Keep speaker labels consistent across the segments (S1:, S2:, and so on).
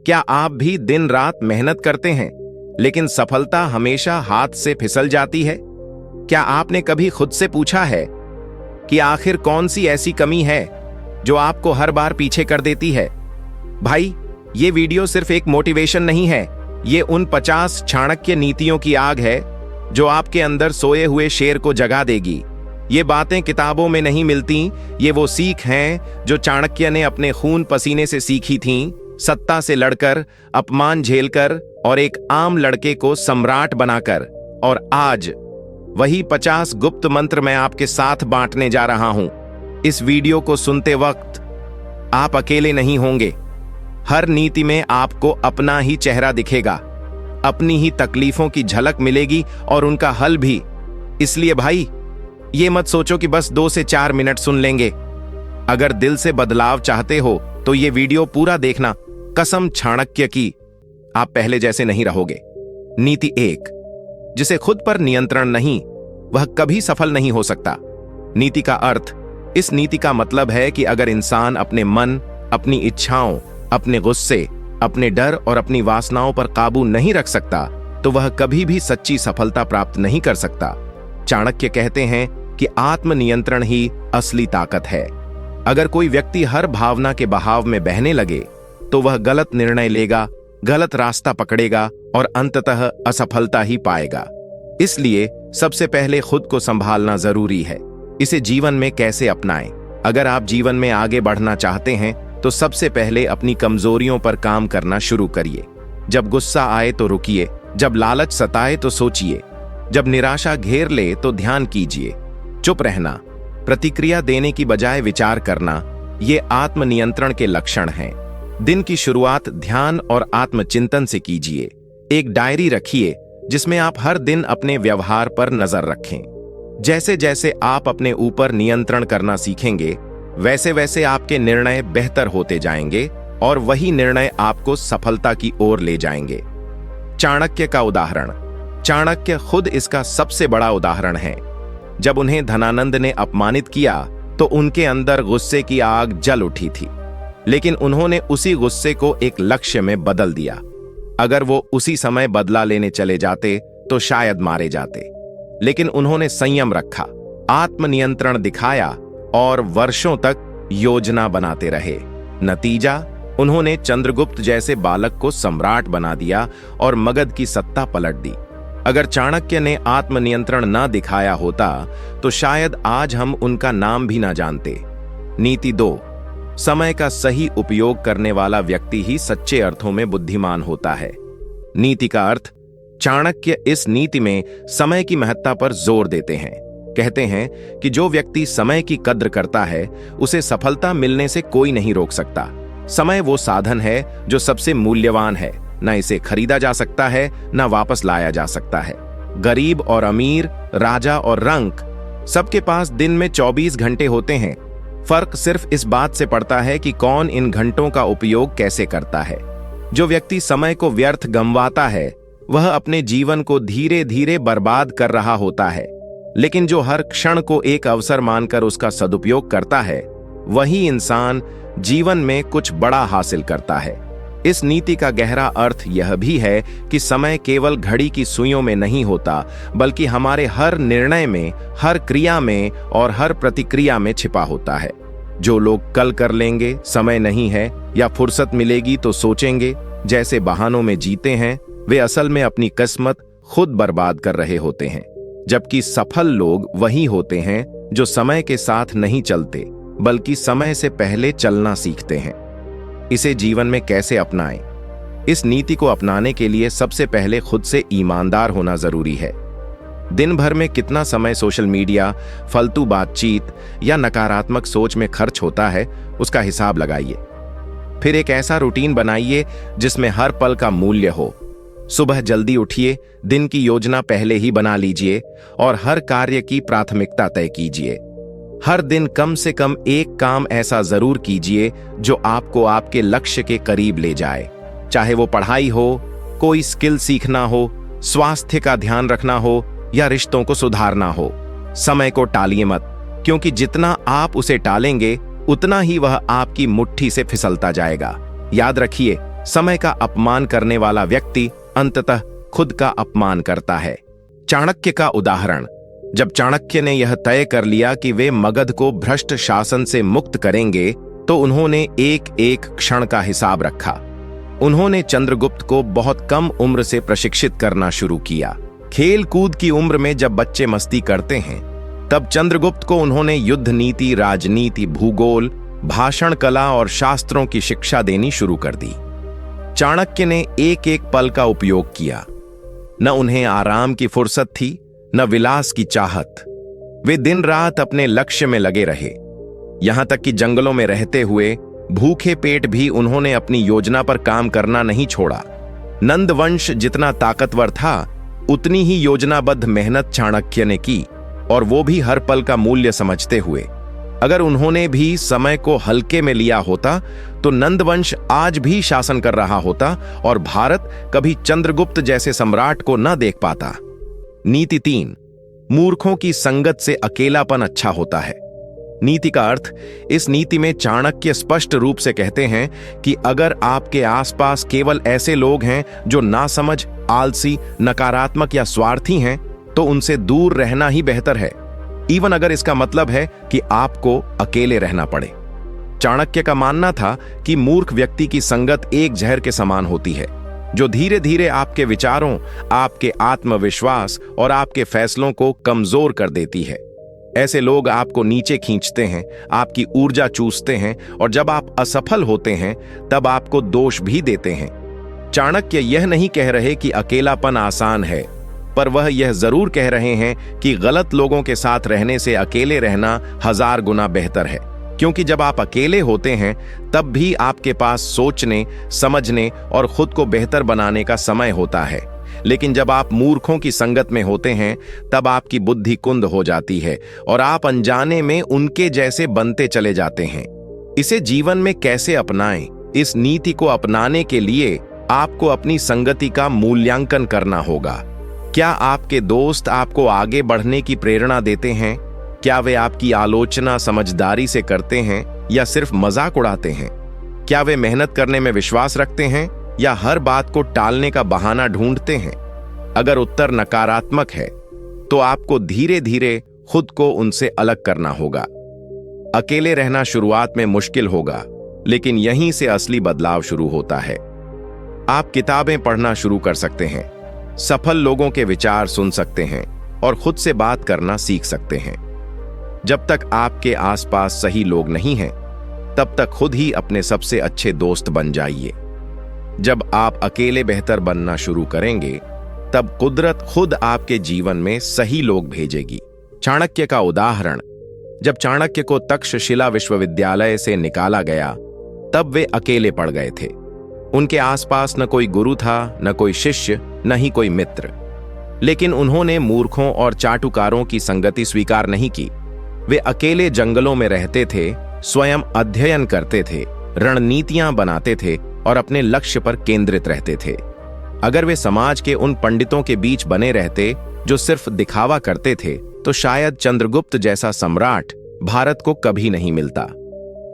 S1: क्या आप भी दिन रात मेहनत करते हैं लेकिन सफलता हमेशा हाथ से फिसल जाती है? क्या आपने कभी खुद से पूछा है कि आखिर कौन सी ऐसी कमी है जो आपको हर बार पीछे कर देती है? भाई, ये वीडियो सिर्फ एक मोटिवेशन नहीं है, ये उन 50 चाणक्य नीतियों की आग है जो आपके अंदर सोए हुए शेर को जगा देगी। ये बातें किताबों में नहीं मिलती, ये वो सीख हैं जो चाणक्य ने अपने खून पसीने से सीखी थीं, सत्ता से लड़कर, अपमान झेलकर और एक आम लड़के को सम्राट बनाकर। और आज वही 50 गुप्त मंत्र मैं आपके साथ बांटने जा रहा हूं। इस वीडियो को सुनते वक्त आप अकेले नहीं होंगे। हर नीति में आपको अपना ही चेहरा दिखेगा, अपनी ही तकलीफों की झलक मिलेगी और उनका हल भी। इसलिए भाई, ये मत सोचो कि बस 2 से 4 मिनट सुन लेंगे। अगर दिल से बदलाव चाहते हो तो ये वीडियो पूरा देखना। कसम चाणक्य की, आप पहले जैसे नहीं रहोगे। नीति 1, जिसे खुद पर नियंत्रण नहीं, वह कभी सफल नहीं हो सकता। नीति का अर्थ, इस नीति का मतलब है कि अगर इंसान अपने मन, अपनी इच्छाओं, अपने गुस्से, अपने डर और अपनी वासनाओं पर काबू नहीं रख सकता तो वह कभी भी सच्ची सफलता प्राप्त नहीं कर सकता। चाणक्य कहते हैं कि आत्मनियंत्रण ही असली ताकत है। अगर कोई व्यक्ति हर भावना के बहाव में बहने लगे तो वह गलत निर्णय लेगा, गलत रास्ता पकड़ेगा और अंततः असफलता ही पाएगा। इसलिए सबसे पहले खुद को संभालना जरूरी है। इसे जीवन में कैसे अपनाएं? अगर आप जीवन में आगे बढ़ना चाहते हैं तो सबसे पहले अपनी कमजोरियों पर काम करना शुरू करिए। जब गुस्सा आए तो रुकिए, जब लालच सताए तो सोचिए, जब निराशा घेर ले तो ध्यान कीजिए। चुप रहना, प्रतिक्रिया देने की बजाय विचार करना, ये आत्मनियंत्रण के लक्षण हैं। दिन की शुरुआत ध्यान और आत्मचिंतन से कीजिए। एक डायरी रखिए जिसमें आप हर दिन अपने व्यवहार पर नजर रखें। जैसे जैसे आप अपने ऊपर नियंत्रण करना सीखेंगे, वैसे वैसे आपके निर्णय बेहतर होते जाएंगे और वही निर्णय आपको सफलता की ओर ले जाएंगे। चाणक्य का उदाहरण, चाणक्य खुद इसका सबसे बड़ा उदाहरण है। जब उन्हें धनानंद ने अपमानित किया तो उनके अंदर गुस्से की आग जल उठी थी, लेकिन उन्होंने उसी गुस्से को एक लक्ष्य में बदल दिया। अगर वो उसी समय बदला लेने चले जाते तो शायद मारे जाते, लेकिन उन्होंने संयम रखा, आत्मनियंत्रण दिखाया और वर्षों तक योजना बनाते रहे। नतीजा, उन्होंने चंद्रगुप्त जैसे बालक को सम्राट बना दिया और मगध की सत्ता पलट दी। अगर चाणक्य ने आत्मनियंत्रण न दिखाया होता तो शायद आज हम उनका नाम भी ना जानते। नीति 2, समय का सही उपयोग करने वाला व्यक्ति ही सच्चे अर्थों में बुद्धिमान होता है। नीति का अर्थ, चाणक्य इस नीति में समय की महत्ता पर जोर देते हैं। कहते हैं कि जो व्यक्ति समय की कद्र करता है उसे सफलता मिलने से कोई नहीं रोक सकता। समय वो साधन है जो सबसे मूल्यवान है, न इसे खरीदा जा सकता है न वापस लाया जा सकता है। गरीब और अमीर, राजा और रंक, सबके पास दिन में 24 घंटे होते हैं। फर्क सिर्फ इस बात से पड़ता है कि कौन इन घंटों का उपयोग कैसे करता है। जो व्यक्ति समय को व्यर्थ गंवाता है वह अपने जीवन को धीरे धीरे बर्बाद कर रहा होता है, लेकिन जो हर क्षण को एक अवसर मानकर उसका सदुपयोग करता है वही इंसान जीवन में कुछ बड़ा हासिल करता है। इस नीति का गहरा अर्थ यह भी है कि समय केवल घड़ी की सुइयों में नहीं होता, बल्कि हमारे हर निर्णय में, हर क्रिया में और हर प्रतिक्रिया में छिपा होता है। जो लोग कल कर लेंगे, समय नहीं है या फुर्सत मिलेगी तो सोचेंगे जैसे बहानों में जीते हैं, वे असल में अपनी किस्मत खुद बर्बाद कर रहे होते हैं। जबकि सफल लोग वही होते हैं जो समय के साथ नहीं चलते बल्कि समय से पहले चलना सीखते हैं। इसे जीवन में कैसे अपनाएं? इस नीति को अपनाने के लिए सबसे पहले खुद से ईमानदार होना जरूरी है। दिन भर में कितना समय सोशल मीडिया, फालतू बातचीत या नकारात्मक सोच में खर्च होता है, उसका हिसाब लगाइए। फिर एक ऐसा रूटीन बनाइए जिसमें हर पल का मूल्य हो। सुबह जल्दी उठिए, दिन की योजना पहले ही बना लीजिए और हर कार्य की प्राथमिकता तय कीजिए। हर दिन कम से कम एक काम ऐसा जरूर कीजिए जो आपको आपके लक्ष्य के करीब ले जाए। चाहे वो पढ़ाई हो, कोई स्किल सीखना हो, स्वास्थ्य का ध्यान रखना हो या रिश्तों को सुधारना हो। समय को टालिए मत, क्योंकि जितना आप उसे टालेंगे उतना ही वह आपकी मुट्ठी से फिसलता जाएगा। याद रखिए, समय का अपमान करने वाला व्यक्ति अंततः खुद का अपमान करता है। चाणक्य का उदाहरण। जब चाणक्य ने यह तय कर लिया कि वे मगध को भ्रष्ट शासन से मुक्त करेंगे, तो उन्होंने एक एक क्षण का हिसाब रखा। उन्होंने चंद्रगुप्त को बहुत कम उम्र से प्रशिक्षित करना शुरू किया। खेल कूद की उम्र में जब बच्चे मस्ती करते हैं, तब चंद्रगुप्त को उन्होंने युद्ध नीति, राजनीति, भूगोल, भाषण कला और शास्त्रों की शिक्षा देनी शुरू कर दी। चाणक्य ने एक एक पल का उपयोग किया। न उन्हें आराम की फुर्सत थी, न विलास की चाहत। वे दिन रात अपने लक्ष्य में लगे रहे। यहां तक कि जंगलों में रहते हुए भूखे पेट भी उन्होंने अपनी योजना पर काम करना नहीं छोड़ा। नंदवंश जितना ताकतवर था, उतनी ही योजनाबद्ध मेहनत चाणक्य ने की, और वो भी हर पल का मूल्य समझते हुए। अगर उन्होंने भी समय को हल्के में लिया होता, तो नंदवंश आज भी शासन कर रहा होता और भारत कभी चंद्रगुप्त जैसे सम्राट को न देख पाता। नीति 3। मूर्खों की संगत से अकेलापन अच्छा होता है। नीति का अर्थ। इस नीति में चाणक्य स्पष्ट रूप से कहते हैं कि अगर आपके आसपास केवल ऐसे लोग हैं जो नासमझ, आलसी, नकारात्मक या स्वार्थी हैं, तो उनसे दूर रहना ही बेहतर है, इवन अगर इसका मतलब है कि आपको अकेले रहना पड़े। चाणक्य का मानना था कि मूर्ख व्यक्ति की संगत एक जहर के समान होती है, जो धीरे धीरे आपके विचारों, आपके आत्मविश्वास और आपके फैसलों को कमजोर कर देती है। ऐसे लोग आपको नीचे खींचते हैं, आपकी ऊर्जा चूसते हैं, और जब आप असफल होते हैं तब आपको दोष भी देते हैं। चाणक्य यह नहीं कह रहे कि अकेलापन आसान है, पर वह यह जरूर कह रहे हैं कि गलत लोगों के साथ रहने से अकेले रहना 1000 गुना बेहतर है। क्योंकि जब आप अकेले होते हैं, तब भी आपके पास सोचने, समझने और खुद को बेहतर बनाने का समय होता है। लेकिन जब आप मूर्खों की संगत में होते हैं, तब आपकी बुद्धि कुंद हो जाती है और आप अनजाने में उनके जैसे बनते चले जाते हैं। इसे जीवन में कैसे अपनाएं? इस नीति को अपनाने के लिए आपको अपनी संगति का मूल्यांकन करना होगा। क्या आपके दोस्त आपको आगे बढ़ने की प्रेरणा देते हैं? क्या वे आपकी आलोचना समझदारी से करते हैं या सिर्फ मजाक उड़ाते हैं? क्या वे मेहनत करने में विश्वास रखते हैं या हर बात को टालने का बहाना ढूंढते हैं? अगर उत्तर नकारात्मक है, तो आपको धीरे धीरे खुद को उनसे अलग करना होगा। अकेले रहना शुरुआत में मुश्किल होगा, लेकिन यहीं से असली बदलाव शुरू होता है। आप किताबें पढ़ना शुरू कर सकते हैं, सफल लोगों के विचार सुन सकते हैं और खुद से बात करना सीख सकते हैं। जब तक आपके आसपास सही लोग नहीं हैं, तब तक खुद ही अपने सबसे अच्छे दोस्त बन जाइए। जब आप अकेले बेहतर बनना शुरू करेंगे, तब कुदरत खुद आपके जीवन में सही लोग भेजेगी। चाणक्य का उदाहरण। जब चाणक्य को तक्षशिला विश्वविद्यालय से निकाला गया, तब वे अकेले पड़ गए थे। उनके आसपास न कोई गुरु था, न कोई शिष्य, न ही कोई मित्र। लेकिन उन्होंने मूर्खों और चाटुकारों की संगति स्वीकार नहीं की। वे अकेले जंगलों में रहते थे, स्वयं अध्ययन करते थे, रणनीतियां बनाते थे और अपने लक्ष्य पर केंद्रित रहते थे। अगर वे समाज के उन पंडितों के बीच बने रहते जो सिर्फ दिखावा करते थे, तो शायद चंद्रगुप्त जैसा सम्राट भारत को कभी नहीं मिलता।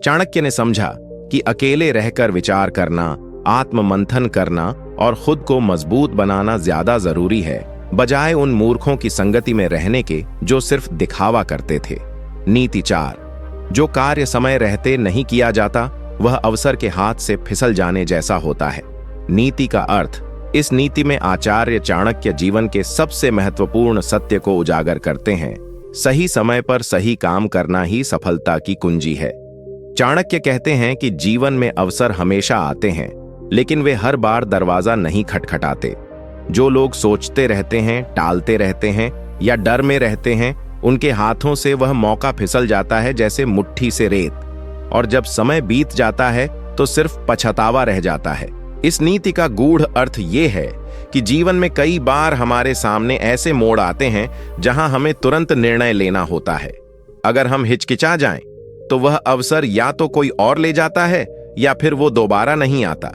S1: चाणक्य ने समझा कि अकेले रहकर विचार करना, आत्ममंथन करना और खुद को मजबूत बनाना ज्यादा जरूरी है, बजाय उन मूर्खों की संगति में रहने के जो सिर्फ दिखावा करते थे। नीति 4। जो कार्य समय रहते नहीं किया जाता, वह अवसर के हाथ से फिसल जाने जैसा होता है। नीति का अर्थ। इस नीति में आचार्य चाणक्य जीवन के सबसे महत्वपूर्ण सत्य को उजागर करते हैं। सही समय पर सही काम करना ही सफलता की कुंजी है। चाणक्य कहते हैं कि जीवन में अवसर हमेशा आते हैं, लेकिन वे हर बार दरवाजा नहीं खटखटाते। जो लोग सोचते रहते हैं, टालते रहते हैं या डर में रहते हैं, उनके हाथों से वह मौका फिसल जाता है जैसे मुट्ठी से रेत, और जब समय बीत जाता है तो सिर्फ पछतावा रह जाता है। इस नीति का गूढ़ अर्थ ये है कि जीवन में कई बार हमारे सामने ऐसे मोड़ आते हैं जहां हमें तुरंत निर्णय लेना होता है। अगर हम हिचकिचा जाएं, तो वह अवसर या तो कोई और ले जाता है या फिर वो दोबारा नहीं आता।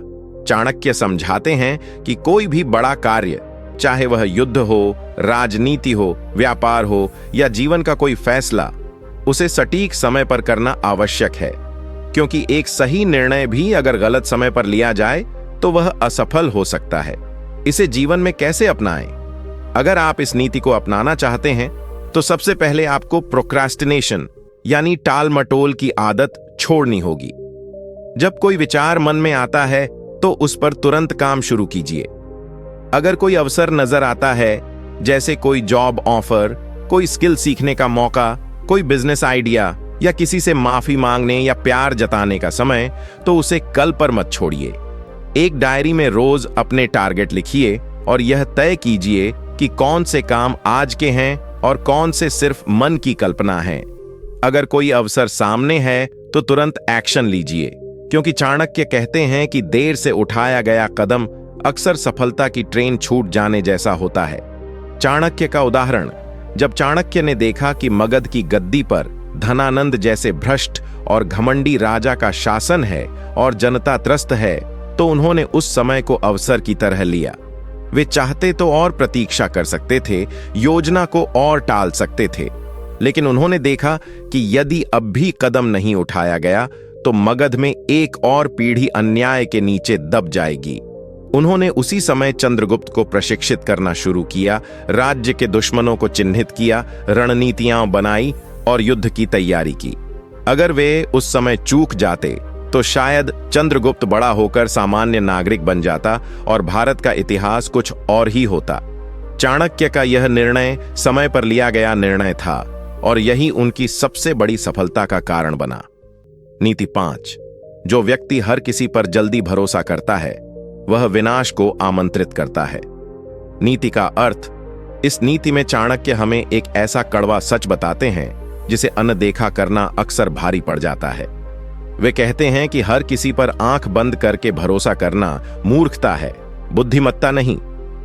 S1: चाणक्य समझाते हैं कि कोई भी बड़ा कार्य, चाहे वह युद्ध हो, राजनीति हो, व्यापार हो या जीवन का कोई फैसला, उसे सटीक समय पर करना आवश्यक है। क्योंकि एक सही निर्णय भी अगर गलत समय पर लिया जाए तो वह असफल हो सकता है। इसे जीवन में कैसे अपनाएं? अगर आप इस नीति को अपनाना चाहते हैं तो सबसे पहले आपको प्रोक्रास्टिनेशन यानी टाल मटोल की आदत छोड़नी होगी। जब कोई विचार मन में आता है तो उस पर तुरंत काम शुरू कीजिए। अगर कोई अवसर नजर आता है, जैसे कोई जॉब ऑफर, कोई स्किल सीखने का मौका, कोई बिजनेस आइडिया या किसी से माफी मांगने या प्यार जताने का समय, तो उसे कल पर मत छोड़िए। एक डायरी में रोज अपने टारगेट लिखिए और यह तय कीजिए कि कौन से काम आज के हैं और कौन से सिर्फ मन की कल्पना है। अगर कोई अवसर सामने है तो तुरंत एक्शन लीजिए, क्योंकि चाणक्य कहते हैं कि देर से उठाया गया कदम अक्सर सफलता की ट्रेन छूट जाने जैसा होता है। चाणक्य का उदाहरण, जब चाणक्य ने देखा कि मगध की गद्दी पर धनानंद जैसे भ्रष्ट और घमंडी राजा का शासन है और जनता त्रस्त है, तो उन्होंने उस समय को अवसर की तरह लिया। वे चाहते तो और प्रतीक्षा कर सकते थे, योजना को और टाल सकते थे, लेकिन उन्होंने देखा कि यदि अब भी कदम नहीं उठाया गया तो मगध में एक और पीढ़ी अन्याय के नीचे दब जाएगी। उन्होंने उसी समय चंद्रगुप्त को प्रशिक्षित करना शुरू किया, राज्य के दुश्मनों को चिन्हित किया, रणनीतियां बनाई और युद्ध की तैयारी की। अगर वे उस समय चूक जाते तो शायद चंद्रगुप्त बड़ा होकर सामान्य नागरिक बन जाता और भारत का इतिहास कुछ और ही होता। चाणक्य का यह निर्णय समय पर लिया गया निर्णय था और यही उनकी सबसे बड़ी सफलता का कारण बना। नीति 5, जो व्यक्ति हर किसी पर जल्दी भरोसा करता है वह विनाश को आमंत्रित करता है। नीति का अर्थ, इस नीति में चाणक्य हमें एक ऐसा कड़वा सच बताते हैं जिसे अनदेखा करना अक्सर भारी पड़ जाता है। वे कहते हैं कि हर किसी पर आंख बंद करके भरोसा करना मूर्खता है, बुद्धिमत्ता नहीं।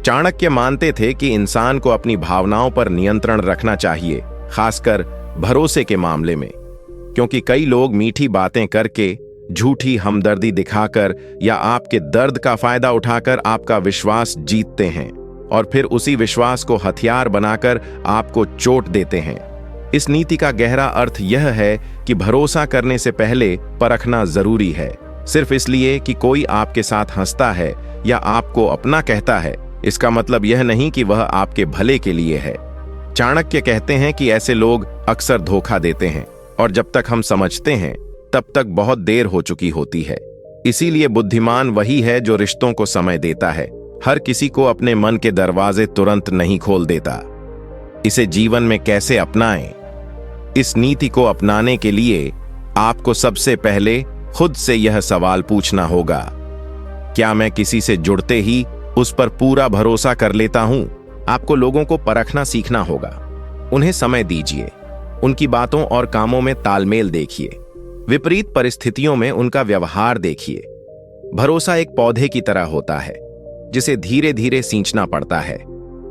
S1: चाणक्य मानते थे कि इंसान को अपनी भावनाओं पर नियंत्रण रखना चाहिए, खासकर भरोसे के मामले में, क्योंकि कई लोग मीठी बातें करके, झूठी हमदर्दी दिखाकर या आपके दर्द का फायदा उठाकर आपका विश्वास जीतते हैं और फिर उसी विश्वास को हथियार बनाकर आपको चोट देते हैं। इस नीति का गहरा अर्थ यह है कि भरोसा करने से पहले परखना जरूरी है। सिर्फ इसलिए कि कोई आपके साथ हंसता है या आपको अपना कहता है, इसका मतलब यह नहीं कि वह आपके भले के लिए है। चाणक्य कहते हैं कि ऐसे लोग अक्सर धोखा देते हैं और जब तक हम समझते हैं तब तक बहुत देर हो चुकी होती है। इसीलिए बुद्धिमान वही है जो रिश्तों को समय देता है, हर किसी को अपने मन के दरवाजे तुरंत नहीं खोल देता। इसे जीवन में कैसे अपनाएं? इस नीति को अपनाने के लिए आपको सबसे पहले खुद से यह सवाल पूछना होगा, क्या मैं किसी से जुड़ते ही उस पर पूरा भरोसा कर लेता हूं? आपको लोगों को परखना सीखना होगा। उन्हें समय दीजिए, उनकी बातों और कामों में तालमेल देखिए, विपरीत परिस्थितियों में उनका व्यवहार देखिए। भरोसा एक पौधे की तरह होता है जिसे धीरे धीरे सींचना पड़ता है,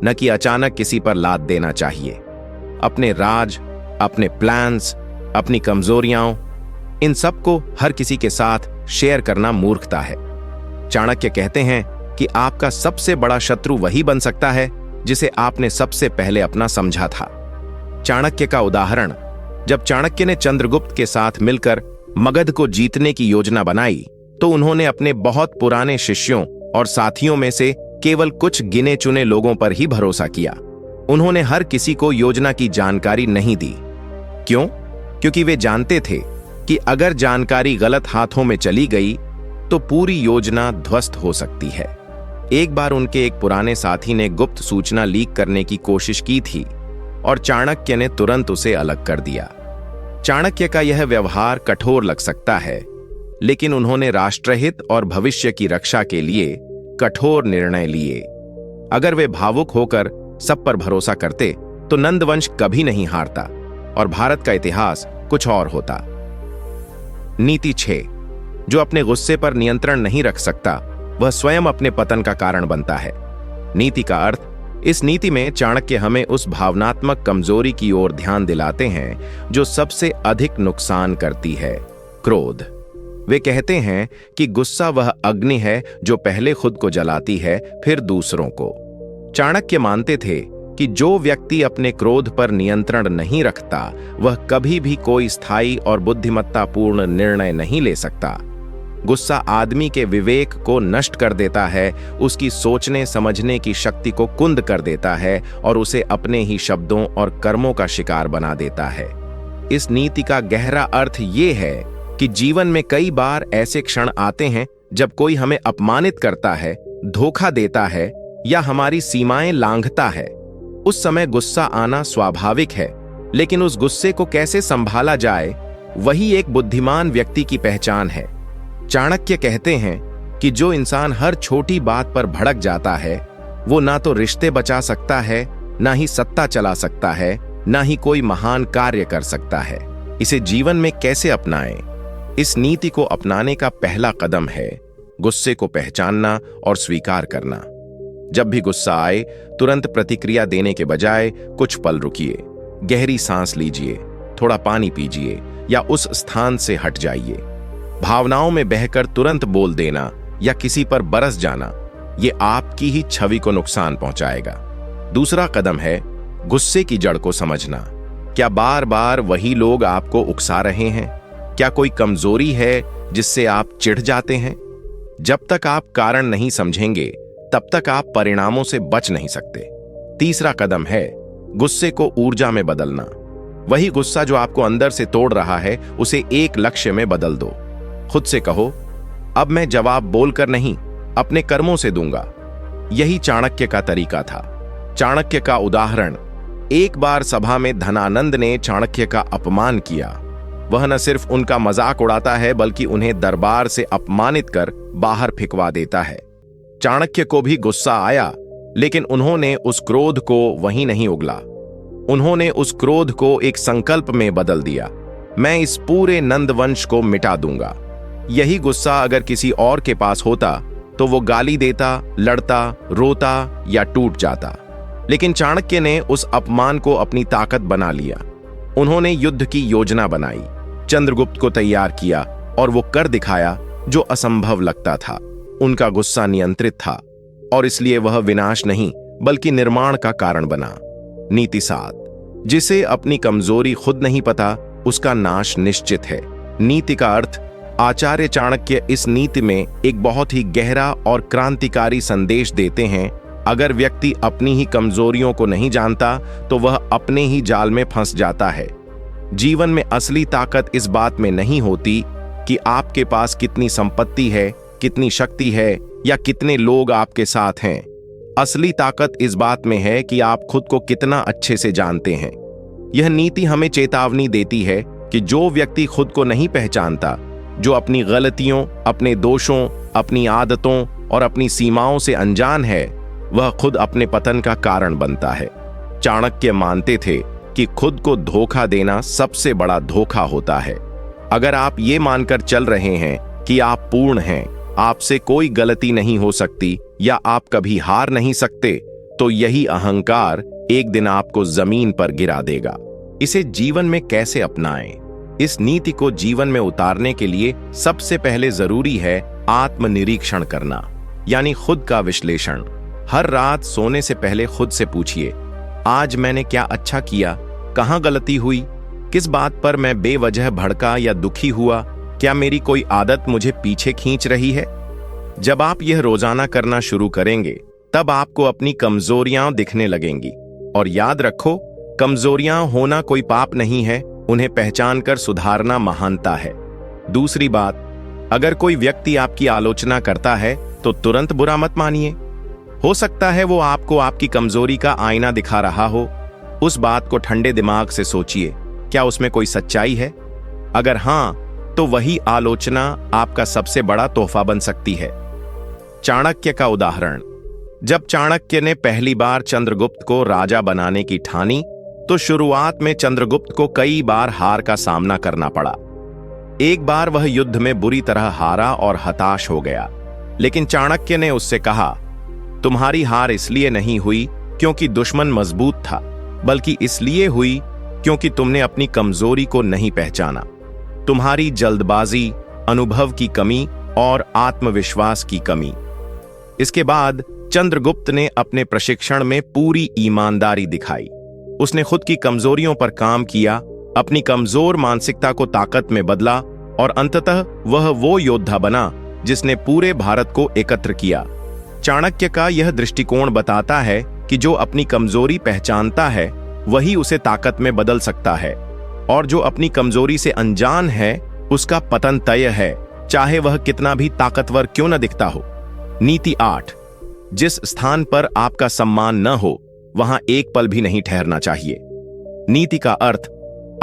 S1: न कि अचानक किसी पर लाद देना चाहिए। अपने राज, अपने प्लान्स, अपनी कमजोरियां, इन सब को हर किसी के साथ शेयर करना मूर्खता है। चाणक्य कहते हैं कि आपका सबसे बड़ा शत्रु वही बन सकता है जिसे आपने सबसे पहले अपना समझा था। चाणक्य का उदाहरण, जब चाणक्य ने चंद्रगुप्त के साथ मिलकर मगध को जीतने की योजना बनाई तो उन्होंने अपने बहुत पुराने शिष्यों और साथियों में से केवल कुछ गिने चुने लोगों पर ही भरोसा किया। उन्होंने हर किसी को योजना की जानकारी नहीं दी। क्यों? क्योंकि वे जानते थे कि अगर जानकारी गलत हाथों में चली गई तो पूरी योजना ध्वस्त हो सकती है। एक बार उनके एक पुराने साथी ने गुप्त सूचना लीक करने की कोशिश की थी और चाणक्य ने तुरंत उसे अलग कर दिया। चाणक्य का यह व्यवहार कठोर लग सकता है, लेकिन उन्होंने राष्ट्रहित और भविष्य की रक्षा के लिए कठोर निर्णय लिए। अगर वे भावुक होकर सब पर भरोसा करते तो नंदवंश कभी नहीं हारता और भारत का इतिहास कुछ और होता। नीति 6, जो अपने गुस्से पर नियंत्रण नहीं रख सकता वह स्वयं अपने पतन का कारण बनता है। नीति का अर्थ, इस नीति में चाणक्य हमें उस भावनात्मक कमजोरी की ओर ध्यान दिलाते हैं जो सबसे अधिक नुकसान करती है, क्रोध। वे कहते हैं कि गुस्सा वह अग्नि है जो पहले खुद को जलाती है फिर दूसरों को। चाणक्य मानते थे कि जो व्यक्ति अपने क्रोध पर नियंत्रण नहीं रखता वह कभी भी कोई स्थायी और बुद्धिमत्तापूर्ण निर्णय नहीं ले सकता। गुस्सा आदमी के विवेक को नष्ट कर देता है, उसकी सोचने समझने की शक्ति को कुंद कर देता है और उसे अपने ही शब्दों और कर्मों का शिकार बना देता है। इस नीति का गहरा अर्थ ये है कि जीवन में कई बार ऐसे क्षण आते हैं जब कोई हमें अपमानित करता है, धोखा देता है या हमारी सीमाएं लांघता है। उस समय गुस्सा आना स्वाभाविक है, लेकिन उस गुस्से को कैसे संभाला जाए, वही एक बुद्धिमान व्यक्ति की पहचान है। चाणक्य कहते हैं कि जो इंसान हर छोटी बात पर भड़क जाता है, वो ना तो रिश्ते बचा सकता है, ना ही सत्ता चला सकता है, ना ही कोई महान कार्य कर सकता है। इसे जीवन में कैसे अपनाएं? इस नीति को अपनाने का पहला कदम है गुस्से को पहचानना और स्वीकार करना। जब भी गुस्सा आए, तुरंत प्रतिक्रिया देने के बजाय कुछ पल रुकिए, गहरी सांस लीजिए, थोड़ा पानी पीजिए या उस स्थान से हट जाइए। भावनाओं में बहकर तुरंत बोल देना या किसी पर बरस जाना, ये आपकी ही छवि को नुकसान पहुंचाएगा। दूसरा कदम है गुस्से की जड़ को समझना। क्या बार बार वही लोग आपको उकसा रहे हैं? क्या कोई कमजोरी है जिससे आप चिढ़ जाते हैं? जब तक आप कारण नहीं समझेंगे, तब तक आप परिणामों से बच नहीं सकते। तीसरा कदम है गुस्से को ऊर्जा में बदलना। वही गुस्सा जो आपको अंदर से तोड़ रहा है, उसे एक लक्ष्य में बदल दो। खुद से कहो, अब मैं जवाब बोलकर नहीं, अपने कर्मों से दूंगा। यही चाणक्य का तरीका था। चाणक्य का उदाहरण, एक बार सभा में धनानंद ने चाणक्य का अपमान किया। वह न सिर्फ उनका मजाक उड़ाता है, बल्कि उन्हें दरबार से अपमानित कर बाहर फेंकवा देता है। चाणक्य को भी गुस्सा आया, लेकिन उन्होंने उस क्रोध को वहीं नहीं उगला। उन्होंने उस क्रोध को एक संकल्प में बदल दिया, मैं इस पूरे नंदवंश को मिटा दूंगा। यही गुस्सा अगर किसी और के पास होता तो वो गाली देता, लड़ता, रोता या टूट जाता। लेकिन चाणक्य ने उस अपमान को अपनी ताकत बना लिया। उन्होंने युद्ध की योजना बनाई, चंद्रगुप्त को तैयार किया और वो कर दिखाया जो असंभव लगता था। उनका गुस्सा नियंत्रित था और इसलिए वह विनाश नहीं बल्कि निर्माण का कारण बना। नीति 7, जिसे अपनी कमजोरी खुद नहीं पता, उसका नाश निश्चित है। नीति का अर्थ, आचार्य चाणक्य इस नीति में एक बहुत ही गहरा और क्रांतिकारी संदेश देते हैं। अगर व्यक्ति अपनी ही कमजोरियों को नहीं जानता तो वह अपने ही जाल में फंस जाता है। जीवन में असली ताकत इस बात में नहीं होती कि आपके पास कितनी संपत्ति है, कितनी शक्ति है या कितने लोग आपके साथ हैं। असली ताकत इस बात में है कि आप खुद को कितना अच्छे से जानते हैं। यह नीति हमें चेतावनी देती है कि जो व्यक्ति खुद को नहीं पहचानता, जो अपनी गलतियों, अपने दोषों, अपनी आदतों और अपनी सीमाओं से अनजान है, वह खुद अपने पतन का कारण बनता है। चाणक्य मानते थे कि खुद को धोखा देना सबसे बड़ा धोखा होता है। अगर आप ये मानकर चल रहे हैं कि आप पूर्ण हैं, आपसे कोई गलती नहीं हो सकती या आप कभी हार नहीं सकते, तो यही अहंकार एक दिन आपको जमीन पर गिरा देगा। इसे जीवन में कैसे अपनाएं? इस नीति को जीवन में उतारने के लिए सबसे पहले जरूरी है आत्मनिरीक्षण करना, यानी खुद का विश्लेषण। हर रात सोने से पहले खुद से पूछिए, आज मैंने क्या अच्छा किया, कहां गलती हुई, किस बात पर मैं बेवजह भड़का या दुखी हुआ, क्या मेरी कोई आदत मुझे पीछे खींच रही है। जब आप यह रोजाना करना शुरू करेंगे, तब आपको अपनी कमजोरियां दिखने लगेंगी। और याद रखो, कमजोरियां होना कोई पाप नहीं है, उन्हें पहचान कर सुधारना महानता है। दूसरी बात, अगर कोई व्यक्ति आपकी आलोचना करता है तो तुरंत बुरा मत मानिए। हो सकता है वो आपको आपकी कमजोरी का आईना दिखा रहा हो। उस बात को ठंडे दिमाग से सोचिए, क्या उसमें कोई सच्चाई है? अगर हां, तो वही आलोचना आपका सबसे बड़ा तोहफा बन सकती है। चाणक्य का उदाहरण, जब चाणक्य ने पहली बार चंद्रगुप्त को राजा बनाने की ठानी, तो शुरुआत में चंद्रगुप्त को कई बार हार का सामना करना पड़ा। एक बार वह युद्ध में बुरी तरह हारा और हताश हो गया, लेकिन चाणक्य ने उससे कहा, तुम्हारी हार इसलिए नहीं हुई क्योंकि दुश्मन मजबूत था, बल्कि इसलिए हुई क्योंकि तुमने अपनी कमजोरी को नहीं पहचाना। तुम्हारी जल्दबाजी, अनुभव की कमी और आत्मविश्वास की कमी। इसके बाद चंद्रगुप्त ने अपने प्रशिक्षण में पूरी ईमानदारी दिखाई। उसने खुद की कमजोरियों पर काम किया, अपनी कमजोर मानसिकता को ताकत में बदला और अंततः वह वो योद्धा बना जिसने पूरे भारत को एकत्र किया। चाणक्य का यह दृष्टिकोण बताता है कि जो अपनी कमजोरी पहचानता है वही उसे ताकत में बदल सकता है, और जो अपनी कमजोरी से अनजान है उसका पतन तय है, चाहे वह कितना भी ताकतवर क्यों न दिखता हो। नीति 8, जिस स्थान पर आपका सम्मान न हो वहां एक पल भी नहीं ठहरना चाहिए। नीति का अर्थ।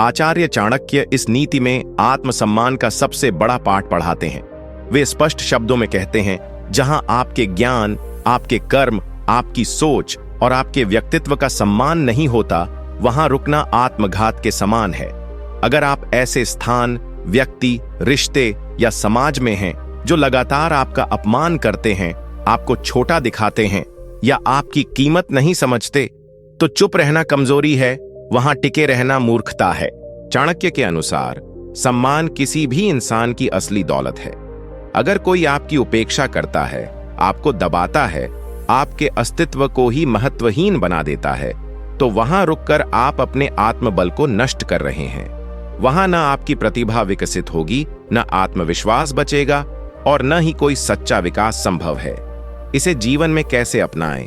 S1: आचार्य चाणक्य इस नीति में आत्मसम्मान का सबसे बड़ा पाठ पढ़ाते हैं। वे स्पष्ट शब्दों में कहते हैं, जहां आपके ज्ञान, आपके कर्म, आपकी सोच और आपके व्यक्तित्व का सम्मान नहीं होता, वहां रुकना आत्मघात के समान है। अगर आप ऐसे स्थान, व्यक्ति, रिश्ते या समाज में हैं जो लगातार आपका अपमान करते हैं, आपको छोटा दिखाते हैं या आपकी कीमत नहीं समझते, तो चुप रहना कमजोरी है, वहां टिके रहना मूर्खता है। चाणक्य के अनुसार सम्मान किसी भी इंसान की असली दौलत है। अगर कोई आपकी उपेक्षा करता है, आपको दबाता है, आपके अस्तित्व को ही महत्वहीन बना देता है, तो वहां रुककर आप अपने आत्मबल को नष्ट कर रहे हैं। वहां न आपकी प्रतिभा विकसित होगी, न आत्मविश्वास बचेगा और न ही कोई सच्चा विकास संभव है। इसे जीवन में कैसे अपनाएं?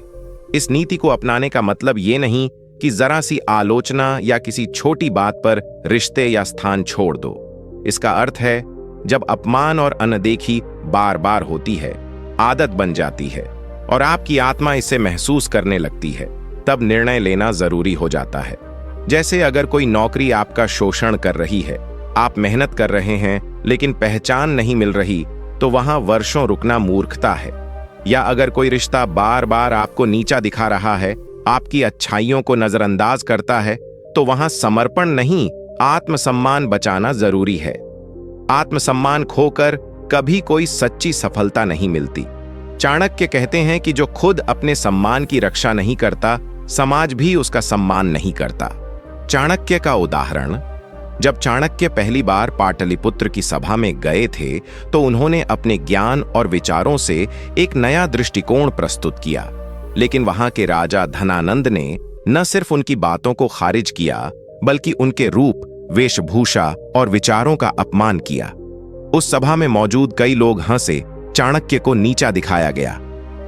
S1: इस नीति को अपनाने का मतलब ये नहीं कि जरा सी आलोचना या किसी छोटी बात पर रिश्ते या स्थान छोड़ दो। इसका अर्थ है, जब अपमान और अनदेखी बार बार होती है, आदत बन जाती है और आपकी आत्मा इसे महसूस करने लगती है, तब निर्णय लेना जरूरी हो जाता है। जैसे अगर कोई नौकरी आपका शोषण कर रही है, आप मेहनत कर रहे हैं लेकिन पहचान नहीं मिल रही, तो वहां वर्षों रुकना मूर्खता है। या अगर कोई रिश्ता बार बार आपको नीचा दिखा रहा है, आपकी अच्छाइयों को नजरअंदाज करता है, तो वहां समर्पण नहीं, आत्मसम्मान बचाना जरूरी है। आत्मसम्मान खोकर कभी कोई सच्ची सफलता नहीं मिलती। चाणक्य कहते हैं कि जो खुद अपने सम्मान की रक्षा नहीं करता, समाज भी उसका सम्मान नहीं करता। चाणक्य का उदाहरण। जब चाणक्य पहली बार पाटलिपुत्र की सभा में गए थे, तो उन्होंने अपने ज्ञान और विचारों से एक नया दृष्टिकोण प्रस्तुत किया, लेकिन वहां के राजा धनानंद ने न सिर्फ उनकी बातों को खारिज किया, बल्कि उनके रूप, वेशभूषा और विचारों का अपमान किया। उस सभा में मौजूद कई लोग हंसे, चाणक्य को नीचा दिखाया गया।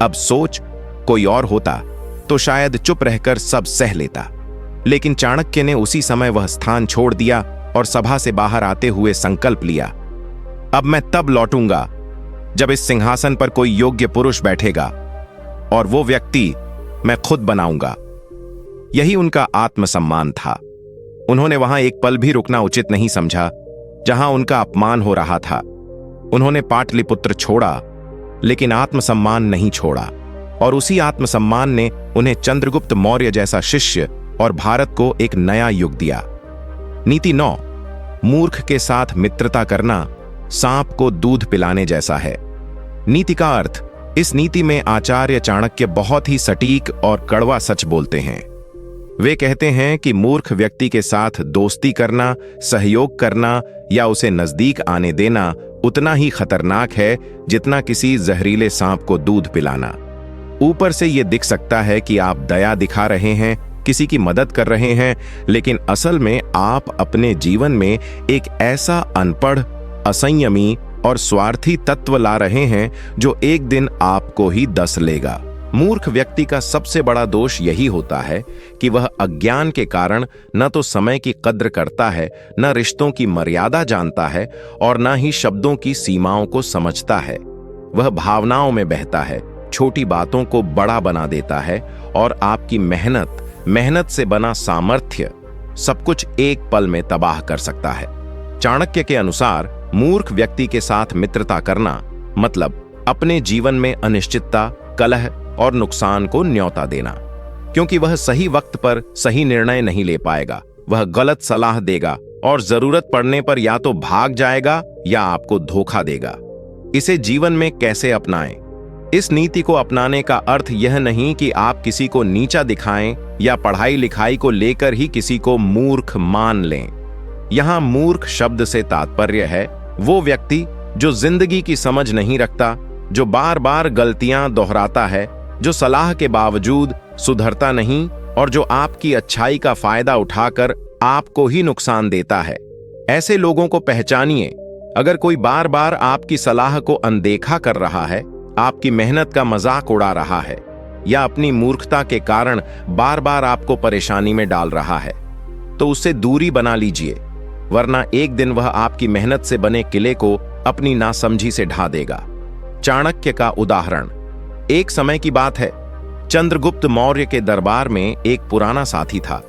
S1: अब सोच, कोई और होता तो शायद चुप रहकर सब सह लेता, लेकिन चाणक्य ने उसी समय वह स्थान छोड़ दिया और सभा से बाहर आते हुए संकल्प लिया, अब मैं तब लौटूंगा जब इस सिंहासन पर कोई योग्य पुरुष बैठेगा और वो व्यक्ति मैं खुद बनाऊंगा। यही उनका आत्मसम्मान था। उन्होंने वहां एक पल भी रुकना उचित नहीं समझा जहां उनका अपमान हो रहा था। उन्होंने पाटलिपुत्र छोड़ा, लेकिन आत्मसम्मान नहीं छोड़ा, और उसी आत्मसम्मान ने उन्हें चंद्रगुप्त मौर्य जैसा शिष्य और भारत को एक नया युग दिया। नीति 9, मूर्ख के साथ मित्रता करना सांप को दूध पिलाने जैसा है। नीति का अर्थ। इस नीति में आचार्य चाणक्य बहुत ही सटीक और कड़वा सच बोलते हैं। वे कहते हैं कि मूर्ख व्यक्ति के साथ दोस्ती करना, सहयोग करना या उसे नजदीक आने देना उतना ही खतरनाक है जितना किसी जहरीले सांप को दूध पिलाना। ऊपर से यह दिख सकता है कि आप दया दिखा रहे हैं, किसी की मदद कर रहे हैं, लेकिन असल में आप अपने जीवन में एक ऐसा अनपढ़, असंयमी और स्वार्थी तत्व ला रहे हैं जो एक दिन आपको ही दस लेगा। मूर्ख व्यक्ति का सबसे बड़ा दोष यही होता है कि वह अज्ञान के कारण न तो समय की कद्र करता है, न रिश्तों की मर्यादा जानता है और न ही शब्दों की सीमाओं को समझता है। वह भावनाओं में बहता है, छोटी बातों को बड़ा बना देता है और आपकी मेहनत से बना सामर्थ्य सब कुछ एक पल में तबाह कर सकता है। चाणक्य के अनुसार मूर्ख व्यक्ति के साथ मित्रता करना मतलब अपने जीवन में अनिश्चितता, कलह और नुकसान को न्योता देना, क्योंकि वह सही वक्त पर सही निर्णय नहीं ले पाएगा। वह गलत सलाह देगा और जरूरत पड़ने पर या तो भाग जाएगा या आपको धोखा देगा। इसे जीवन में कैसे अपनाएं? इस नीति को अपनाने का अर्थ यह नहीं कि आप किसी को नीचा दिखाएं या पढ़ाई लिखाई को लेकर ही किसी को मूर्ख मान लें। यहां मूर्ख शब्द से तात्पर्य है वो व्यक्ति जो जिंदगी की समझ नहीं रखता, जो बार बार गलतियां दोहराता है, जो सलाह के बावजूद सुधरता नहीं और जो आपकी अच्छाई का फायदा उठाकर आपको ही नुकसान देता है। ऐसे लोगों को पहचानिए, अगर कोई बार बार आपकी सलाह को अनदेखा कर रहा है, आपकी मेहनत का मजाक उड़ा रहा है या अपनी मूर्खता के कारण बार बार आपको परेशानी में डाल रहा है, तो उससे दूरी बना लीजिए, वरना एक दिन वह आपकी मेहनत से बने किले को अपनी नासमझी से ढा देगा। चाणक्य का उदाहरण। एक समय की बात है, चंद्रगुप्त मौर्य के दरबार में एक पुराना साथी था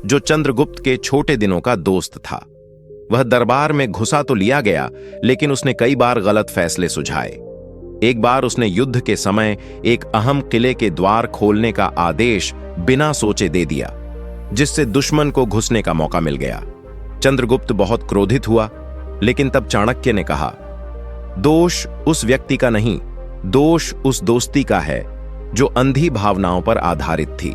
S1: जो चंद्रगुप्त के छोटे दिनों का दोस्त था। वह दरबार में घुसा तो लिया गया, लेकिन उसने कई बार गलत फैसले सुझाए। एक बार उसने युद्ध के समय एक अहम किले के द्वार खोलने का आदेश बिना सोचे दे दिया, जिससे दुश्मन को घुसने का मौका मिल गया। चंद्रगुप्त बहुत क्रोधित हुआ, लेकिन तब चाणक्य ने कहा, दोष उस व्यक्ति का नहीं, दोष उस दोस्ती का है जो अंधी भावनाओं पर आधारित थी।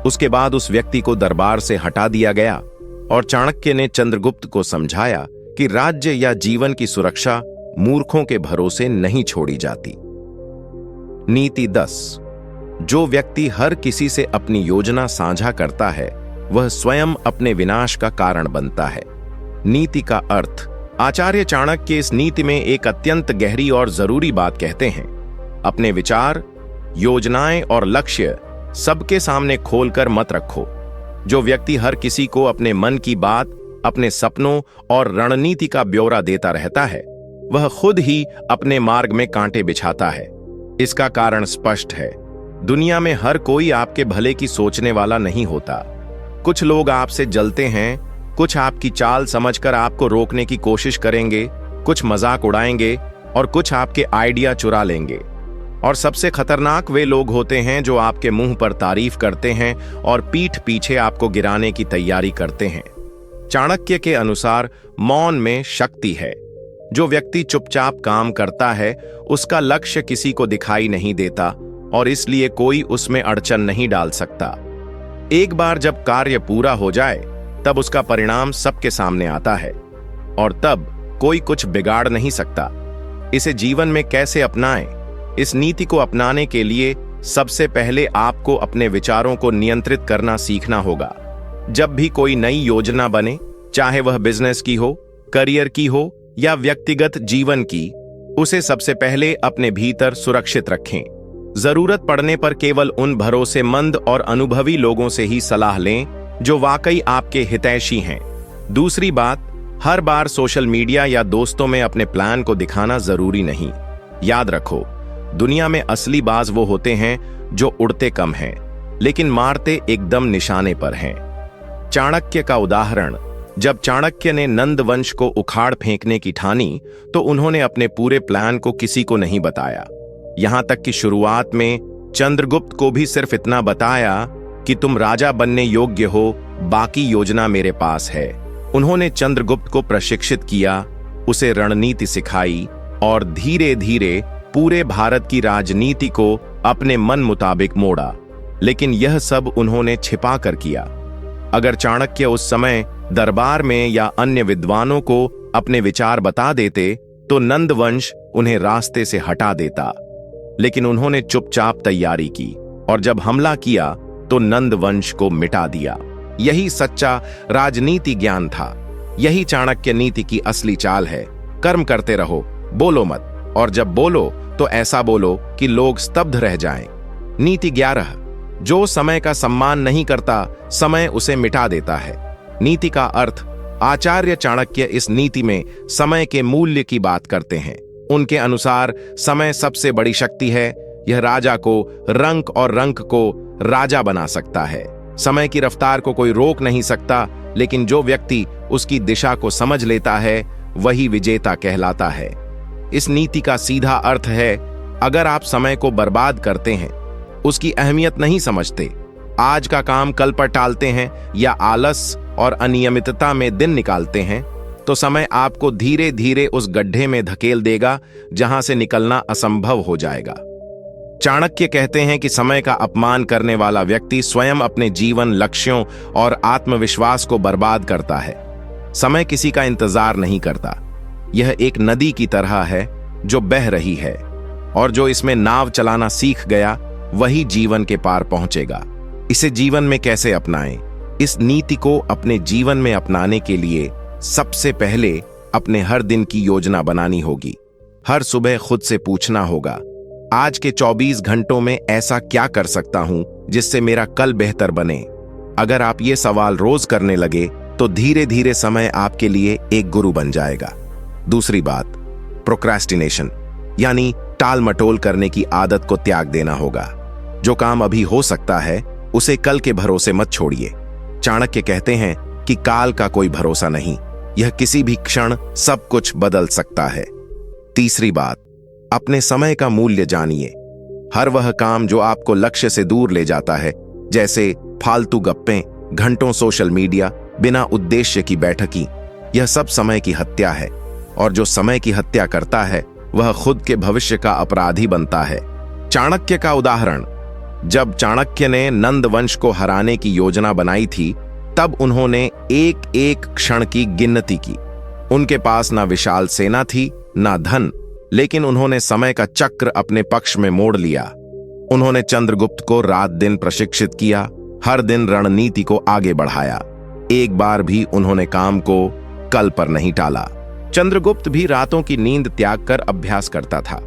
S1: उसके बाद उस व्यक्ति को दरबार से हटा दिया गया और चाणक्य ने चंद्रगुप्त को समझाया कि राज्य या जीवन की सुरक्षा मूर्खों के भरोसे नहीं छोड़ी जाती। नीति 10। जो व्यक्ति हर किसी से अपनी योजना साझा करता है, वह स्वयं अपने विनाश का कारण बनता है। नीति का अर्थ। आचार्य चाणक्य इस नीति में एक अत्यंत गहरी और जरूरी बात कहते हैं। अपने विचार, योजनाएं और लक्ष्य सबके सामने खोलकर मत रखो। जो व्यक्ति हर किसी को अपने मन की बात, अपने सपनों और रणनीति का ब्यौरा देता रहता है, वह खुद ही अपने मार्ग में कांटे बिछाता है। इसका कारण स्पष्ट है। दुनिया में हर कोई आपके भले की सोचने वाला नहीं होता। कुछ लोग आपसे जलते हैं, कुछ आपकी चाल समझकर आपको रोकने की कोशिश करेंगे, कुछ मजाक उड़ाएंगे और कुछ आपके आइडिया चुरा लेंगे। और सबसे खतरनाक वे लोग होते हैं जो आपके मुंह पर तारीफ करते हैं और पीठ पीछे आपको गिराने की तैयारी करते हैं। चाणक्य के अनुसार मौन में शक्ति है। जो व्यक्ति चुपचाप काम करता है, उसका लक्ष्य किसी को दिखाई नहीं देता और इसलिए कोई उसमें अड़चन नहीं डाल सकता। एक बार जब कार्य पूरा हो जाए, तब उसका परिणाम सबके सामने आता है और तब कोई कुछ बिगाड़ नहीं सकता। इसे जीवन में कैसे अपनाएं? इस नीति को अपनाने के लिए सबसे पहले आपको अपने विचारों को नियंत्रित करना सीखना होगा। जब भी कोई नई योजना बने, चाहे वह बिजनेस की हो, करियर की हो या व्यक्तिगत जीवन की, उसे सबसे पहले अपने भीतर सुरक्षित रखें। जरूरत पड़ने पर केवल उन भरोसेमंद और अनुभवी लोगों से ही सलाह लें जो वाकई आपके हितैषी हैं। दूसरी बात, हर बार सोशल मीडिया या दोस्तों में अपने प्लान को दिखाना जरूरी नहीं। याद रखो, दुनिया में असली बाज वो होते हैं जो उड़ते कम हैं, लेकिन मारते एकदम निशाने पर हैं। चाणक्य का उदाहरण। जब चाणक्य ने नंद वंश को उखाड़ फेंकने की ठानी, तो उन्होंने अपने पूरे प्लान को किसी को नहीं बताया। यहां तक कि शुरुआत में चंद्रगुप्त को भी सिर्फ इतना बताया कि तुम राजा बनने योग्य हो, बाकी योजना मेरे पास है। उन्होंने चंद्रगुप्त को प्रशिक्षित किया, उसे रणनीति सिखाई और धीरे धीरे पूरे भारत की राजनीति को अपने मन मुताबिक मोड़ा। लेकिन यह सब उन्होंने छिपा कर किया। अगर चाणक्य उस समय दरबार में या अन्य विद्वानों को अपने विचार बता देते, तो नंद वंश उन्हें रास्ते से हटा देता। लेकिन उन्होंने चुपचाप तैयारी की और जब हमला किया तो नंद वंश को मिटा दिया। यही सच्चा राजनीति ज्ञान था। यही चाणक्य नीति की असली चाल है। कर्म करते रहो, बोलो मत, और जब बोलो तो ऐसा बोलो कि लोग स्तब्ध रह जाएं। नीति 11। जो समय का सम्मान नहीं करता, समय उसे मिटा देता है। नीति का अर्थ। आचार्य चाणक्य इस नीति में समय के मूल्य की बात करते हैं। उनके अनुसार समय सबसे बड़ी शक्ति है। यह राजा को रंक और रंक को राजा बना सकता है। समय की रफ्तार को कोई रोक नहीं सकता, लेकिन जो व्यक्ति उसकी दिशा को समझ लेता है, वही विजेता कहलाता है। इस नीति का सीधा अर्थ है, अगर आप समय को बर्बाद करते हैं, उसकी अहमियत नहीं समझते, आज का काम कल पर टालते हैं या आलस और अनियमितता में दिन निकालते हैं, तो समय आपको धीरे धीरे उस गड्ढे में धकेल देगा जहां से निकलना असंभव हो जाएगा। चाणक्य कहते हैं कि समय का अपमान करने वाला व्यक्ति स्वयं अपने जीवन, लक्ष्यों और आत्मविश्वास को बर्बाद करता है। समय किसी का इंतजार नहीं करता। यह एक नदी की तरह है जो बह रही है, और जो इसमें नाव चलाना सीख गया, वही जीवन के पार पहुंचेगा। इसे जीवन में कैसे अपनाएं? इस नीति को अपने जीवन में अपनाने के लिए सबसे पहले अपने हर दिन की योजना बनानी होगी। हर सुबह खुद से पूछना होगा, आज के 24 घंटों में ऐसा क्या कर सकता हूं जिससे मेरा कल बेहतर बने। अगर आप ये सवाल रोज करने लगे तो धीरे धीरे समय आपके लिए एक गुरु बन जाएगा। दूसरी बात, प्रोक्रेस्टिनेशन यानी टाल मटोल करने की आदत को त्याग देना होगा। जो काम अभी हो सकता है उसे कल के भरोसे मत छोड़िए। चाणक्य कहते हैं कि काल का कोई भरोसा नहीं, यह किसी भी क्षण सब कुछ बदल सकता है। तीसरी बात, अपने समय का मूल्य जानिए। हर वह काम जो आपको लक्ष्य से दूर ले जाता है, जैसे फालतू गप्पें, घंटों सोशल मीडिया, बिना उद्देश्य की बैठकी, यह सब समय की हत्या है। और जो समय की हत्या करता है वह खुद के भविष्य का अपराधी बनता है। चाणक्य का उदाहरण, जब चाणक्य ने नंद वंश को हराने की योजना बनाई थी तब उन्होंने एक एक क्षण की गिनती की। उनके पास ना विशाल सेना थी ना धन, लेकिन उन्होंने समय का चक्र अपने पक्ष में मोड़ लिया। उन्होंने चंद्रगुप्त को रात दिन प्रशिक्षित किया, हर दिन रणनीति को आगे बढ़ाया। एक बार भी उन्होंने काम को कल पर नहीं टाला। चंद्रगुप्त भी रातों की नींद त्याग कर अभ्यास करता था,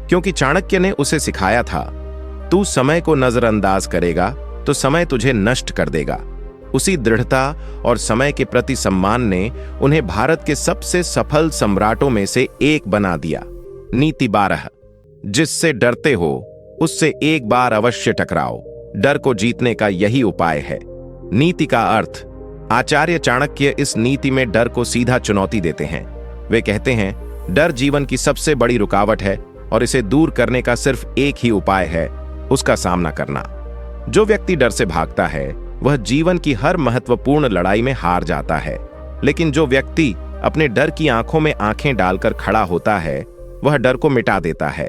S1: क्योंकि चाणक्य ने उसे सिखाया था, तू समय को नजरअंदाज करेगा तो समय तुझे नष्ट कर देगा। उसी दृढ़ता और समय के प्रति सम्मान ने उन्हें भारत के सबसे सफल सम्राटों में से एक बना दिया। नीति 12, जिससे डरते हो उससे एक बार अवश्य टकराओ। डर को जीतने का यही उपाय है। नीति का अर्थ, आचार्य चाणक्य इस नीति में डर को सीधा चुनौती देते हैं। वे कहते हैं, डर जीवन की सबसे बड़ी रुकावट है और इसे दूर करने का सिर्फ एक ही उपाय है, उसका सामना करना। जो व्यक्ति डर से भागता है वह जीवन की हर महत्वपूर्ण लड़ाई में हार जाता है, लेकिन जो व्यक्ति अपने डर की आंखों में आंखें डालकर खड़ा होता है वह डर को मिटा देता है।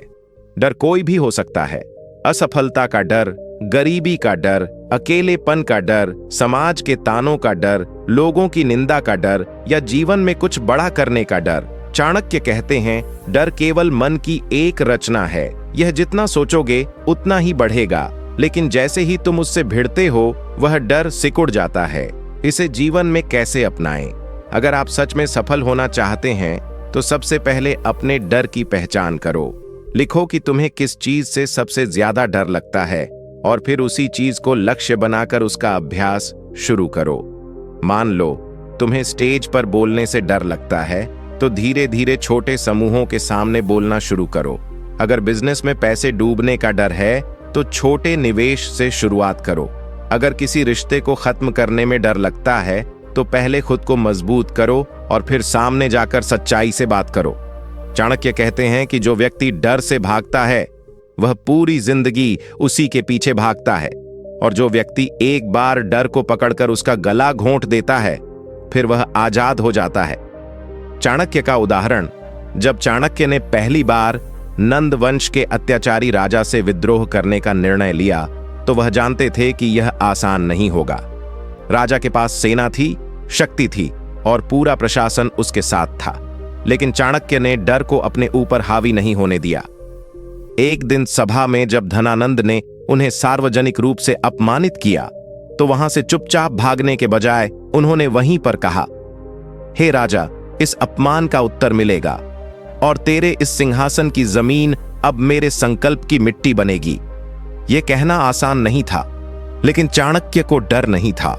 S1: डर कोई भी हो सकता है, असफलता का डर, गरीबी का डर, अकेलेपन का डर, समाज के तानों का डर, लोगों की निंदा का डर या जीवन में कुछ बड़ा करने का डर। चाणक्य कहते हैं, डर केवल मन की एक रचना है, यह जितना सोचोगे उतना ही बढ़ेगा, लेकिन जैसे ही तुम उससे भिड़ते हो वह डर सिकुड़ जाता है। इसे जीवन में कैसे अपनाएं? अगर आप सच में सफल होना चाहते हैं तो सबसे पहले अपने डर की पहचान करो। लिखो कि तुम्हें किस चीज से सबसे ज्यादा डर लगता है और फिर उसी चीज को लक्ष्य बनाकर उसका अभ्यास शुरू करो। मान लो तुम्हें स्टेज पर बोलने से डर लगता है तो धीरे धीरे छोटे समूहों के सामने बोलना शुरू करो। अगर बिजनेस में पैसे डूबने का डर है तो छोटे निवेश से शुरुआत करो। अगर किसी रिश्ते को खत्म करने में डर लगता है तो पहले खुद को मजबूत करो और फिर सामने जाकर सच्चाई से बात करो। चाणक्य कहते हैं कि जो व्यक्ति डर से भागता है वह पूरी जिंदगी उसी के पीछे भागता है, और जो व्यक्ति एक बार डर को पकड़कर उसका गला घोंट देता है फिर वह आजाद हो जाता है। चाणक्य का उदाहरण, जब चाणक्य ने पहली बार नंद वंश के अत्याचारी राजा से विद्रोह करने का निर्णय लिया तो वह जानते थे कि यह आसान नहीं होगा। राजा के पास सेना थी, शक्ति थी और पूरा प्रशासन उसके साथ था, लेकिन चाणक्य ने डर को अपने ऊपर हावी नहीं होने दिया। एक दिन सभा में जब धनानंद ने उन्हें सार्वजनिक रूप से अपमानित किया तो वहां से चुपचाप भागने के बजाय उन्होंने वहीं पर कहा, हे राजा, इस अपमान का उत्तर मिलेगा और तेरे इस सिंहासन की जमीन अब मेरे संकल्प की मिट्टी बनेगी। यह कहना आसान नहीं था, लेकिन चाणक्य को डर नहीं था,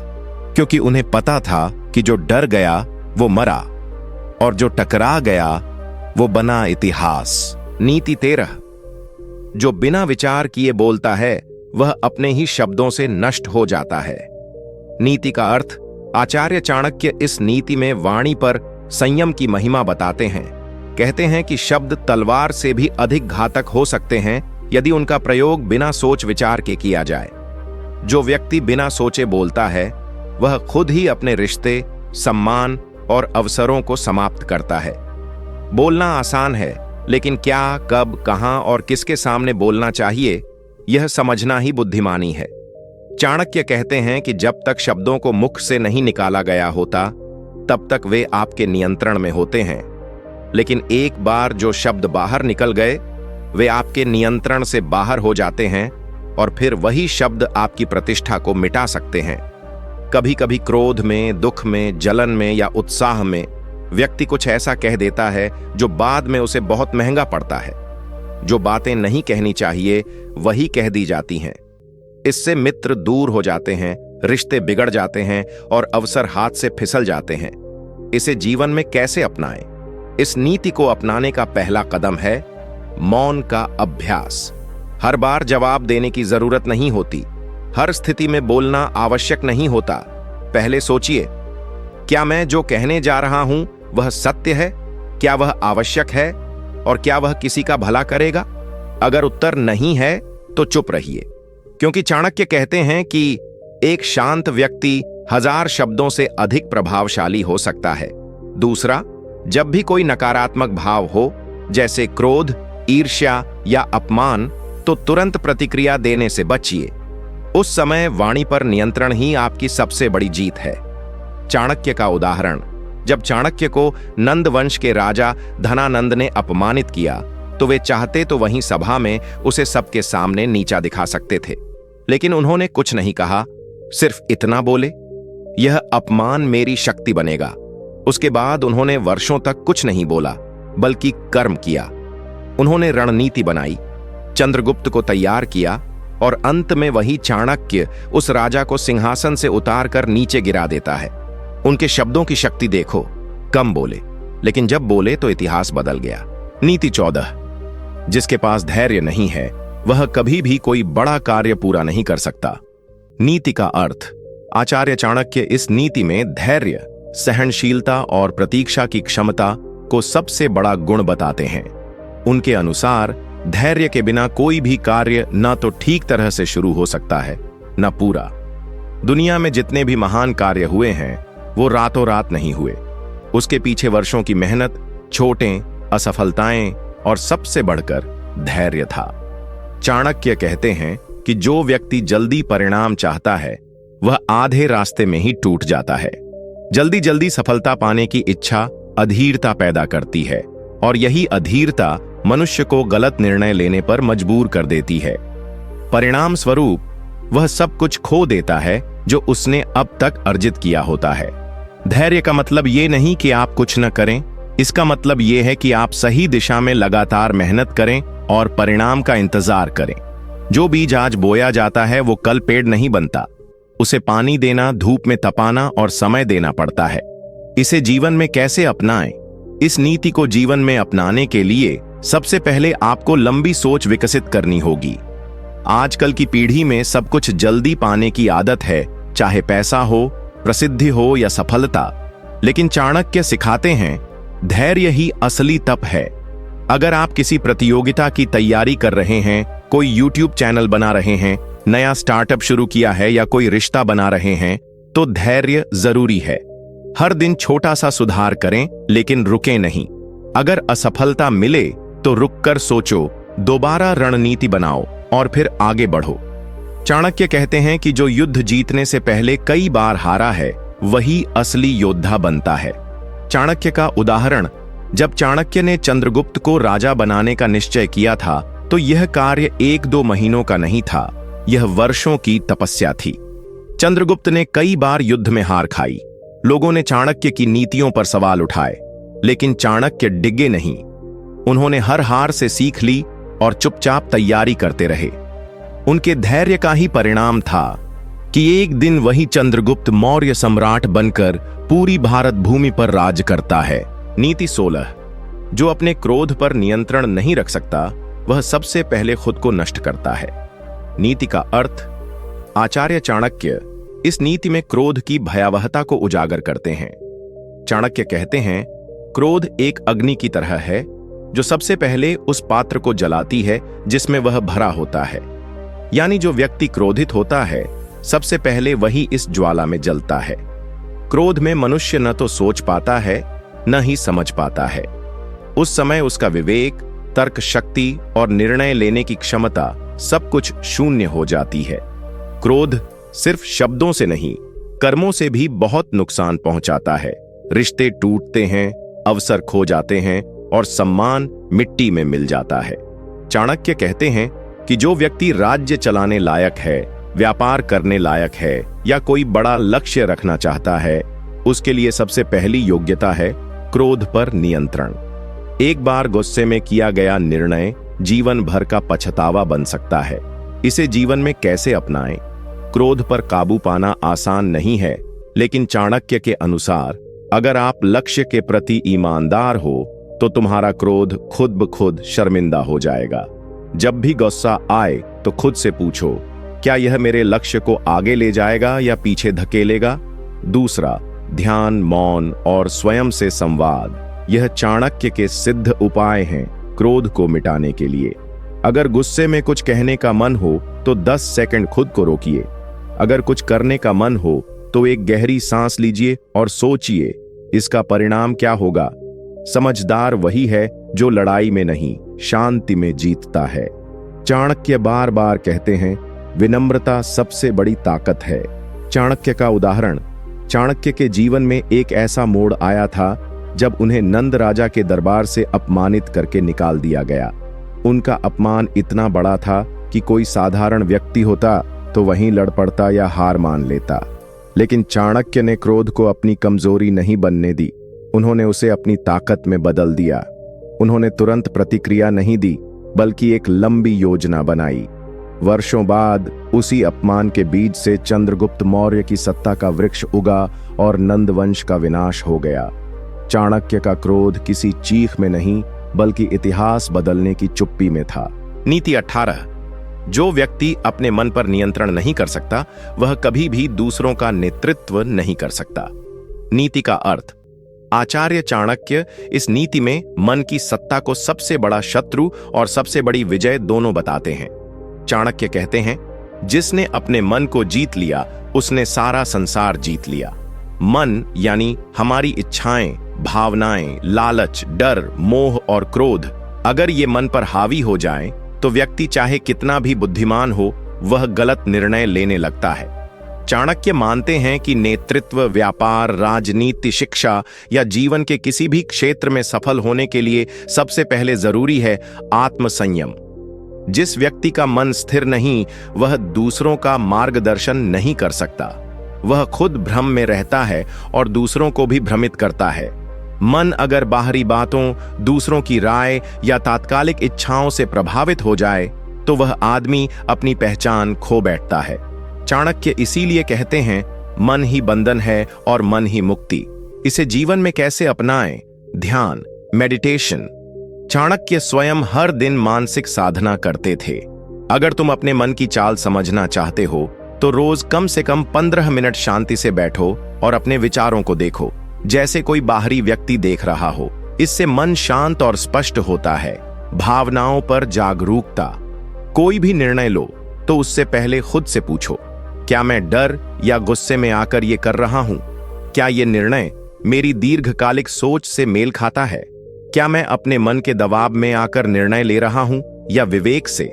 S1: क्योंकि उन्हें पता था कि जो डर गया वो मरा और जो टकरा गया वो बना इतिहास। नीति 13, जो बिना विचार किए बोलता है वह अपने ही शब्दों से नष्ट हो जाता है। नीति का अर्थ, आचार्य चाणक्य इस नीति में वाणी पर संयम की महिमा बताते हैं। कहते हैं कि शब्द तलवार से भी अधिक घातक हो सकते हैं यदि उनका प्रयोग बिना सोच विचार के किया जाए। जो व्यक्ति बिना सोचे बोलता है वह खुद ही अपने रिश्ते, सम्मान और अवसरों को समाप्त करता है। बोलना आसान है, लेकिन क्या, कब, कहां और किसके सामने बोलना चाहिए यह समझना ही बुद्धिमानी है। चाणक्य कहते हैं कि जब तक शब्दों को मुख से नहीं निकाला गया होता तब तक वे आपके नियंत्रण में होते हैं, लेकिन एक बार जो शब्द बाहर निकल गए वे आपके नियंत्रण से बाहर हो जाते हैं और फिर वही शब्द आपकी प्रतिष्ठा को मिटा सकते हैं। कभी कभी क्रोध में, दुख में, जलन में या उत्साह में व्यक्ति कुछ ऐसा कह देता है जो बाद में उसे बहुत महंगा पड़ता है। जो बातें नहीं कहनी चाहिए वही कह दी जाती हैं। इससे मित्र दूर हो जाते हैं, रिश्ते बिगड़ जाते हैं और अवसर हाथ से फिसल जाते हैं। इसे जीवन में कैसे अपनाएं? इस नीति को अपनाने का पहला कदम है मौन का अभ्यास। हर बार जवाब देने की जरूरत नहीं होती। हर स्थिति में बोलना आवश्यक नहीं होता। पहले सोचिए, क्या मैं जो कहने जा रहा हूं वह सत्य है? क्या वह आवश्यक है? और क्या वह किसी का भला करेगा? अगर उत्तर नहीं है तो चुप रहिए, क्योंकि चाणक्य कहते हैं कि एक शांत व्यक्ति 1000 शब्दों से अधिक प्रभावशाली हो सकता है। दूसरा, जब भी कोई नकारात्मक भाव हो, जैसे क्रोध, ईर्ष्या या अपमान, तो तुरंत प्रतिक्रिया देने से बचिए। उस समय वाणी पर नियंत्रण ही आपकी सबसे बड़ी जीत है। चाणक्य का उदाहरण, जब चाणक्य को नंद वंश के राजा धनानंद ने अपमानित किया तो वे चाहते तो वहीं सभा में उसे सबके सामने नीचा दिखा सकते थे, लेकिन उन्होंने कुछ नहीं कहा, सिर्फ इतना बोले, यह अपमान मेरी शक्ति बनेगा। उसके बाद उन्होंने वर्षों तक कुछ नहीं बोला, बल्कि कर्म किया। उन्होंने रणनीति बनाई, चंद्रगुप्त को तैयार किया और अंत में वही चाणक्य उस राजा को सिंहासन से उतार कर नीचे गिरा देता है। उनके शब्दों की शक्ति देखो, कम बोले, लेकिन जब बोले तो इतिहास बदल गया। नीति 14, जिसके पास धैर्य नहीं है वह कभी भी कोई बड़ा कार्य पूरा नहीं कर सकता। नीति का अर्थ, आचार्य चाणक्य इस नीति में धैर्य, सहनशीलता और प्रतीक्षा की क्षमता को सबसे बड़ा गुण बताते हैं। उनके अनुसार धैर्य के बिना कोई भी कार्य न तो ठीक तरह से शुरू हो सकता है न पूरा। दुनिया में जितने भी महान कार्य हुए हैं वो रातों रात नहीं हुए। उसके पीछे वर्षों की मेहनत, चोटें, असफलताएं और सबसे बढ़कर धैर्य था। चाणक्य कहते हैं कि जो व्यक्ति जल्दी परिणाम चाहता है वह आधे रास्ते में ही टूट जाता है। जल्दी जल्दी सफलता पाने की इच्छा अधीरता पैदा करती है और यही अधीरता मनुष्य को गलत निर्णय लेने पर मजबूर कर देती है। परिणाम स्वरूप वह सब कुछ खो देता है जो उसने अब तक अर्जित किया होता है। धैर्य का मतलब ये नहीं कि आप कुछ न करें, इसका मतलब ये है कि आप सही दिशा में लगातार मेहनत करें और परिणाम का इंतजार करें। जो बीज आज बोया जाता है वो कल पेड़ नहीं बनता। उसे पानी देना, धूप में तपाना और समय देना पड़ता है। इसे जीवन में कैसे अपनाएं? इस नीति को जीवन में अपनाने के लिए सबसे पहले आपको लंबी सोच विकसित करनी होगी। आजकल की पीढ़ी में सब कुछ जल्दी पाने की आदत है, चाहे पैसा हो, प्रसिद्धि हो या सफलता। लेकिन चाणक्य सिखाते हैं धैर्य ही असली तप है। अगर आप किसी प्रतियोगिता की तैयारी कर रहे हैं, कोई यूट्यूब चैनल बना रहे हैं, नया स्टार्टअप शुरू किया है या कोई रिश्ता बना रहे हैं, तो धैर्य जरूरी है। हर दिन छोटा सा सुधार करें, लेकिन रुके नहीं। अगर असफलता मिले तो रुककर सोचो, दोबारा रणनीति बनाओ और फिर आगे बढ़ो। चाणक्य कहते हैं कि जो युद्ध जीतने से पहले कई बार हारा है वही असली योद्धा बनता है। चाणक्य का उदाहरण, जब चाणक्य ने चंद्रगुप्त को राजा बनाने का निश्चय किया था तो यह कार्य 1-2 महीनों का नहीं था, यह वर्षों की तपस्या थी। चंद्रगुप्त ने कई बार युद्ध में हार खाई। लोगों ने चाणक्य की नीतियों पर सवाल उठाए, लेकिन चाणक्य डिगे नहीं। उन्होंने हर हार से सीख ली और चुपचाप तैयारी करते रहे। उनके धैर्य का ही परिणाम था कि एक दिन वही चंद्रगुप्त मौर्य सम्राट बनकर पूरी भारत भूमि पर राज करता है। नीति 16, जो अपने क्रोध पर नियंत्रण नहीं रख सकता वह सबसे पहले खुद को नष्ट करता है। नीति का अर्थ, आचार्य चाणक्य इस नीति में क्रोध की भयावहता को उजागर करते हैं। चाणक्य कहते हैं, क्रोध एक अग्नि की तरह है जो सबसे पहले उस पात्र को जलाती है जिसमें वह भरा होता है। यानी जो व्यक्ति क्रोधित होता है सबसे पहले वही इस ज्वाला में जलता है। क्रोध में मनुष्य न तो सोच पाता है न ही समझ पाता है। उस समय उसका विवेक, तर्क शक्ति और निर्णय लेने की क्षमता सब कुछ शून्य हो जाती है। क्रोध सिर्फ शब्दों से नहीं, कर्मों से भी बहुत नुकसान पहुंचाता है। रिश्ते टूटते हैं, अवसर खो जाते हैं और सम्मान मिट्टी में मिल जाता है। चाणक्य कहते हैं कि जो व्यक्ति राज्य चलाने लायक है, व्यापार करने लायक है या कोई बड़ा लक्ष्य रखना चाहता है, उसके लिए सबसे पहली योग्यता है क्रोध पर नियंत्रण। एक बार गुस्से में किया गया निर्णय जीवन भर का पछतावा बन सकता है। इसे जीवन में कैसे अपनाएं? क्रोध पर काबू पाना आसान नहीं है, लेकिन चाणक्य के अनुसार अगर आप लक्ष्य के प्रति ईमानदार हो तो तुम्हारा क्रोध खुद ब खुद शर्मिंदा हो जाएगा। जब भी गुस्सा आए तो खुद से पूछो, क्या यह मेरे लक्ष्य को आगे ले जाएगा या पीछे धकेलेगा? दूसरा, ध्यान, मौन और स्वयं से संवाद। यह चाणक्य के सिद्ध उपाय हैं क्रोध को मिटाने के लिए। अगर गुस्से में कुछ कहने का मन हो तो 10 सेकंड खुद को रोकिए। अगर कुछ करने का मन हो तो एक गहरी सांस लीजिए और सोचिए इसका परिणाम क्या होगा। समझदार वही है जो लड़ाई में नहीं, शांति में जीतता है। चाणक्य बार बार कहते हैं, विनम्रता सबसे बड़ी ताकत है। चाणक्य का उदाहरण। चाणक्य के जीवन में एक ऐसा मोड़ आया था जब उन्हें नंद राजा के दरबार से अपमानित करके निकाल दिया गया। उनका अपमान इतना बड़ा था कि कोई साधारण व्यक्ति होता तो वहीं लड़ पड़ता या हार मान लेता। लेकिन चाणक्य ने क्रोध को अपनी कमजोरी नहीं बनने दी, उन्होंने उसे अपनी ताकत में बदल दिया। उन्होंने तुरंत प्रतिक्रिया नहीं दी, बल्कि एक लंबी योजना बनाई। वर्षों बाद उसी अपमान के बीज से चंद्रगुप्त मौर्य की सत्ता का वृक्ष उगा और नंद वंश का विनाश हो गया। चाणक्य का क्रोध किसी चीख में नहीं, बल्कि इतिहास बदलने की चुप्पी में था।
S2: नीति 18। जो व्यक्ति अपने मन पर नियंत्रण नहीं कर सकता, वह कभी भी दूसरों का नेतृत्व नहीं कर सकता। नीति का अर्थ। आचार्य चाणक्य इस नीति में मन की सत्ता को सबसे बड़ा शत्रु और सबसे बड़ी विजय दोनों बताते हैं। चाणक्य कहते हैं, जिसने अपने मन को जीत लिया उसने सारा संसार जीत लिया। मन यानी हमारी इच्छाएं, भावनाएं, लालच, डर, मोह और क्रोध अगर ये मन पर हावी हो जाएं, तो व्यक्ति चाहे कितना भी बुद्धिमान हो, वह गलत निर्णय लेने लगता है। चाणक्य मानते हैं कि नेतृत्व, व्यापार, राजनीति, शिक्षा या जीवन के किसी भी क्षेत्र में सफल होने के लिए सबसे पहले जरूरी है आत्मसंयम। जिस व्यक्ति का मन स्थिर नहीं, वह दूसरों का मार्गदर्शन नहीं कर सकता। वह खुद भ्रम में रहता है और दूसरों को भी भ्रमित करता है। मन अगर बाहरी बातों, दूसरों की राय या तात्कालिक इच्छाओं से प्रभावित हो जाए, तो वह आदमी अपनी पहचान खो बैठता है। चाणक्य इसीलिए कहते हैं, मन ही बंधन है और मन ही मुक्ति। इसे जीवन में कैसे अपनाएं? ध्यान, मेडिटेशन। चाणक्य स्वयं हर दिन मानसिक साधना करते थे। अगर तुम अपने मन की चाल समझना चाहते हो तो रोज कम से कम 15 मिनट शांति से बैठो और अपने विचारों को देखो, जैसे कोई बाहरी व्यक्ति देख रहा हो। इससे मन शांत और स्पष्ट होता है। भावनाओं पर जागरूकता। कोई भी निर्णय लो तो उससे पहले खुद से पूछो, क्या मैं डर या गुस्से में आकर ये कर रहा हूं? क्या ये निर्णय मेरी दीर्घकालिक सोच से मेल खाता है? क्या मैं अपने मन के दबाव में आकर निर्णय ले रहा हूं या विवेक से?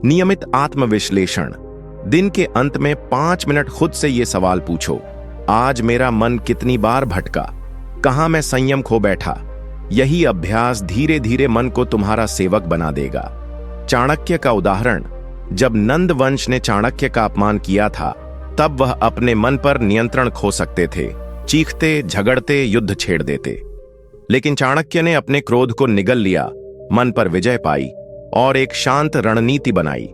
S2: नियमित आत्मविश्लेषण। दिन के अंत में 5 मिनट खुद से ये सवाल पूछो, आज मेरा मन कितनी बार भटका? कहां मैं संयम खो बैठा? यही अभ्यास धीरे धीरे मन को तुम्हारा सेवक बना देगा। चाणक्य का उदाहरण। जब नंद वंश ने चाणक्य का अपमान किया था, तब वह अपने मन पर नियंत्रण खो सकते थे, चीखते, झगड़ते, युद्ध छेड़ देते। लेकिन चाणक्य ने अपने क्रोध को निगल लिया, मन पर विजय पाई और एक शांत रणनीति बनाई।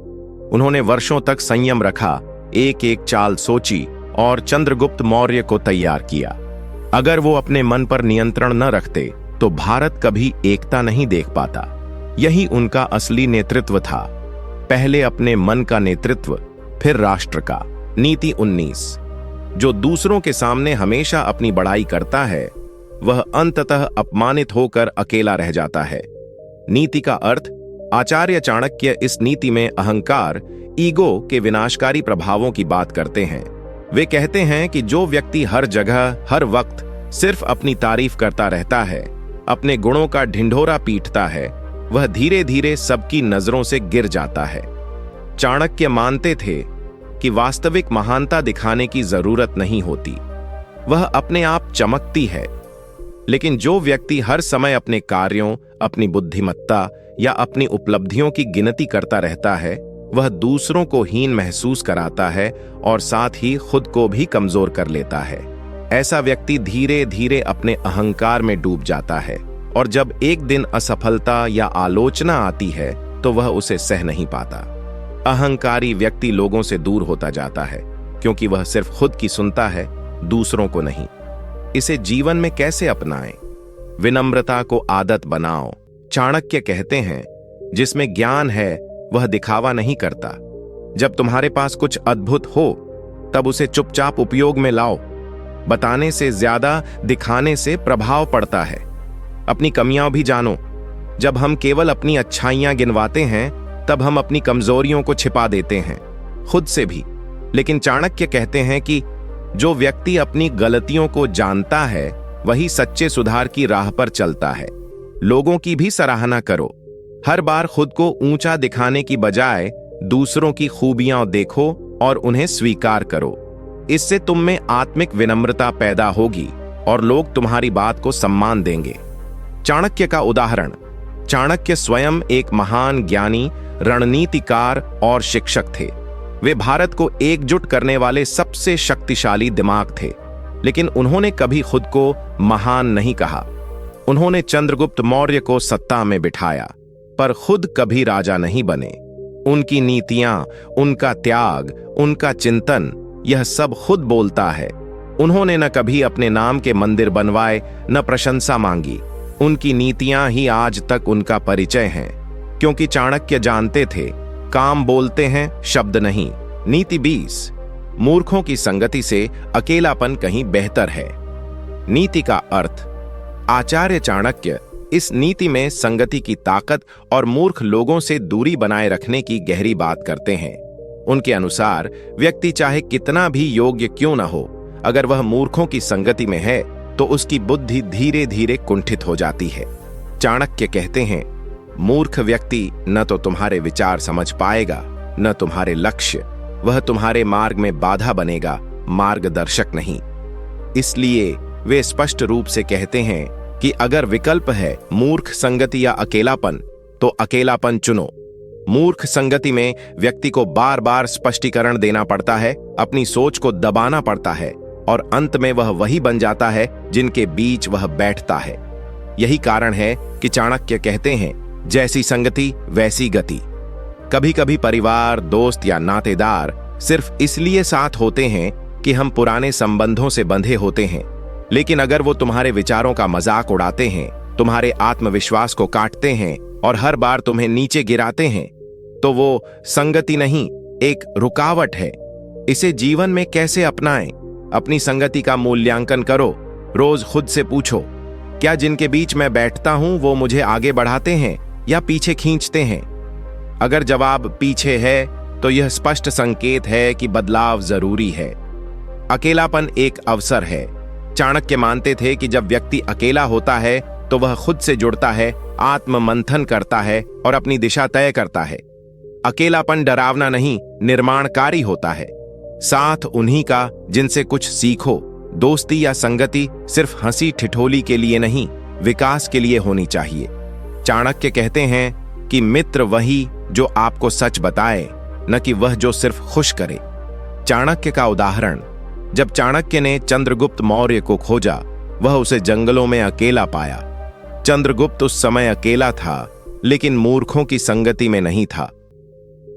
S2: उन्होंने वर्षों तक संयम रखा, एक एक चाल सोची और चंद्रगुप्त मौर्य को तैयार किया। अगर वो अपने मन पर नियंत्रण न रखते तो भारत कभी एकता नहीं देख पाता। यही उनका असली नेतृत्व था। पहले अपने मन का नेतृत्व, फिर राष्ट्र का। नीति 19। जो दूसरों के सामने हमेशा अपनी बड़ाई करता है, वह अंततः अपमानित होकर अकेला रह जाता है। नीति का अर्थ। आचार्य चाणक्य इस नीति में अहंकार, ईगो के विनाशकारी प्रभावों की बात करते हैं। वे कहते हैं कि जो व्यक्ति हर जगह, हर वक्त सिर्फ अपनी तारीफ करता रहता है, अपने गुणों का ढिंढोरा पीटता है, वह धीरे धीरे सबकी नजरों से गिर जाता है। चाणक्य मानते थे कि वास्तविक महानता दिखाने की जरूरत नहीं होती, वह अपने आप चमकती है। लेकिन जो व्यक्ति हर समय अपने कार्यों, अपनी बुद्धिमत्ता या अपनी उपलब्धियों की गिनती करता रहता है, वह दूसरों को हीन महसूस कराता है और साथ ही खुद को भी कमजोर कर लेता है। ऐसा व्यक्ति धीरे धीरे अपने अहंकार में डूब जाता है और जब एक दिन असफलता या आलोचना आती है तो वह उसे सह नहीं पाता। अहंकारी व्यक्ति लोगों से दूर होता जाता है क्योंकि वह सिर्फ खुद की सुनता है, दूसरों को नहीं। इसे जीवन में कैसे अपनाएं? विनम्रता को आदत बनाओ। चाणक्य कहते हैं, जिसमें ज्ञान है वह दिखावा नहीं करता। जब तुम्हारे पास कुछ अद्भुत हो तब उसे चुपचाप उपयोग में लाओ। बताने से ज्यादा दिखाने से प्रभाव पड़ता है। अपनी कमियां भी जानो। जब हम केवल अपनी अच्छाइयां गिनवाते हैं तब हम अपनी कमजोरियों को छिपा देते हैं, खुद से भी। लेकिन चाणक्य कहते हैं कि जो व्यक्ति अपनी गलतियों को जानता है वही सच्चे सुधार की राह पर चलता है। लोगों की भी सराहना करो। हर बार खुद को ऊंचा दिखाने की बजाय दूसरों की खूबियां देखो और उन्हें स्वीकार करो। इससे तुम में आत्मिक विनम्रता पैदा होगी और लोग तुम्हारी बात को सम्मान देंगे। चाणक्य का उदाहरण। चाणक्य स्वयं एक महान ज्ञानी, रणनीतिकार और शिक्षक थे। वे भारत को एकजुट करने वाले सबसे शक्तिशाली दिमाग थे, लेकिन उन्होंने कभी खुद को महान नहीं कहा। उन्होंने चंद्रगुप्त मौर्य को सत्ता में बिठाया, पर खुद कभी राजा नहीं बने। उनकी नीतियां, उनका त्याग, उनका चिंतन, यह सब खुद बोलता है। उन्होंने न कभी अपने नाम के मंदिर बनवाए, न प्रशंसा मांगी। उनकी नीतियां ही आज तक उनका परिचय हैं, क्योंकि चाणक्य जानते थे, काम बोलते हैं, शब्द नहीं। नीति 20। मूर्खों की संगति से अकेलापन कहीं बेहतर है। नीति का अर्थ। आचार्य चाणक्य इस नीति में संगति की ताकत और मूर्ख लोगों से दूरी बनाए रखने की गहरी बात करते हैं। उनके अनुसार व्यक्ति चाहे कितना भी योग्य क्यों न हो, अगर वह मूर्खों की संगति में है तो उसकी बुद्धि धीरे धीरे कुंठित हो जाती है। चाणक्य कहते हैं, मूर्ख व्यक्ति न तो तुम्हारे विचार समझ पाएगा, न तुम्हारे लक्ष्य। वह तुम्हारे मार्ग में बाधा बनेगा, मार्गदर्शक नहीं। इसलिए वे स्पष्ट रूप से कहते हैं कि अगर विकल्प है मूर्ख संगति या अकेलापन, तो अकेलापन चुनो। मूर्ख संगति में व्यक्ति को बार बार स्पष्टीकरण देना पड़ता है, अपनी सोच को दबाना पड़ता है और अंत में वह वही बन जाता है जिनके बीच वह बैठता है। यही कारण है कि चाणक्य कहते हैं, जैसी संगति वैसी गति। कभी कभी परिवार, दोस्त या नातेदार सिर्फ इसलिए साथ होते हैं कि हम पुराने संबंधों से बंधे होते हैं, लेकिन अगर वो तुम्हारे विचारों का मजाक उड़ाते हैं, तुम्हारे आत्मविश्वास को काटते हैं और हर बार तुम्हें नीचे गिराते हैं, तो वो संगति नहीं, एक रुकावट है। इसे जीवन में कैसे अपनाएं? अपनी संगति का मूल्यांकन करो। रोज खुद से पूछो, क्या जिनके बीच मैं बैठता हूं वो मुझे आगे बढ़ाते हैं या पीछे खींचते हैं? अगर जवाब पीछे है तो यह स्पष्ट संकेत है कि बदलाव जरूरी है। अकेलापन एक अवसर है। चाणक्य मानते थे कि जब व्यक्ति अकेला होता है तो वह खुद से जुड़ता है, आत्म मंथन करता है और अपनी दिशा तय करता है। अकेलापन डरावना नहीं, निर्माणकारी होता है। साथ उन्हीं का जिनसे कुछ सीखो। दोस्ती या संगति सिर्फ हंसी ठिठोली के लिए नहीं, विकास के लिए होनी चाहिए। चाणक्य कहते हैं कि मित्र वही जो आपको सच बताए, न कि वह जो सिर्फ खुश करे। चाणक्य का उदाहरण। जब चाणक्य ने चंद्रगुप्त मौर्य को खोजा, वह उसे जंगलों में अकेला पाया। चंद्रगुप्त उस समय अकेला था, लेकिन मूर्खों की संगति में नहीं था,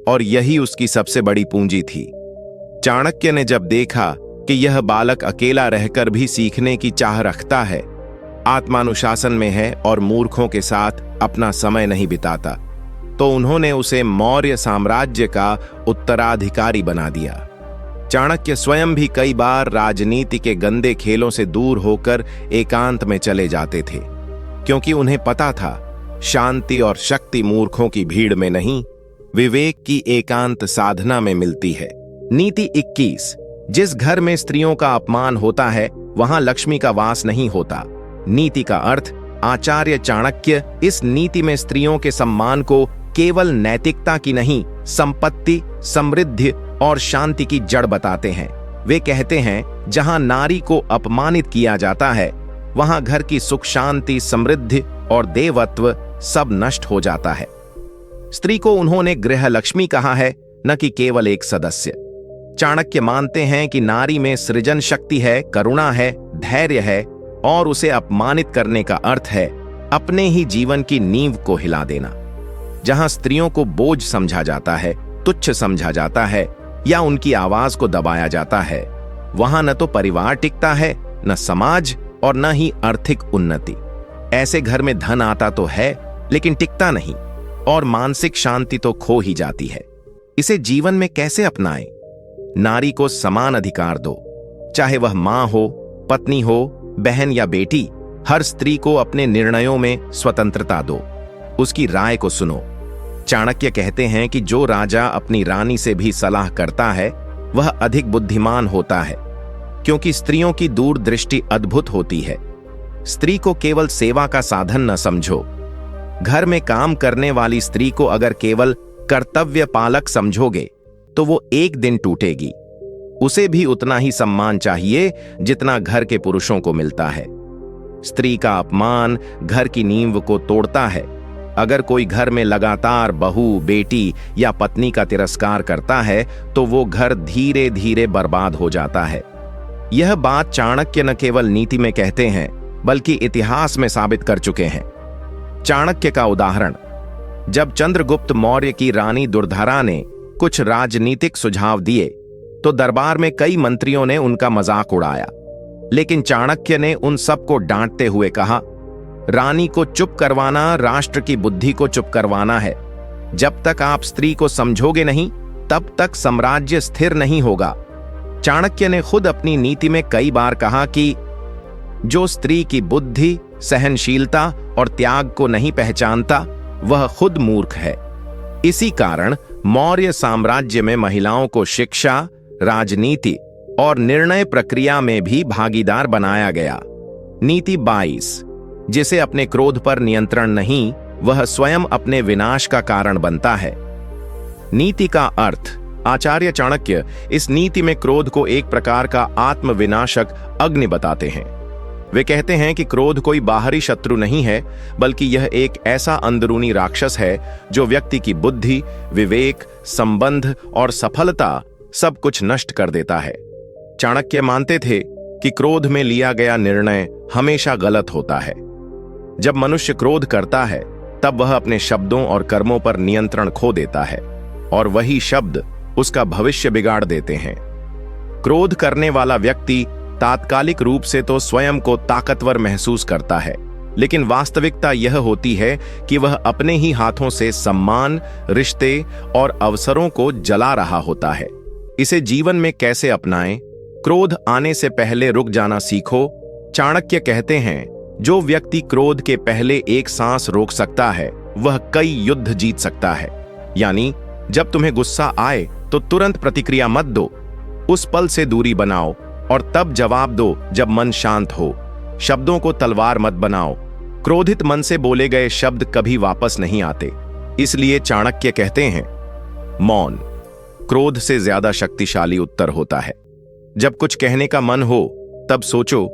S2: और यही उसकी सबसे बड़ी पूंजी थी। चाणक्य ने जब देखा कि यह बालक अकेला रहकर भी सीखने की चाह रखता है, आत्मानुशासन में है और मूर्खों के साथ अपना समय नहीं बिताता, तो उन्होंने उसे मौर्य साम्राज्य का उत्तराधिकारी बना दिया। चाणक्य स्वयं भी कई बार राजनीति के गंदे खेलों से दूर होकर एकांत में चले जाते थे, क्योंकि उन्हें पता था शांति और शक्ति मूर्खों की भीड़ में नहीं, विवेक की एकांत साधना में मिलती है। नीति 21। जिस घर में स्त्रियों का अपमान होता है वहां लक्ष्मी का वास नहीं होता। नीति का अर्थ। आचार्य चाणक्य इस नीति में स्त्रियों के सम्मान को केवल नैतिकता की नहीं, संपत्ति, समृद्धि और शांति की जड़ बताते हैं। वे कहते हैं, जहां नारी को अपमानित किया जाता है वहां घर की सुख शांति, समृद्धि और देवत्व सब नष्ट हो जाता है। स्त्री को उन्होंने गृह लक्ष्मी कहा है, न कि केवल एक सदस्य।
S1: चाणक्य मानते हैं कि नारी में सृजन शक्ति है, करुणा है, धैर्य है और उसे अपमानित करने का अर्थ है अपने ही जीवन की नींव को हिला देना। जहां स्त्रियों को बोझ समझा जाता है, तुच्छ समझा जाता है या उनकी आवाज को दबाया जाता है, वहां न तो परिवार टिकता है, न समाज और न ही आर्थिक उन्नति। ऐसे घर में धन आता तो है लेकिन टिकता नहीं और मानसिक शांति तो खो ही जाती है। इसे जीवन में कैसे अपनाएं? नारी को समान अधिकार दो, चाहे वह मां हो, पत्नी हो, बहन या बेटी। हर स्त्री को अपने निर्णयों में स्वतंत्रता दो, उसकी राय को सुनो। चाणक्य कहते हैं कि जो राजा अपनी रानी से भी सलाह करता है वह अधिक बुद्धिमान होता है, क्योंकि स्त्रियों की दूरदृष्टि अद्भुत होती है। स्त्री को केवल सेवा का साधन न समझो। घर में काम करने वाली स्त्री को अगर केवल कर्तव्य पालक समझोगे तो वो एक दिन टूटेगी। उसे भी उतना ही सम्मान चाहिए जितना घर के पुरुषों को मिलता है। स्त्री का अपमान घर की नींव को तोड़ता है। अगर कोई घर में लगातार बहू, बेटी या पत्नी का तिरस्कार करता है तो वो घर धीरे धीरे बर्बाद हो जाता है। यह बात चाणक्य न केवल नीति में कहते हैं बल्कि इतिहास में साबित कर चुके हैं। चाणक्य का उदाहरण, जब चंद्रगुप्त मौर्य की रानी दुर्धरा ने कुछ राजनीतिक सुझाव दिए तो दरबार में कई मंत्रियों ने उनका मजाक उड़ाया, लेकिन चाणक्य ने उन सबको डांटते हुए कहा, रानी को चुप करवाना राष्ट्र की बुद्धि को चुप करवाना है। जब तक आप स्त्री को समझोगे नहीं तब तक साम्राज्य स्थिर नहीं होगा। चाणक्य ने खुद अपनी नीति में कई बार कहा कि जो स्त्री की बुद्धि, सहनशीलता और त्याग को नहीं पहचानता वह खुद मूर्ख है। इसी कारण मौर्य साम्राज्य में महिलाओं को शिक्षा, राजनीति और निर्णय प्रक्रिया में भी भागीदार बनाया गया। नीति 22, जिसे अपने क्रोध पर नियंत्रण नहीं, वह स्वयं अपने विनाश का कारण बनता है। नीति का अर्थ, आचार्य चाणक्य इस नीति में क्रोध को एक प्रकार का आत्मविनाशक अग्नि बताते हैं। वे कहते हैं कि क्रोध कोई बाहरी शत्रु नहीं है, बल्कि यह एक ऐसा अंदरूनी राक्षस है जो व्यक्ति की बुद्धि, विवेक, संबंध और सफलता सब कुछ नष्ट कर देता है। चाणक्य मानते थे कि क्रोध में लिया गया निर्णय हमेशा गलत होता है। जब मनुष्य क्रोध करता है तब वह अपने शब्दों और कर्मों पर नियंत्रण खो देता है और वही शब्द उसका भविष्य बिगाड़ देते हैं। क्रोध करने वाला व्यक्ति तात्कालिक रूप से तो स्वयं को ताकतवर महसूस करता है, लेकिन वास्तविकता यह होती है कि वह अपने ही हाथों से सम्मान, रिश्ते और अवसरों को जला रहा होता है। इसे जीवन में कैसे अपनाएं? क्रोध आने से पहले रुक जाना सीखो। चाणक्य कहते हैं, जो व्यक्ति क्रोध के पहले एक सांस रोक सकता है वह कई युद्ध जीत सकता है। यानी जब तुम्हें गुस्सा आए तो तुरंत प्रतिक्रिया मत दो, उस पल से दूरी बनाओ और तब जवाब दो जब मन शांत हो। शब्दों को तलवार मत बनाओ। क्रोधित मन से बोले गए शब्द कभी वापस नहीं आते। इसलिए चाणक्य कहते हैं, मौन क्रोध से ज्यादा शक्तिशाली उत्तर होता है। जब कुछ कहने का मन हो तब सोचो,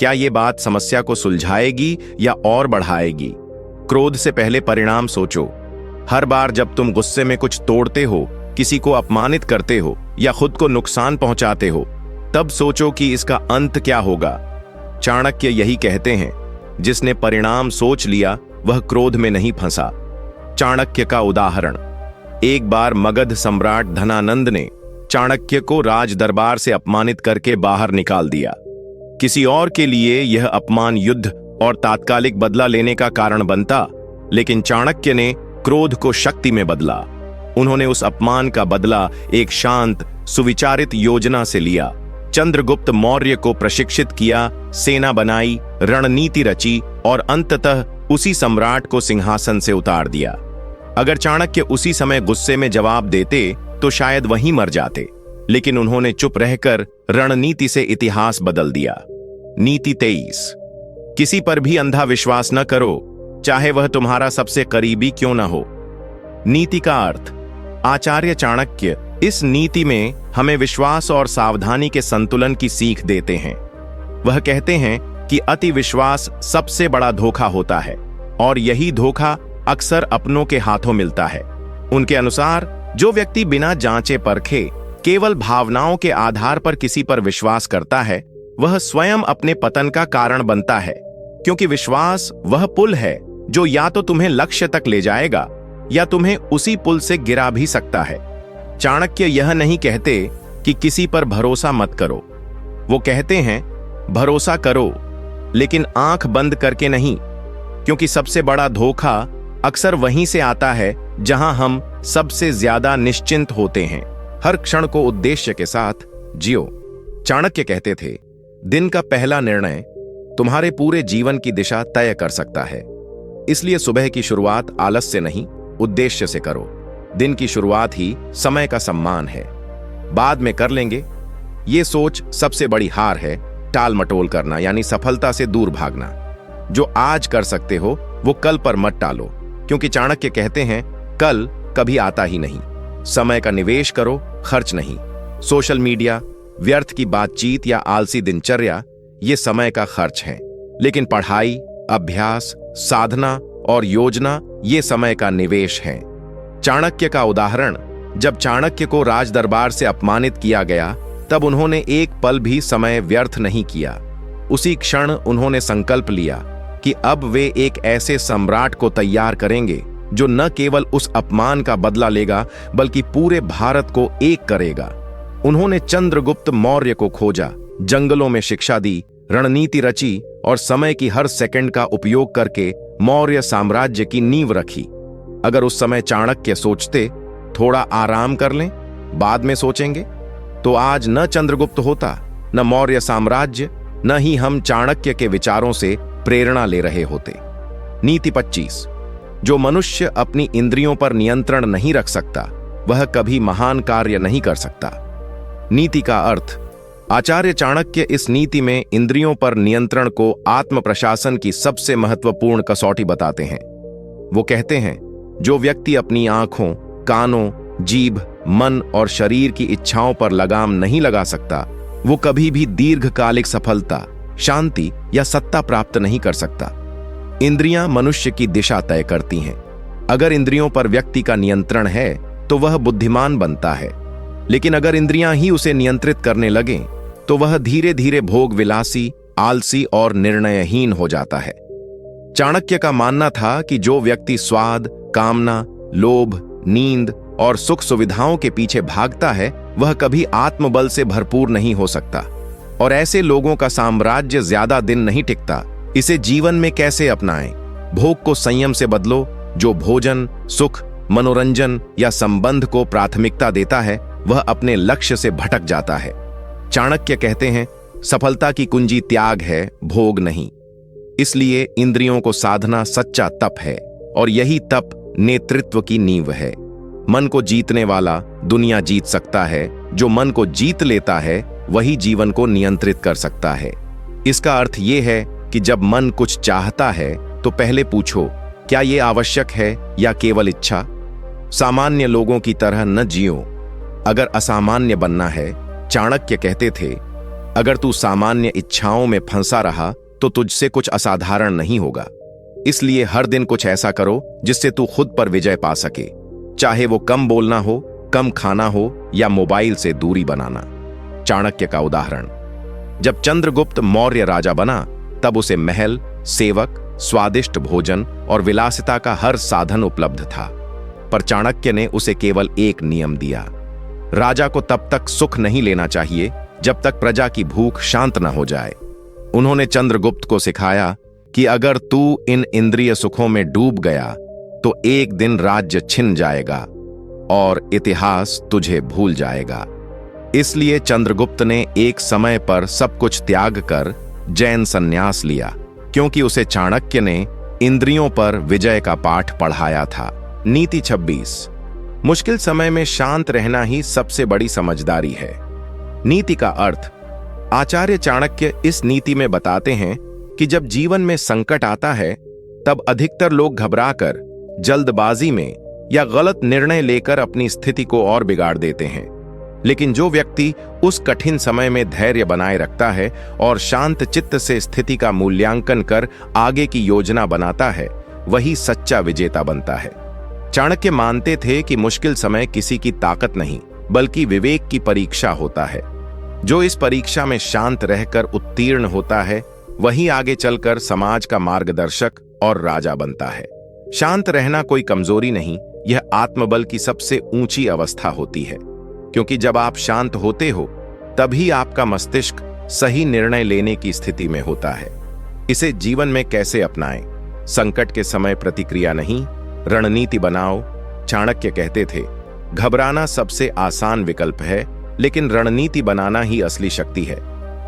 S1: क्या यह बात समस्या को सुलझाएगी या और बढ़ाएगी? क्रोध से पहले परिणाम सोचो। हर बार जब तुम गुस्से में कुछ तोड़ते हो, किसी को अपमानित करते हो या खुद को नुकसान पहुंचाते हो, तब सोचो कि इसका अंत क्या होगा। चाणक्य यही कहते हैं, जिसने परिणाम सोच लिया वह क्रोध में नहीं फंसा। चाणक्य का उदाहरण, एक बार मगध सम्राट धनानंद ने चाणक्य को राज दरबार से अपमानित करके बाहर निकाल दिया। किसी और के लिए यह अपमान युद्ध और तात्कालिक बदला लेने का कारण बनता, लेकिन चाणक्य ने क्रोध को शक्ति में बदला। उन्होंने उस अपमान का बदला एक शांत, सुविचारित योजना से लिया। चंद्रगुप्त मौर्य को प्रशिक्षित किया, सेना बनाई, रणनीति रची और अंततः उसी सम्राट को सिंहासन से उतार दिया। अगर चाणक्य उसी समय गुस्से में जवाब देते तो शायद वहीं मर जाते, लेकिन उन्होंने चुप रहकर रणनीति से इतिहास बदल दिया। नीति 23, किसी पर भी अंधा विश्वास न करो, चाहे वह तुम्हारा सबसे करीबी क्यों न हो। नीति का अर्थ, आचार्य चाणक्य इस नीति में हमें विश्वास और सावधानी के संतुलन की सीख देते हैं। वह कहते हैं कि अति विश्वास सबसे बड़ा धोखा होता है और यही धोखा अक्सर अपनों के हाथों मिलता है। उनके अनुसार जो व्यक्ति बिना जांचे परखे केवल भावनाओं के आधार पर किसी पर विश्वास करता है, वह स्वयं अपने पतन का कारण बनता है, क्योंकि विश्वास वह पुल है जो या तो तुम्हें लक्ष्य तक ले जाएगा या तुम्हें उसी पुल से गिरा भी सकता है। चाणक्य यह नहीं कहते कि किसी पर भरोसा मत करो, वो कहते हैं भरोसा करो लेकिन आंख बंद करके नहीं, क्योंकि सबसे बड़ा धोखा अक्सर वहीं से आता है जहां हम सबसे ज्यादा निश्चिंत होते हैं। हर क्षण को उद्देश्य के साथ जियो। चाणक्य कहते थे, दिन का पहला निर्णय तुम्हारे पूरे जीवन की दिशा तय कर सकता है। इसलिए सुबह की शुरुआत आलस से नहीं, उद्देश्य से करो। दिन की शुरुआत ही समय का सम्मान है, बाद में कर लेंगे, ये सोच सबसे बड़ी हार है। टाल मटोल करना यानी सफलता से दूर भागना। जो आज कर सकते हो वो कल पर मत टालो, क्योंकि चाणक्य कहते हैं कल कभी आता ही नहीं। समय का निवेश करो, खर्च नहीं। सोशल मीडिया, व्यर्थ की बातचीत या आलसी दिनचर्या ये समय का खर्च है, लेकिन पढ़ाई, अभ्यास, साधना और योजना ये समय का निवेश है। चाणक्य का उदाहरण, जब चाणक्य को राज दरबार से अपमानित किया गया तब उन्होंने एक पल भी समय व्यर्थ नहीं किया। उसी क्षण उन्होंने संकल्प लिया कि अब वे एक ऐसे सम्राट को तैयार करेंगे जो न केवल उस अपमान का बदला लेगा बल्कि पूरे भारत को एक करेगा। उन्होंने चंद्रगुप्त मौर्य को खोजा, जंगलों में शिक्षा दी, रणनीति रची और समय की हर सेकंड का उपयोग करके मौर्य साम्राज्य की नींव रखी। अगर उस समय चाणक्य सोचते थोड़ा आराम कर लें, बाद में सोचेंगे, तो आज न चंद्रगुप्त होता, न मौर्य साम्राज्य, न ही हम चाणक्य के विचारों से प्रेरणा ले रहे होते। नीति 25। जो मनुष्य अपनी इंद्रियों पर नियंत्रण नहीं रख सकता वह कभी महान कार्य नहीं कर सकता। नीति का अर्थ, आचार्य चाणक्य इस नीति में इंद्रियों पर नियंत्रण को आत्म प्रशासन की सबसे महत्वपूर्ण कसौटी बताते हैं। वो कहते हैं, जो व्यक्ति अपनी आंखों, कानों, जीभ, मन और शरीर की इच्छाओं पर लगाम नहीं लगा सकता वो कभी भी दीर्घकालिक सफलता, शांति या सत्ता प्राप्त नहीं कर सकता। इंद्रियां मनुष्य की दिशा तय करती हैं। अगर इंद्रियों पर व्यक्ति का नियंत्रण है तो वह बुद्धिमान बनता है, लेकिन अगर इंद्रियां ही उसे नियंत्रित करने लगें तो वह धीरे धीरे भोग विलासी, आलसी और निर्णयहीन हो जाता है। चाणक्य का मानना था कि जो व्यक्ति स्वाद, कामना, लोभ, नींद और सुख सुविधाओं के पीछे भागता है वह कभी आत्मबल से भरपूर नहीं हो सकता, और ऐसे लोगों का साम्राज्य ज्यादा दिन नहीं टिकता। इसे जीवन में कैसे अपनाएं? भोग को संयम से बदलो। जो भोजन, सुख, मनोरंजन या संबंध को प्राथमिकता देता है वह अपने लक्ष्य से भटक जाता है। चाणक्य कहते हैं, सफलता की कुंजी त्याग है, भोग नहीं। इसलिए इंद्रियों को साधना सच्चा तप है, और यही तप नेतृत्व की नींव है। मन को जीतने वाला दुनिया जीत सकता है, जो मन को जीत लेता है वही जीवन को नियंत्रित कर सकता है। इसका अर्थ यह है कि जब मन कुछ चाहता है तो पहले पूछो, क्या यह आवश्यक है या केवल इच्छा? सामान्य लोगों की तरह न जियो। अगर असामान्य बनना है, चाणक्य कहते थे, अगर तू सामान्य इच्छाओं में फंसा रहा तो तुझसे कुछ असाधारण नहीं होगा। इसलिए हर दिन कुछ ऐसा करो जिससे तू खुद पर विजय पा सके, चाहे वो कम बोलना हो, कम खाना हो या मोबाइल से दूरी बनाना। चाणक्य का उदाहरण, जब चंद्रगुप्त मौर्य राजा बना तब उसे महल, सेवक, स्वादिष्ट भोजन और विलासिता का हर साधन उपलब्ध था, पर चाणक्य ने उसे केवल एक नियम दिया, राजा को तब तक सुख नहीं लेना चाहिए जब तक प्रजा की भूख शांत न हो जाए। उन्होंने चंद्रगुप्त को सिखाया कि अगर तू इन इंद्रिय सुखों में डूब गया तो एक दिन राज्य छिन जाएगा और इतिहास तुझे भूल जाएगा। इसलिए चंद्रगुप्त ने एक समय पर सब कुछ त्याग कर जैन संन्यास लिया, क्योंकि उसे चाणक्य ने इंद्रियों पर विजय का पाठ पढ़ाया था। नीति 26। मुश्किल समय में शांत रहना ही सबसे बड़ी समझदारी है। नीति का अर्थ, आचार्य चाणक्य इस नीति में बताते हैं कि जब जीवन में संकट आता है तब अधिकतर लोग घबराकर, जल्दबाजी में या गलत निर्णय लेकर अपनी स्थिति को और बिगाड़ देते हैं। लेकिन जो व्यक्ति उस कठिन समय में धैर्य बनाए रखता है और शांत चित्त से स्थिति का मूल्यांकन कर आगे की योजना बनाता है, वही सच्चा विजेता बनता है। चाणक्य मानते थे कि मुश्किल समय किसी की ताकत नहीं बल्कि विवेक की परीक्षा होता है। जो इस परीक्षा में शांत रहकर उत्तीर्ण होता है वही आगे चलकर समाज का मार्गदर्शक और राजा बनता है। शांत रहना कोई कमजोरी नहीं, यह आत्मबल की सबसे ऊंची अवस्था होती है, क्योंकि जब आप शांत होते हो तभी आपका मस्तिष्क सही निर्णय लेने की स्थिति में होता है। इसे जीवन में कैसे अपनाएं? संकट के समय प्रतिक्रिया नहीं, रणनीति बनाओ। चाणक्य कहते थे, घबराना सबसे आसान विकल्प है, लेकिन रणनीति बनाना ही असली शक्ति है।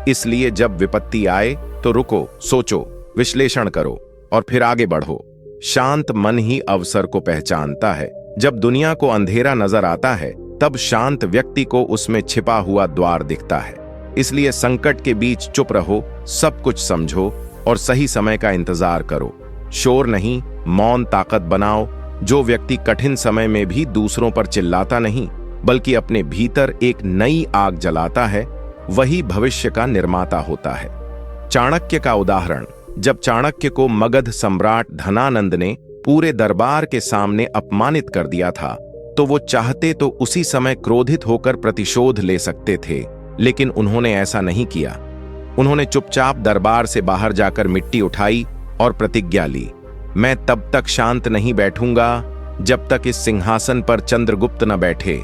S1: इसलिए जब विपत्ति आए तो रुको, सोचो, विश्लेषण करो और फिर आगे बढ़ो। शांत मन ही अवसर को पहचानता है। जब दुनिया को अंधेरा नजर आता है तब शांत व्यक्ति को उसमें छिपा हुआ द्वार दिखता है। इसलिए संकट के बीच चुप रहो, सब कुछ समझो और सही समय का इंतजार करो। शोर नहीं, मौन ताकत बनाओ। जो व्यक्ति कठिन समय में भी दूसरों पर चिल्लाता नहीं बल्कि अपने भीतर एक नई आग जलाता है, वही भविष्य का निर्माता होता है। चाणक्य का उदाहरण, जब चाणक्य को मगध सम्राट धनानंद ने पूरे दरबार के सामने अपमानित कर दिया था तो वो चाहते तो उसी समय क्रोधित होकर प्रतिशोध ले सकते थे, लेकिन उन्होंने ऐसा नहीं किया। उन्होंने चुपचाप दरबार से बाहर जाकर मिट्टी उठाई और प्रतिज्ञा ली, मैं तब तक शांत नहीं बैठूंगा जब तक इस सिंहासन पर चंद्रगुप्त न बैठे।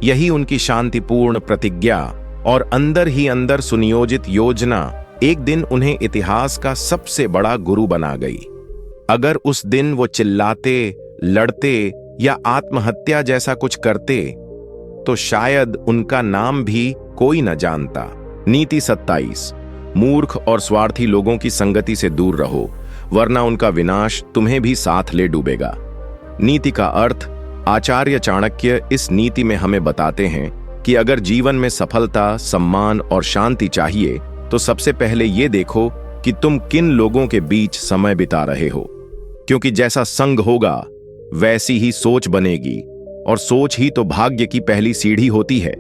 S1: यही उनकी शांतिपूर्ण प्रतिज्ञा और अंदर ही अंदर सुनियोजित योजना एक दिन उन्हें इतिहास का सबसे बड़ा गुरु बना गई। अगर उस दिन वो चिल्लाते, लड़ते या आत्महत्या जैसा कुछ करते तो शायद उनका नाम भी कोई न जानता। नीति 27, मूर्ख और स्वार्थी लोगों की संगति से दूर रहो, वरना उनका विनाश तुम्हें भी साथ ले डूबेगा। नीति का अर्थ, आचार्य चाणक्य इस नीति में हमें बताते हैं कि अगर जीवन में सफलता, सम्मान और शांति चाहिए तो सबसे पहले ये देखो कि तुम किन लोगों के बीच समय बिता रहे हो, क्योंकि जैसा संग होगा वैसी ही सोच बनेगी और सोच ही तो भाग्य की पहली सीढ़ी होती है।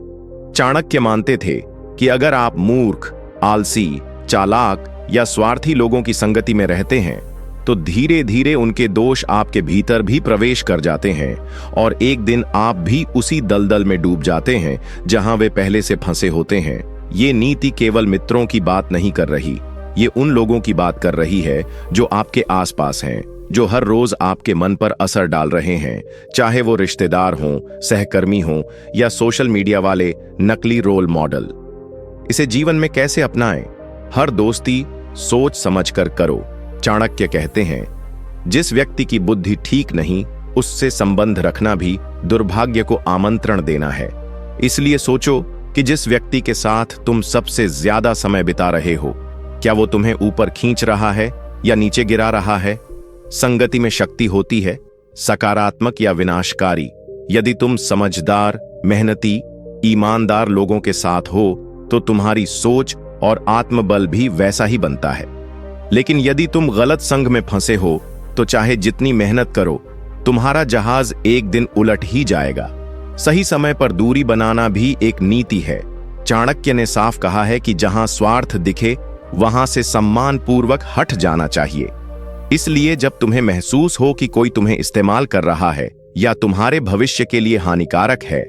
S1: चाणक्य मानते थे कि अगर आप मूर्ख, आलसी, चालाक या स्वार्थी लोगों की संगति में रहते हैं तो धीरे धीरे उनके दोष आपके भीतर भी प्रवेश कर जाते हैं और एक दिन आप भी उसी दलदल में डूब जाते हैं जहां वे पहले से फंसे होते हैं। ये नीति केवल मित्रों की बात नहीं कर रही, ये उन लोगों की बात कर रही है जो आपके आसपास हैं, जो हर रोज आपके मन पर असर डाल रहे हैं, चाहे वो रिश्तेदार हों, सहकर्मी हों या सोशल मीडिया वाले नकली रोल मॉडल। इसे जीवन में कैसे अपनाएं? हर दोस्ती सोच समझकर करो। चाणक्य कहते हैं, जिस व्यक्ति की बुद्धि ठीक नहीं उससे संबंध रखना भी दुर्भाग्य को आमंत्रण देना है। इसलिए सोचो कि जिस व्यक्ति के साथ तुम सबसे ज्यादा समय बिता रहे हो, क्या वो तुम्हें ऊपर खींच रहा है या नीचे गिरा रहा है? संगति में शक्ति होती है, सकारात्मक या विनाशकारी। यदि तुम समझदार, मेहनती, ईमानदार लोगों के साथ हो तो तुम्हारी सोच और आत्मबल भी वैसा ही बनता है। लेकिन यदि तुम गलत संग में फंसे हो तो चाहे जितनी मेहनत करो, तुम्हारा जहाज एक दिन उलट ही जाएगा। सही समय पर दूरी बनाना भी एक नीति है। चाणक्य ने साफ कहा है कि जहां स्वार्थ दिखे वहां से सम्मान पूर्वक हट जाना चाहिए। इसलिए जब तुम्हें महसूस हो कि कोई तुम्हें इस्तेमाल कर रहा है या तुम्हारे भविष्य के लिए हानिकारक है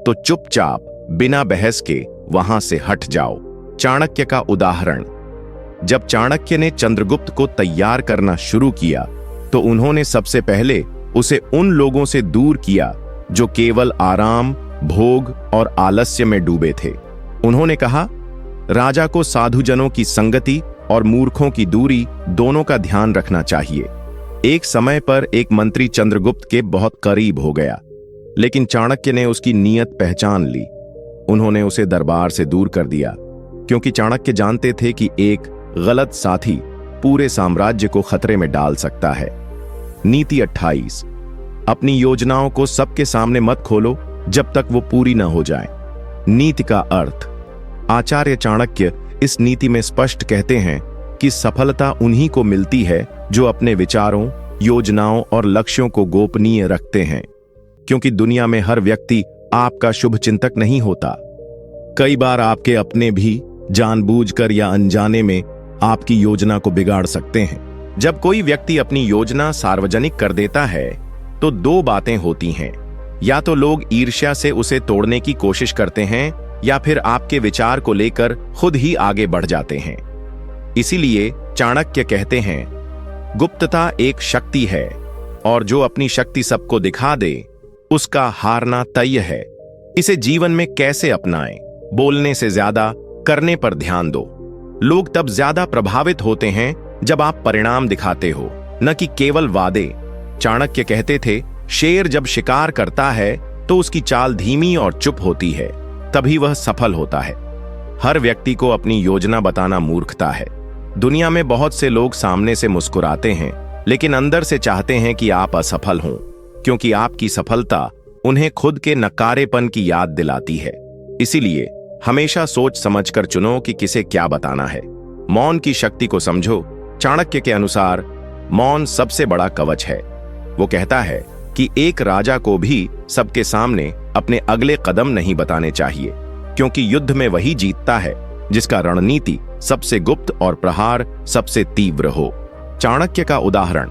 S1: तो चुपचाप बिना बहस के वहां से हट जाओ। चाणक्य का उदाहरण, जब चाणक्य ने चंद्रगुप्त को तैयार करना शुरू किया तो उन्होंने सबसे पहले उसे उन लोगों से दूर किया जो केवल आराम, भोग और आलस्य में डूबे थे। उन्होंने कहा, राजा को साधुजनों की संगति और मूर्खों की दूरी दोनों का ध्यान रखना चाहिए। एक समय पर एक मंत्री चंद्रगुप्त के बहुत करीब हो गया, लेकिन चाणक्य ने उसकी नीयत पहचान ली। उन्होंने उसे दरबार से दूर कर दिया, क्योंकि चाणक्य जानते थे कि एक गलत साथी पूरे साम्राज्य को खतरे में डाल सकता है। नीति 28, अपनी योजनाओं को सबके सामने मत खोलो जब तक वो पूरी न हो जाए। नीति का अर्थ, आचार्य चाणक्य इस नीति में स्पष्ट कहते हैं कि सफलता उन्हीं को मिलती है जो अपने विचारों, योजनाओं और लक्ष्यों को गोपनीय रखते हैं, क्योंकि दुनिया में हर व्यक्ति आपका शुभ चिंतक नहीं होता। कई बार आपके अपने भी जानबूझकर या अनजाने में आपकी योजना को बिगाड़ सकते हैं। जब कोई व्यक्ति अपनी योजना सार्वजनिक कर देता है तो दो बातें होती हैं।
S2: या तो लोग ईर्ष्या से उसे तोड़ने की कोशिश करते हैं या फिर आपके विचार को लेकर खुद ही आगे बढ़ जाते हैं। इसीलिए चाणक्य कहते हैं, गुप्तता एक शक्ति है और जो अपनी शक्ति सबको दिखा दे उसका हारना तय है। इसे जीवन में कैसे अपनाएं? बोलने से ज्यादा करने पर ध्यान दो। लोग तब ज्यादा प्रभावित होते हैं जब आप परिणाम दिखाते हो, न कि केवल वादे। चाणक्य कहते थे, शेर जब शिकार करता है तो उसकी चाल धीमी और चुप होती है, तभी वह सफल होता है। हर व्यक्ति को अपनी योजना बताना मूर्खता है। दुनिया में बहुत से लोग सामने से मुस्कुराते हैं लेकिन अंदर से चाहते हैं कि आप असफल हों, क्योंकि आपकी सफलता उन्हें खुद के नकारेपन की याद दिलाती है। इसीलिए हमेशा सोच समझकर चुनो कि किसे क्या बताना है। मौन की शक्ति को समझो। चाणक्य के अनुसार मौन सबसे बड़ा कवच है। वो कहता है कि एक राजा को भी सबके सामने अपने अगले कदम नहीं बताने चाहिए, क्योंकि युद्ध में वही जीतता है जिसका रणनीति सबसे गुप्त और प्रहार सबसे तीव्र हो। चाणक्य का उदाहरण,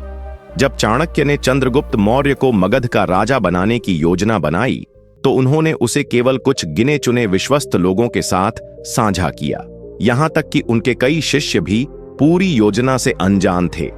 S2: जब चाणक्य ने चंद्रगुप्त मौर्य को मगध का राजा बनाने की योजना बनाई तो उन्होंने उसे केवल कुछ गिने चुने विश्वस्त लोगों के साथ साझा किया। यहां तक कि उनके कई शिष्य भी पूरी योजना से अनजान थे,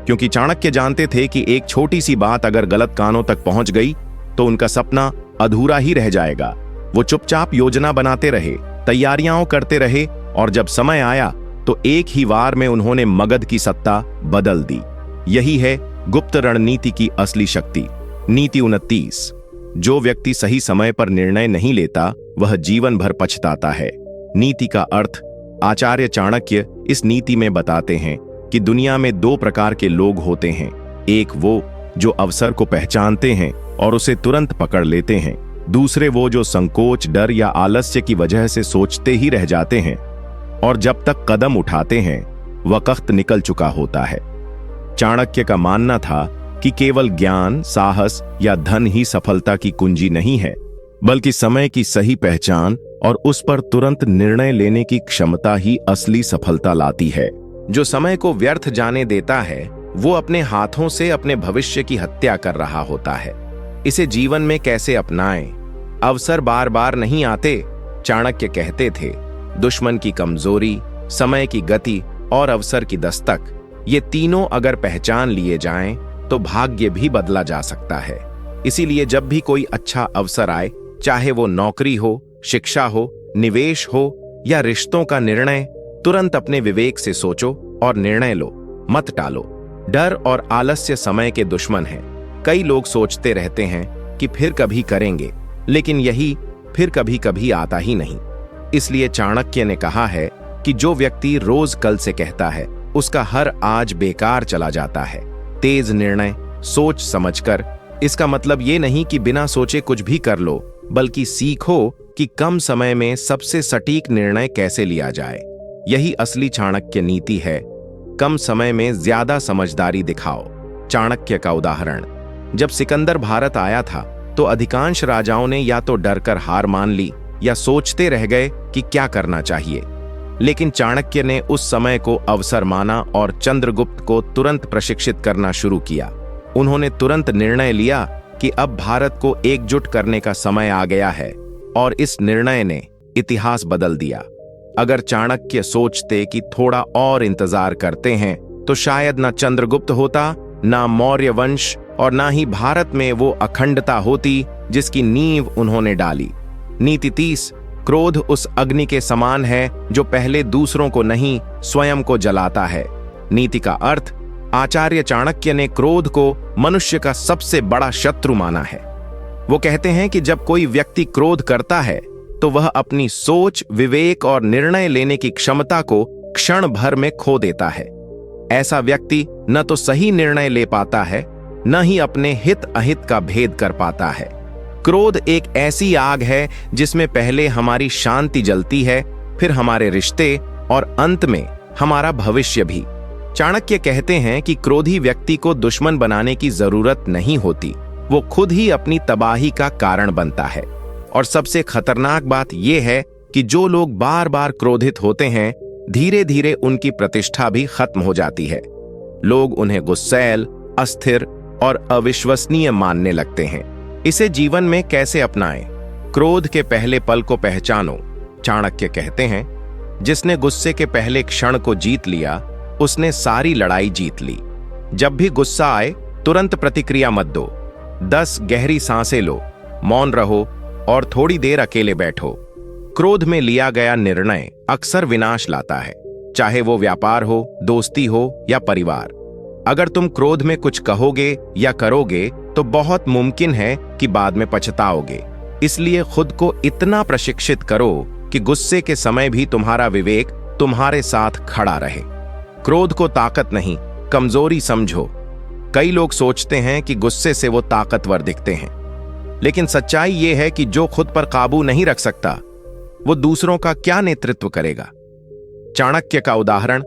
S2: क्योंकि चाणक्य जानते थे कि एक छोटी सी बात अगर गलत कानों तक पहुंच गई तो उनका सपना अधूरा ही रह जाएगा। वो चुपचाप योजना बनाते रहे, तैयारियां करते रहे और जब समय आया तो एक ही वार में उन्होंने मगध की सत्ता बदल दी। यही है गुप्त रणनीति की असली शक्ति। नीति 29, जो व्यक्ति सही समय पर निर्णय नहीं लेता वह जीवन भर पछताता है। नीति का अर्थ आचार्य चाणक्य इस नीति में बताते हैं कि दुनिया में दो प्रकार के लोग होते हैं। एक वो जो अवसर को पहचानते हैं और उसे तुरंत पकड़ लेते हैं। दूसरे वो जो संकोच, डर या आलस्य की वजह से सोचते ही रह जाते हैं और जब तक कदम उठाते हैं वक्त निकल चुका होता है। चाणक्य का मानना था कि केवल ज्ञान, साहस या धन ही सफलता की कुंजी नहीं है, बल्कि समय की सही पहचान और उस पर तुरंत निर्णय लेने की क्षमता ही असली सफलता लाती है। जो समय को व्यर्थ जाने देता है वो अपने हाथों से अपने भविष्य की हत्या कर रहा होता है। इसे जीवन में कैसे अपनाएं? अवसर बार बार नहीं आते। चाणक्य कहते थे, दुश्मन की कमजोरी, समय की गति और अवसर की दस्तक, ये तीनों अगर पहचान लिए जाएं तो भाग्य भी बदला जा सकता है। इसीलिए जब भी कोई अच्छा अवसर आए, चाहे वो नौकरी हो, शिक्षा हो, निवेश हो या रिश्तों का निर्णय, तुरंत अपने विवेक से सोचो और निर्णय लो, मत टालो। डर और आलस्य समय के दुश्मन हैं। कई लोग सोचते रहते हैं कि फिर कभी करेंगे, लेकिन यही फिर कभी कभी आता ही नहीं। इसलिए चाणक्य ने कहा है कि जो व्यक्ति रोज कल से कहता है उसका हर आज बेकार चला जाता है। तेज निर्णय, सोच समझकर। इसका मतलब ये नहीं कि बिना सोचे कुछ भी कर लो, बल्कि सीखो कि कम समय में सबसे सटीक निर्णय कैसे लिया जाए। यही असली चाणक्य नीति है। कम समय में ज्यादा समझदारी दिखाओ। चाणक्य का उदाहरण, जब सिकंदर भारत आया था तो अधिकांश राजाओं ने या तो डरकर हार मान ली या सोचते रह गए कि क्या करना चाहिए। लेकिन चाणक्य ने उस समय को अवसर माना और चंद्रगुप्त को तुरंत प्रशिक्षित करना शुरू किया। उन्होंने तुरंत निर्णय लिया कि अब भारत को एकजुट करने का समय आ गया है और इस निर्णय ने इतिहास बदल दिया। अगर चाणक्य सोचते कि थोड़ा और इंतजार करते हैं तो शायद ना चंद्रगुप्त होता, ना मौर्य वंश और ना ही भारत में वो अखंडता होती जिसकी नींव उन्होंने डाली। नीति 30, क्रोध उस अग्नि के समान है जो पहले दूसरों को नहीं स्वयं को जलाता है। नीति का अर्थ, आचार्य चाणक्य ने क्रोध को मनुष्य का सबसे बड़ा शत्रु माना है। वो कहते हैं कि जब कोई व्यक्ति क्रोध करता है तो वह अपनी सोच, विवेक और निर्णय लेने की क्षमता को क्षण भर में खो देता है। ऐसा व्यक्ति न तो सही निर्णय ले पाता है, न ही अपने हित अहित का भेद कर पाता है। क्रोध एक ऐसी आग है जिसमें पहले हमारी शांति जलती है, फिर हमारे रिश्ते और अंत में हमारा भविष्य भी। चाणक्य कहते हैं कि क्रोधी व्यक्ति को दुश्मन बनाने की जरूरत नहीं होती, वो खुद ही अपनी तबाही का कारण बनता है। और सबसे खतरनाक बात यह है कि जो लोग बार बार क्रोधित होते हैं, धीरे धीरे उनकी प्रतिष्ठा भी खत्म हो जाती है। लोग उन्हें गुस्सैल, अस्थिर और अविश्वसनीय मानने लगते हैं।
S1: इसे जीवन में कैसे अपनाएं? क्रोध के पहले पल को पहचानो। चाणक्य कहते हैं, जिसने गुस्से के पहले क्षण को जीत लिया, उसने सारी लड़ाई जीत ली। जब भी गुस्सा आए, तुरंत प्रतिक्रिया मत दो। 10 गहरी सांसें लो, मौन रहो और थोड़ी देर अकेले बैठो। क्रोध में लिया गया निर्णय अक्सर विनाश लाता है, चाहे वो व्यापार हो, दोस्ती हो या परिवार। अगर तुम क्रोध में कुछ कहोगे या करोगे तो बहुत मुमकिन है कि बाद में पछताओगे। इसलिए खुद को इतना प्रशिक्षित करो कि गुस्से के समय भी तुम्हारा विवेक तुम्हारे साथ खड़ा रहे। क्रोध को ताकत नहीं, कमजोरी समझो। कई लोग सोचते हैं कि गुस्से से वो ताकतवर दिखते हैं, लेकिन सच्चाई ये है कि जो खुद पर काबू नहीं रख सकता, वो दूसरों का क्या नेतृत्व करेगा। चाणक्य का उदाहरण।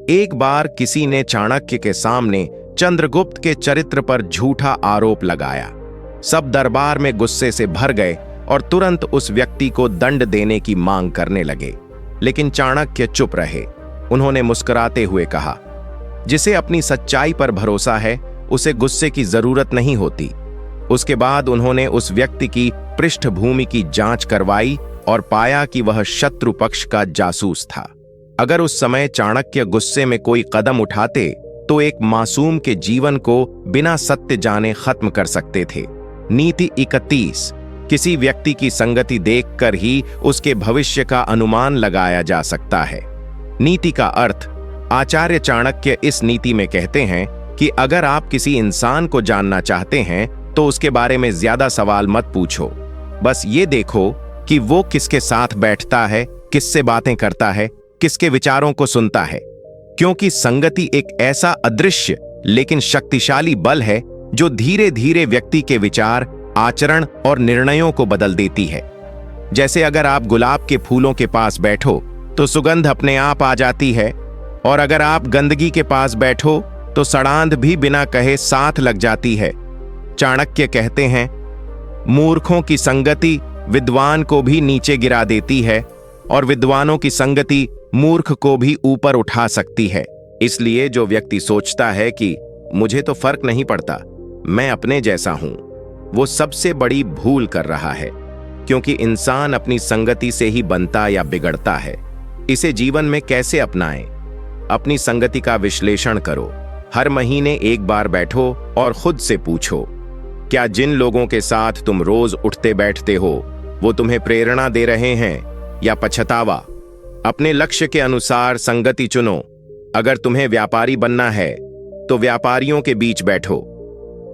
S1: एक बार किसी ने चाणक्य के सामने चंद्रगुप्त के चरित्र पर झूठा आरोप लगाया। सब दरबार में गुस्से से भर गए और तुरंत उस व्यक्ति को दंड देने की मांग करने लगे, लेकिन चाणक्य चुप रहे। उन्होंने मुस्कुराते हुए कहा, जिसे अपनी सच्चाई पर भरोसा है, उसे गुस्से की जरूरत नहीं होती। उसके बाद उन्होंने उस व्यक्ति की पृष्ठभूमि की जांच करवाई और पाया कि वह शत्रु पक्ष का जासूस था। अगर उस समय चाणक्य गुस्से में कोई कदम उठाते तो एक मासूम के जीवन को बिना सत्य जाने खत्म कर सकते थे। नीति 31। किसी व्यक्ति की संगति देखकर ही उसके भविष्य का अनुमान लगाया जा सकता है। नीति का अर्थ। आचार्य चाणक्य इस नीति में कहते हैं कि अगर आप किसी इंसान को जानना चाहते हैं तो उसके बारे में ज्यादा सवाल मत पूछो। बस ये देखो कि वो किसके साथ बैठता है, किससे बातें करता है, किसके विचारों को सुनता है। क्योंकि संगति एक ऐसा अदृश्य लेकिन शक्तिशाली बल है जो धीरे धीरे व्यक्ति के विचार, आचरण और निर्णयों को बदल देती है। जैसे अगर आप गुलाब के फूलों के पास बैठो तो सुगंध अपने आप आ जाती है, और अगर आप गंदगी के पास बैठो तो सड़ांध भी बिना कहे साथ लग जाती है। चाणक्य कहते हैं, मूर्खों की संगति विद्वान को भी नीचे गिरा देती है और विद्वानों की संगति मूर्ख को भी ऊपर उठा सकती है। इसलिए जो व्यक्ति सोचता है कि मुझे तो फर्क नहीं पड़ता, मैं अपने जैसा हूं, वो सबसे बड़ी भूल कर रहा है, क्योंकि इंसान अपनी संगति से ही बनता या बिगड़ता है। इसे जीवन में कैसे अपनाएं? अपनी संगति का विश्लेषण करो। हर महीने एक बार बैठो और खुद से पूछो, क्या जिन लोगों के साथ तुम रोज उठते बैठते हो वो तुम्हें प्रेरणा दे रहे हैं या पछतावा? अपने लक्ष्य के अनुसार संगति चुनो। अगर तुम्हें व्यापारी बनना है तो व्यापारियों के बीच बैठो।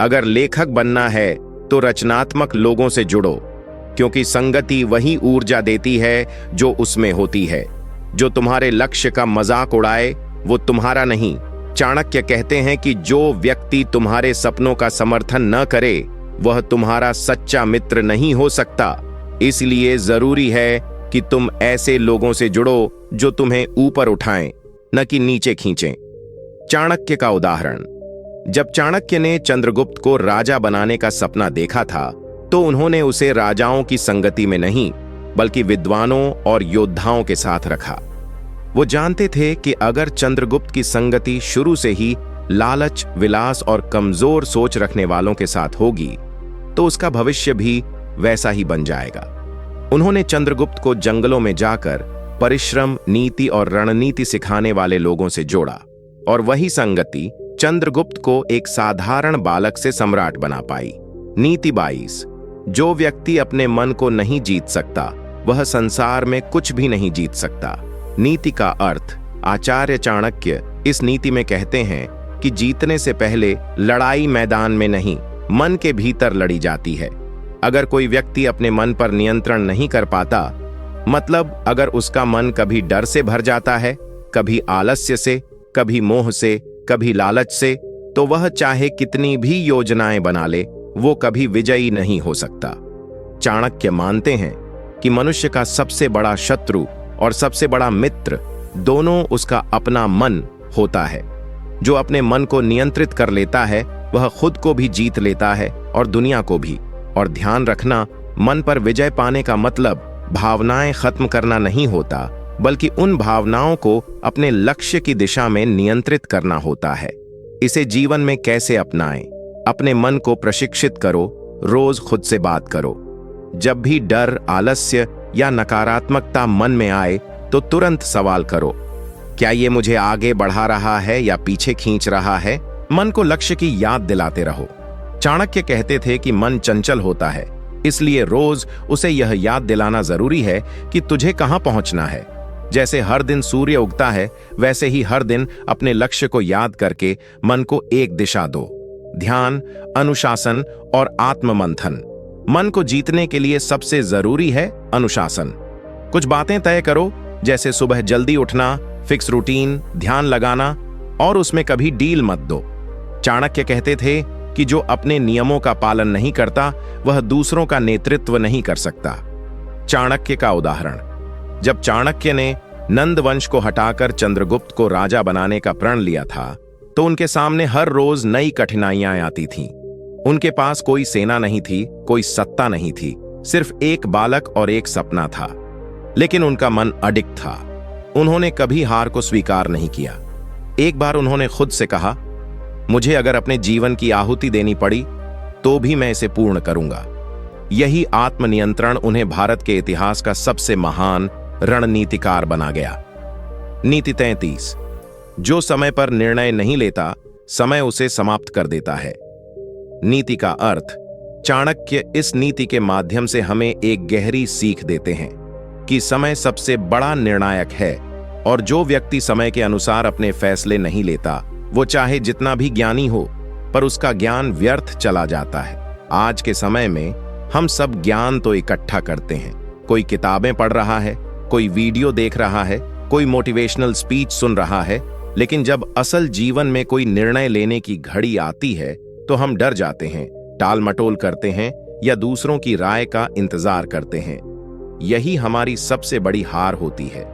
S1: अगर लेखक बनना है तो रचनात्मक लोगों से जुड़ो, क्योंकि संगति वही ऊर्जा देती है जो उसमें होती है। जो तुम्हारे लक्ष्य का मजाक उड़ाए वो तुम्हारा नहीं। चाणक्य कहते हैं कि जो व्यक्ति तुम्हारे सपनों का समर्थन न करे वह तुम्हारा सच्चा मित्र नहीं हो सकता। इसलिए जरूरी है कि तुम ऐसे लोगों से जुड़ो जो तुम्हें ऊपर उठाएं, न कि नीचे खींचें। चाणक्य का उदाहरण। जब चाणक्य ने चंद्रगुप्त को राजा बनाने का सपना देखा था तो उन्होंने उसे राजाओं की संगति में नहीं बल्कि विद्वानों और योद्धाओं के साथ रखा। वो जानते थे कि अगर चंद्रगुप्त की संगति शुरू से ही लालच, विलास और कमजोर सोच रखने वालों के साथ होगी तो उसका भविष्य भी वैसा ही बन जाएगा। उन्होंने चंद्रगुप्त को जंगलों में जाकर परिश्रम, नीति और रणनीति सिखाने वाले लोगों से जोड़ा, और वही संगति चंद्रगुप्त को एक साधारण बालक से सम्राट बना पाई। नीति 22। जो व्यक्ति अपने मन को नहीं जीत सकता वह संसार में कुछ भी नहीं जीत सकता। नीति का अर्थ। आचार्य चाणक्य इस नीति में कहते हैं कि जीतने से पहले लड़ाई मैदान में नहीं, मन के भीतर लड़ी जाती है। अगर कोई व्यक्ति अपने मन पर नियंत्रण नहीं कर पाता, मतलब अगर उसका मन कभी डर से भर जाता है, कभी आलस्य से, कभी मोह से, कभी लालच से, तो वह चाहे कितनी भी योजनाएं बना ले, वो कभी विजयी नहीं हो सकता। चाणक्य मानते हैं कि मनुष्य का सबसे बड़ा शत्रु और सबसे बड़ा मित्र दोनों उसका अपना मन होता है। जो अपने मन को नियंत्रित कर लेता है वह खुद को भी जीत लेता है और दुनिया को भी। और ध्यान रखना, मन पर विजय पाने का मतलब भावनाएं खत्म करना नहीं होता, बल्कि उन भावनाओं को अपने लक्ष्य की दिशा में नियंत्रित करना होता है। इसे जीवन में कैसे अपनाएं? अपने मन को प्रशिक्षित करो, रोज खुद से बात करो। जब भी डर, आलस्य या नकारात्मकता मन में आए तो तुरंत सवाल करो, क्या ये मुझे आगे बढ़ा रहा है या पीछे खींच रहा है? मन को लक्ष्य की याद दिलाते रहो। चाणक्य कहते थे कि मन चंचल होता है, इसलिए रोज उसे यह याद दिलाना जरूरी है कि तुझे कहां पहुंचना है। जैसे हर दिन सूर्य उगता है, वैसे ही हर दिन अपने लक्ष्य को याद करके मन को एक दिशा दो। ध्यान, अनुशासन और आत्ममंथन। मन को जीतने के लिए सबसे जरूरी है अनुशासन। कुछ बातें तय करो, जैसे सुबह जल्दी उठना, फिक्स रूटीन, ध्यान लगाना, और उसमें कभी डील मत दो। चाणक्य कहते थे कि जो अपने नियमों का पालन नहीं करता वह दूसरों का नेतृत्व नहीं कर सकता। चाणक्य का उदाहरण, जब चाणक्य ने नंद वंश को हटाकर चंद्रगुप्त को राजा बनाने का प्रण लिया था तो उनके सामने हर रोज नई कठिनाइयां आती थीं। उनके पास कोई सेना नहीं थी, कोई सत्ता नहीं थी, सिर्फ एक बालक और एक सपना था। लेकिन उनका मन अडिग था। उन्होंने कभी हार को स्वीकार नहीं किया। एक बार उन्होंने खुद से कहा, मुझे अगर अपने जीवन की आहुति देनी पड़ी तो भी मैं इसे पूर्ण करूंगा। यही आत्मनियंत्रण उन्हें भारत के इतिहास का सबसे महान रणनीतिकार बना गया। नीति 33, जो समय पर निर्णय नहीं लेता, समय उसे समाप्त कर देता है। नीति का अर्थ, चाणक्य इस नीति के माध्यम से हमें एक गहरी सीख देते हैं कि समय सबसे बड़ा निर्णायक है और जो व्यक्ति समय के अनुसार अपने फैसले नहीं लेता, वो चाहे जितना भी ज्ञानी हो, पर उसका ज्ञान व्यर्थ चला जाता है। आज के समय में हम सब ज्ञान तो इकट्ठा करते हैं, कोई किताबें पढ़ रहा है, कोई वीडियो देख रहा है, कोई मोटिवेशनल स्पीच सुन रहा है, लेकिन जब असल जीवन में कोई निर्णय लेने की घड़ी आती है तो हम डर जाते हैं, टाल मटोल करते हैं या दूसरों की राय का इंतजार करते हैं। यही हमारी सबसे बड़ी हार होती है।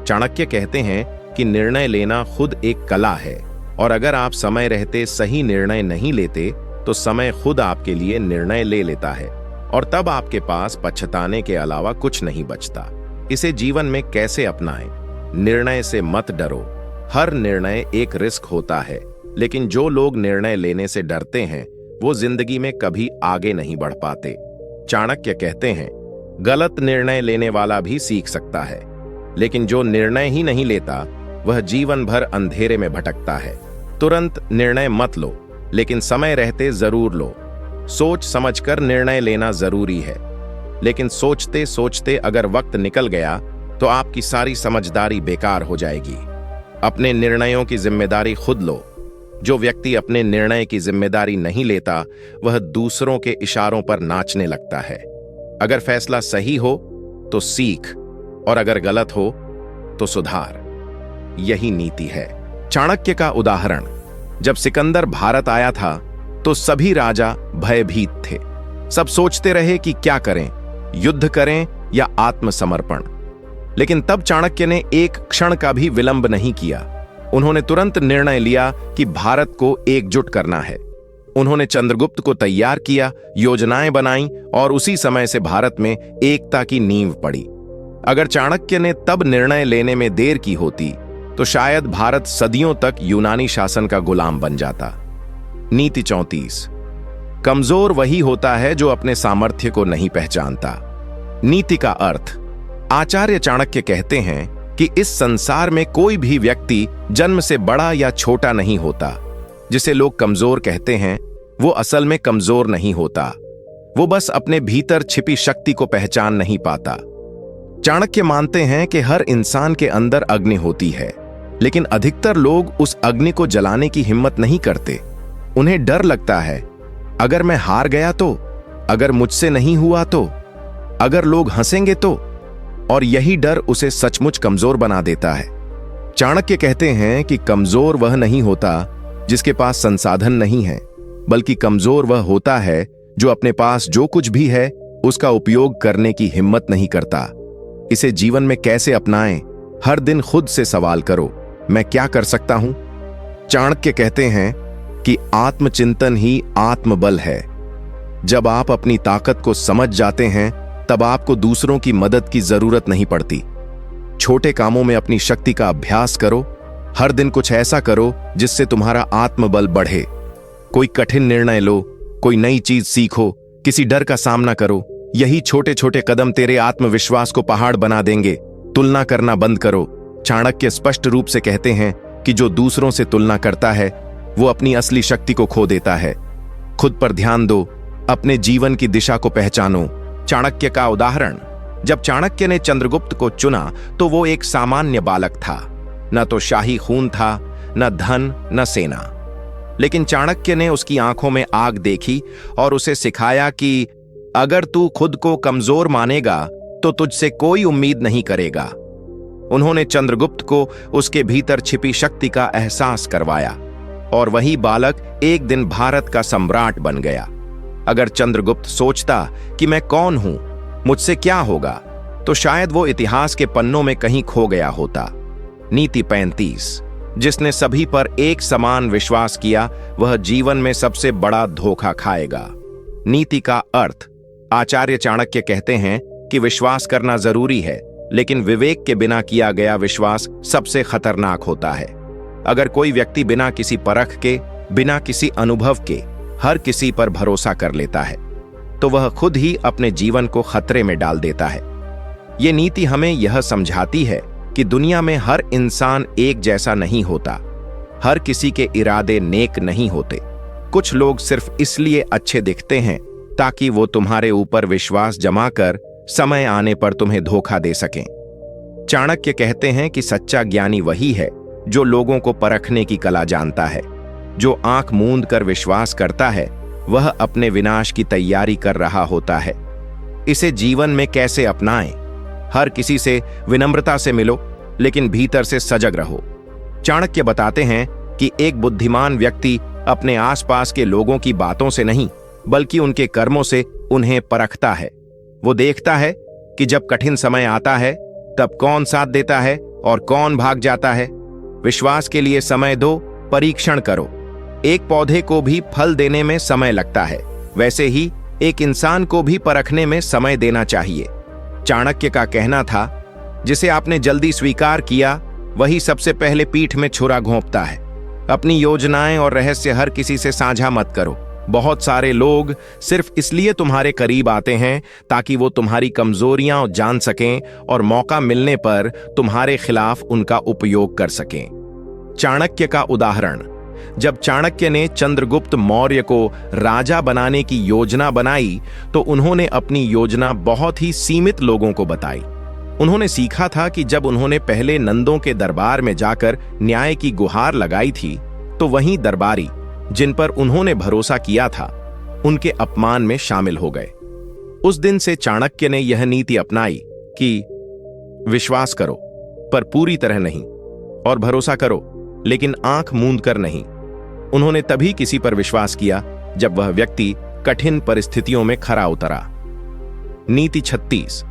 S1: चाणक्य कहते हैं कि निर्णय लेना खुद एक कला है, और अगर आप समय रहते सही निर्णय नहीं लेते तो समय खुद आपके लिए निर्णय ले लेता है, और तब आपके पास पछताने के अलावा कुछ नहीं बचता। इसे जीवन में कैसे अपनाएं? निर्णय से मत डरो। हर निर्णय एक रिस्क होता है, लेकिन जो लोग निर्णय लेने से डरते हैं वो जिंदगी में कभी आगे नहीं बढ़ पाते। चाणक्य कहते हैं, गलत निर्णय लेने वाला भी सीख सकता है, लेकिन जो निर्णय ही नहीं लेता वह जीवन भर अंधेरे में भटकता है। तुरंत निर्णय मत लो, लेकिन समय रहते जरूर लो। सोच समझकर निर्णय लेना जरूरी है, लेकिन सोचते सोचते अगर वक्त निकल गया तो आपकी सारी समझदारी बेकार हो जाएगी। अपने निर्णयों की जिम्मेदारी खुद लो। जो व्यक्ति अपने निर्णय की जिम्मेदारी नहीं लेता वह दूसरों के इशारों पर नाचने लगता है। अगर फैसला सही हो तो सीख, और अगर गलत हो तो सुधार। यही नीति है। चाणक्य का उदाहरण, जब सिकंदर भारत आया था तो सभी राजा भयभीत थे। सब सोचते रहे कि क्या करें, युद्ध करें या आत्मसमर्पण। लेकिन तब चाणक्य ने एक क्षण का भी विलंब नहीं किया। उन्होंने तुरंत निर्णय लिया कि भारत को एकजुट करना है। उन्होंने चंद्रगुप्त को तैयार किया, योजनाएं बनाई, और उसी समय से भारत में एकता की नींव पड़ी। अगर चाणक्य ने तब निर्णय लेने में देर की होती तो शायद भारत सदियों तक यूनानी शासन का गुलाम बन जाता। नीति 34, कमजोर वही होता है जो अपने सामर्थ्य को नहीं पहचानता। नीति का अर्थ, आचार्य चाणक्य कहते हैं कि इस संसार में कोई भी व्यक्ति जन्म से बड़ा या छोटा नहीं होता। जिसे लोग कमजोर कहते हैं वो असल में कमजोर नहीं होता, वो बस अपने भीतर छिपी शक्ति को पहचान नहीं पाता। चाणक्य मानते हैं कि हर इंसान के अंदर अग्नि होती है, लेकिन अधिकतर लोग उस अग्नि को जलाने की हिम्मत नहीं करते। उन्हें डर लगता है, अगर मैं हार गया तो, अगर मुझसे नहीं हुआ तो, अगर लोग हंसेंगे तो, और यही डर उसे सचमुच कमजोर बना देता है। चाणक्य कहते हैं कि कमजोर वह नहीं होता जिसके पास संसाधन नहीं है, बल्कि कमजोर वह होता है जो अपने पास जो कुछ भी है उसका उपयोग करने की हिम्मत नहीं करता। इसे जीवन में कैसे अपनाएं? हर दिन खुद से सवाल करो, मैं क्या कर सकता हूं? चाणक्य कहते हैं कि आत्मचिंतन ही आत्मबल है। जब आप अपनी ताकत को समझ जाते हैं तब आपको दूसरों की मदद की जरूरत नहीं पड़ती। छोटे कामों में अपनी शक्ति का अभ्यास करो। हर दिन कुछ ऐसा करो जिससे तुम्हारा आत्मबल बढ़े। कोई कठिन निर्णय लो, कोई नई चीज सीखो
S2: किसी डर का सामना करो। यही छोटे छोटे कदम तेरे आत्मविश्वास को पहाड़ बना देंगे। तुलना करना बंद करो। चाणक्य स्पष्ट रूप से कहते हैं कि जो दूसरों से तुलना करता है वो अपनी असली शक्ति को खो देता है। खुद पर ध्यान दो, अपने जीवन की दिशा को पहचानो। चाणक्य का उदाहरण। जब चाणक्य ने चंद्रगुप्त को चुना तो वो एक सामान्य बालक था। न तो शाही खून था, न धन, न सेना। लेकिन चाणक्य ने उसकी आंखों में आग देखी और उसे सिखाया कि अगर तू खुद को कमजोर मानेगा तो तुझसे कोई उम्मीद नहीं करेगा। उन्होंने चंद्रगुप्त को उसके भीतर छिपी शक्ति का एहसास करवाया और वही बालक एक दिन भारत का सम्राट बन गया। अगर चंद्रगुप्त सोचता कि मैं कौन हूं, मुझसे क्या होगा, तो शायद वो इतिहास के पन्नों में कहीं खो गया होता। नीति 35। जिसने सभी पर एक समान विश्वास किया वह जीवन में सबसे बड़ा धोखा खाएगा। नीति का अर्थ। आचार्य चाणक्य कहते हैं कि विश्वास करना जरूरी है, लेकिन विवेक के बिना किया गया विश्वास सबसे खतरनाक होता है। अगर कोई व्यक्ति बिना किसी परख के, बिना किसी अनुभव के हर किसी पर भरोसा कर लेता है तो वह खुद ही अपने जीवन को खतरे में डाल देता है। ये नीति हमें यह समझाती है कि दुनिया में हर इंसान एक जैसा नहीं होता। हर किसी के इरादे नेक नहीं होते। कुछ लोग सिर्फ इसलिए अच्छे दिखते हैं ताकि वो तुम्हारे ऊपर विश्वास जमा कर समय आने पर तुम्हें धोखा दे सकें। चाणक्य कहते हैं कि सच्चा ज्ञानी वही है जो लोगों को परखने की कला जानता है। जो आंख मूंद कर विश्वास करता है वह अपने विनाश की तैयारी कर रहा होता है। इसे जीवन में कैसे अपनाएं? हर किसी से विनम्रता से मिलो, लेकिन भीतर से सजग रहो। चाणक्य बताते हैं कि एक बुद्धिमान व्यक्ति अपने आसपास के लोगों की बातों से नहीं, बल्कि उनके कर्मों से उन्हें परखता है। वो देखता है कि जब कठिन समय आता है तब कौन साथ देता है और कौन भाग जाता है। विश्वास के लिए समय दो, परीक्षण करो। एक पौधे को भी फल देने में समय लगता है, वैसे ही एक इंसान को भी परखने में समय देना चाहिए। चाणक्य का कहना था, जिसे आपने जल्दी स्वीकार किया वही सबसे पहले पीठ में छुरा घोंपता है। अपनी योजनाएं और रहस्य हर किसी से साझा मत करो। बहुत सारे लोग सिर्फ इसलिए तुम्हारे करीब आते हैं ताकि वो तुम्हारी कमजोरियां जान सकें और मौका मिलने पर तुम्हारे खिलाफ उनका उपयोग कर सकें। चाणक्य का उदाहरण। जब चाणक्य ने चंद्रगुप्त मौर्य को राजा बनाने की योजना बनाई तो उन्होंने अपनी योजना बहुत ही सीमित लोगों को बताई। उन्होंने सीखा था कि जब उन्होंने पहले नंदों के दरबार में जाकर न्याय की गुहार लगाई थी तो वहीं दरबारी जिन पर उन्होंने भरोसा किया था उनके अपमान में शामिल हो गए। उस दिन से चाणक्य ने यह नीति अपनाई कि विश्वास करो पर पूरी तरह नहीं, और भरोसा करो लेकिन आंख मूंद कर नहीं। उन्होंने तभी किसी पर विश्वास किया जब वह व्यक्ति कठिन परिस्थितियों में खरा उतरा। नीति 36।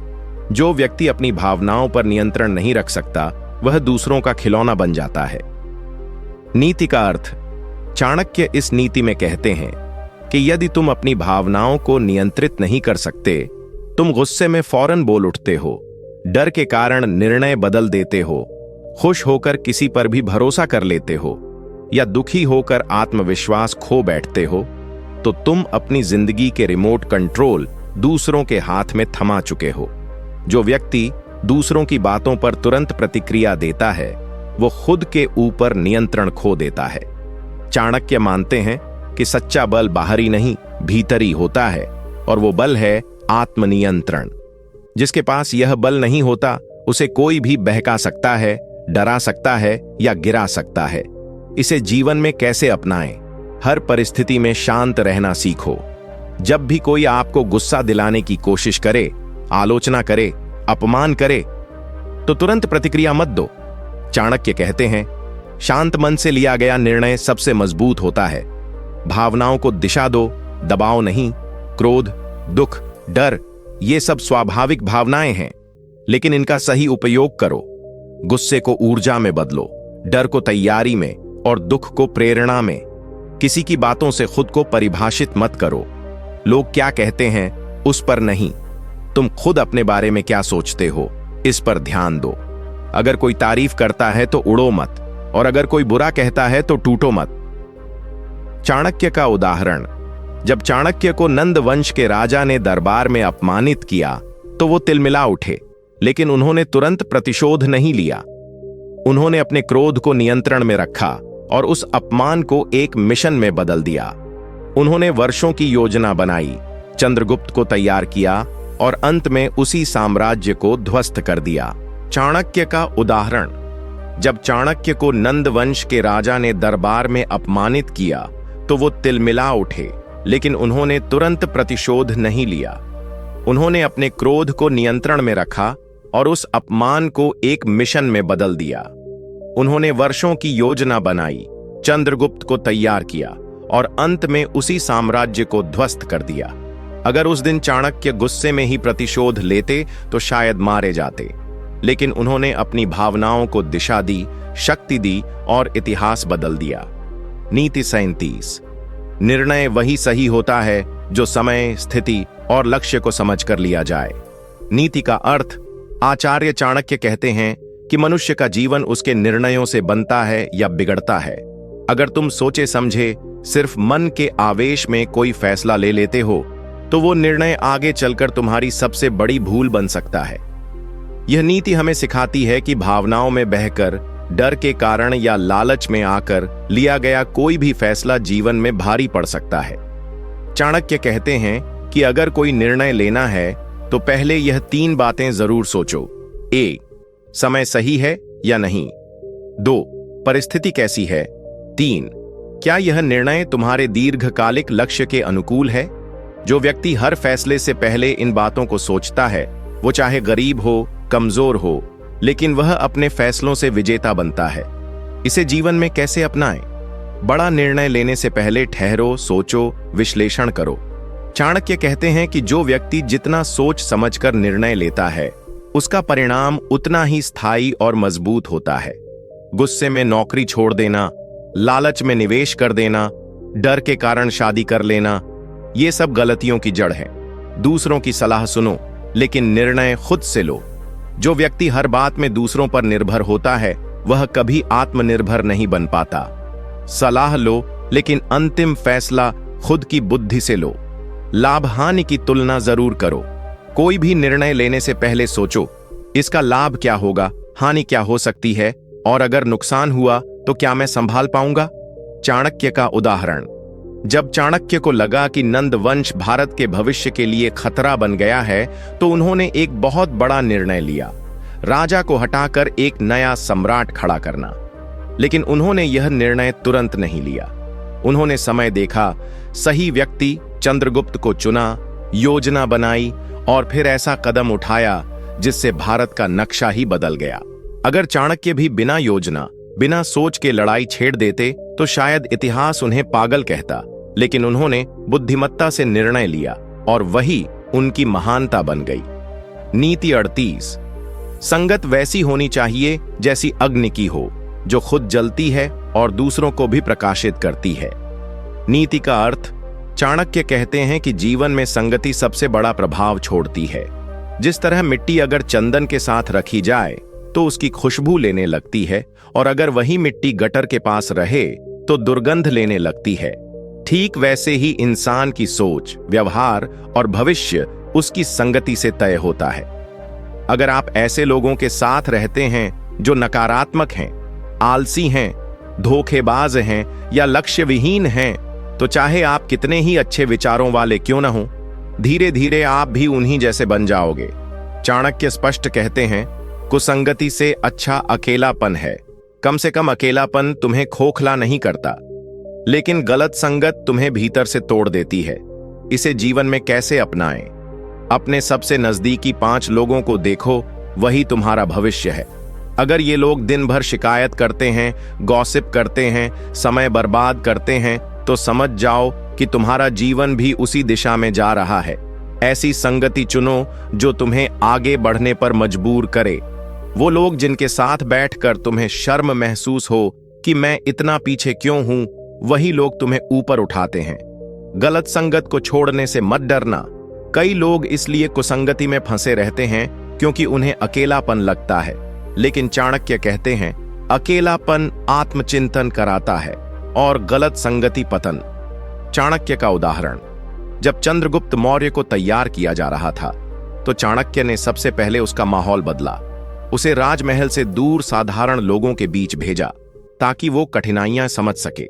S2: जो व्यक्ति अपनी भावनाओं पर नियंत्रण नहीं रख सकता वह दूसरों का खिलौना बन जाता है। नीति का अर्थ। चाणक्य इस नीति में कहते हैं कि यदि तुम अपनी भावनाओं को नियंत्रित नहीं कर सकते, तुम गुस्से में फौरन बोल उठते हो, डर के कारण निर्णय बदल देते हो, खुश होकर किसी पर भी भरोसा कर लेते हो या दुखी होकर आत्मविश्वास खो बैठते हो, तो तुम अपनी जिंदगी के रिमोट कंट्रोल दूसरों के हाथ में थमा चुके हो। जो व्यक्ति दूसरों की बातों पर तुरंत प्रतिक्रिया देता है वो खुद के ऊपर नियंत्रण खो देता है। चाणक्य मानते हैं कि सच्चा बल बाहरी नहीं भीतरी होता है, और वो बल है आत्मनियंत्रण। जिसके पास यह बल नहीं होता उसे कोई भी बहका सकता है, डरा सकता है या गिरा सकता है। इसे जीवन में कैसे अपनाएं? हर परिस्थिति में शांत रहना सीखो। जब भी कोई आपको गुस्सा दिलाने की कोशिश करे, आलोचना करे, अपमान करे, तो तुरंत प्रतिक्रिया मत दो। चाणक्य कहते हैं, शांत मन से लिया गया निर्णय सबसे मजबूत होता है। भावनाओं को दिशा दो, दबाव नहीं। क्रोध, दुख, डर, ये सब स्वाभाविक भावनाएं हैं, लेकिन इनका सही उपयोग करो। गुस्से को ऊर्जा में बदलो, डर को तैयारी में और दुख को प्रेरणा में। किसी की बातों से खुद को परिभाषित मत करो। लोग क्या कहते हैं उस पर नहीं, तुम खुद अपने बारे में क्या सोचते हो इस पर ध्यान दो। अगर कोई तारीफ करता है तो उड़ो मत, और अगर कोई बुरा कहता है तो टूटो मत। चाणक्य का उदाहरण।
S1: जब चाणक्य को नंद वंश के राजा ने दरबार में अपमानित किया तो वो तिलमिला उठे, लेकिन उन्होंने तुरंत प्रतिशोध नहीं लिया। उन्होंने अपने क्रोध को नियंत्रण में रखा और उस अपमान को एक मिशन में बदल दिया। उन्होंने वर्षों की योजना बनाई, चंद्रगुप्त को तैयार किया और अंत में उसी साम्राज्य को ध्वस्त कर दिया। चाणक्य का उदाहरण। जब चाणक्य को नंद वंश के राजा ने दरबार में अपमानित किया तो वो तिलमिला उठे, लेकिन उन्होंने तुरंत प्रतिशोध नहीं लिया। उन्होंने अपने क्रोध को नियंत्रण में रखा और उस अपमान को एक मिशन में बदल दिया। उन्होंने वर्षों की योजना बनाई, चंद्रगुप्त को तैयार किया और अंत में उसी साम्राज्य को ध्वस्त कर दिया। अगर उस दिन चाणक्य गुस्से में ही प्रतिशोध लेते तो शायद मारे जाते, लेकिन उन्होंने अपनी भावनाओं को दिशा दी, शक्ति दी और इतिहास बदल दिया। नीति 37। निर्णय वही सही होता है जो समय, स्थिति और लक्ष्य को समझकर लिया जाए। नीति का अर्थ। आचार्य चाणक्य कहते हैं कि मनुष्य का जीवन उसके निर्णयों से बनता है या बिगड़ता है। अगर तुम सोचे समझे सिर्फ मन के आवेश में कोई फैसला ले लेते हो तो वो निर्णय आगे चलकर तुम्हारी सबसे बड़ी भूल बन सकता है। यह नीति हमें सिखाती है कि भावनाओं में बहकर, डर के कारण या लालच में आकर लिया गया कोई भी फैसला जीवन में भारी पड़ सकता है। चाणक्य कहते हैं कि अगर कोई निर्णय लेना है तो पहले यह 3 बातें जरूर सोचो। ए, समय सही है या नहीं। 2, परिस्थिति कैसी है। 3, क्या यह निर्णय तुम्हारे दीर्घकालिक लक्ष्य के अनुकूल है। जो व्यक्ति हर फैसले से पहले इन बातों को सोचता है, वो चाहे गरीब हो, कमजोर हो, लेकिन वह अपने फैसलों से विजेता बनता है। इसे जीवन में कैसे अपनाएं? बड़ा निर्णय लेने से पहले ठहरो, सोचो, विश्लेषण करो। चाणक्य कहते हैं कि जो व्यक्ति जितना सोच समझकर निर्णय लेता है, उसका परिणाम उतना ही स्थायी और मजबूत होता है। गुस्से में नौकरी छोड़ देना, लालच में निवेश कर देना, डर के कारण शादी कर लेना, ये सब गलतियों की जड़ है। दूसरों की सलाह सुनो, लेकिन निर्णय खुद से लो। जो व्यक्ति हर बात में दूसरों पर निर्भर होता है, वह कभी आत्मनिर्भर नहीं बन पाता। सलाह लो, लेकिन अंतिम फैसला खुद की बुद्धि से लो। लाभ हानि की तुलना जरूर करो। कोई भी निर्णय लेने से पहले सोचो, इसका लाभ क्या होगा, हानि क्या हो सकती है, और अगर नुकसान हुआ तो क्या मैं संभाल पाऊंगा। चाणक्य का उदाहरण। जब चाणक्य को लगा कि नंद वंश भारत के भविष्य के लिए खतरा बन गया है तो उन्होंने एक बहुत बड़ा निर्णय लिया, राजा को हटाकर एक नया सम्राट खड़ा करना। लेकिन उन्होंने यह निर्णय तुरंत नहीं लिया। उन्होंने समय देखा, सही व्यक्ति चंद्रगुप्त को चुना, योजना बनाई और फिर ऐसा कदम उठाया जिससे भारत का नक्शा ही बदल गया। अगर चाणक्य भी बिना योजना, बिना सोच के लड़ाई छेड़ देते तो शायद इतिहास उन्हें पागल कहता, लेकिन उन्होंने बुद्धिमत्ता से निर्णय लिया और वही उनकी महानता बन गई। नीति 38। संगत वैसी होनी चाहिए जैसी अग्नि की हो, जो खुद जलती है और दूसरों को भी प्रकाशित करती है। नीति का अर्थ। चाणक्य कहते हैं कि जीवन में संगति सबसे बड़ा प्रभाव छोड़ती है। जिस तरह मिट्टी अगर चंदन के साथ रखी जाए तो उसकी खुशबू लेने लगती है, और अगर वही मिट्टी गटर के पास रहे तो दुर्गंध लेने लगती है। ठीक वैसे ही इंसान की सोच, व्यवहार और भविष्य उसकी संगति से तय होता है। अगर आप ऐसे लोगों के साथ रहते हैं जो नकारात्मक हैं, आलसी हैं, धोखेबाज हैं या लक्ष्य विहीन हैं, तो चाहे आप कितने ही अच्छे विचारों वाले क्यों न हों, धीरे धीरे आप भी उन्हीं जैसे बन जाओगे। चाणक्य स्पष्ट कहते हैं, कुसंगति से अच्छा अकेलापन है। कम से कम अकेलापन तुम्हें खोखला नहीं करता, लेकिन गलत संगत तुम्हें भीतर से तोड़ देती है। इसे जीवन में कैसे अपनाएं? अपने सबसे नजदीकी 5 लोगों को देखो, वही तुम्हारा भविष्य है। अगर ये लोग दिन भर शिकायत करते हैं, गॉसिप करते हैं, समय बर्बाद करते हैं, तो समझ जाओ कि तुम्हारा जीवन भी उसी दिशा में जा रहा है। ऐसी संगति चुनो जो तुम्हें आगे बढ़ने पर मजबूर करे। वो लोग जिनके साथ बैठकर तुम्हें शर्म महसूस हो कि मैं इतना पीछे क्यों हूं, वही लोग तुम्हें ऊपर उठाते हैं। गलत संगत को छोड़ने से मत डरना। कई लोग इसलिए कुसंगति में फंसे रहते हैं क्योंकि उन्हें अकेलापन लगता है, लेकिन चाणक्य कहते हैं, अकेलापन आत्मचिंतन कराता है और गलत संगति पतन। चाणक्य का उदाहरण।
S2: जब चंद्रगुप्त मौर्य को तैयार किया जा रहा था तो चाणक्य ने सबसे पहले उसका माहौल बदला। उसे राजमहल से दूर साधारण लोगों के बीच भेजा ताकि वो कठिनाइयां समझ सके।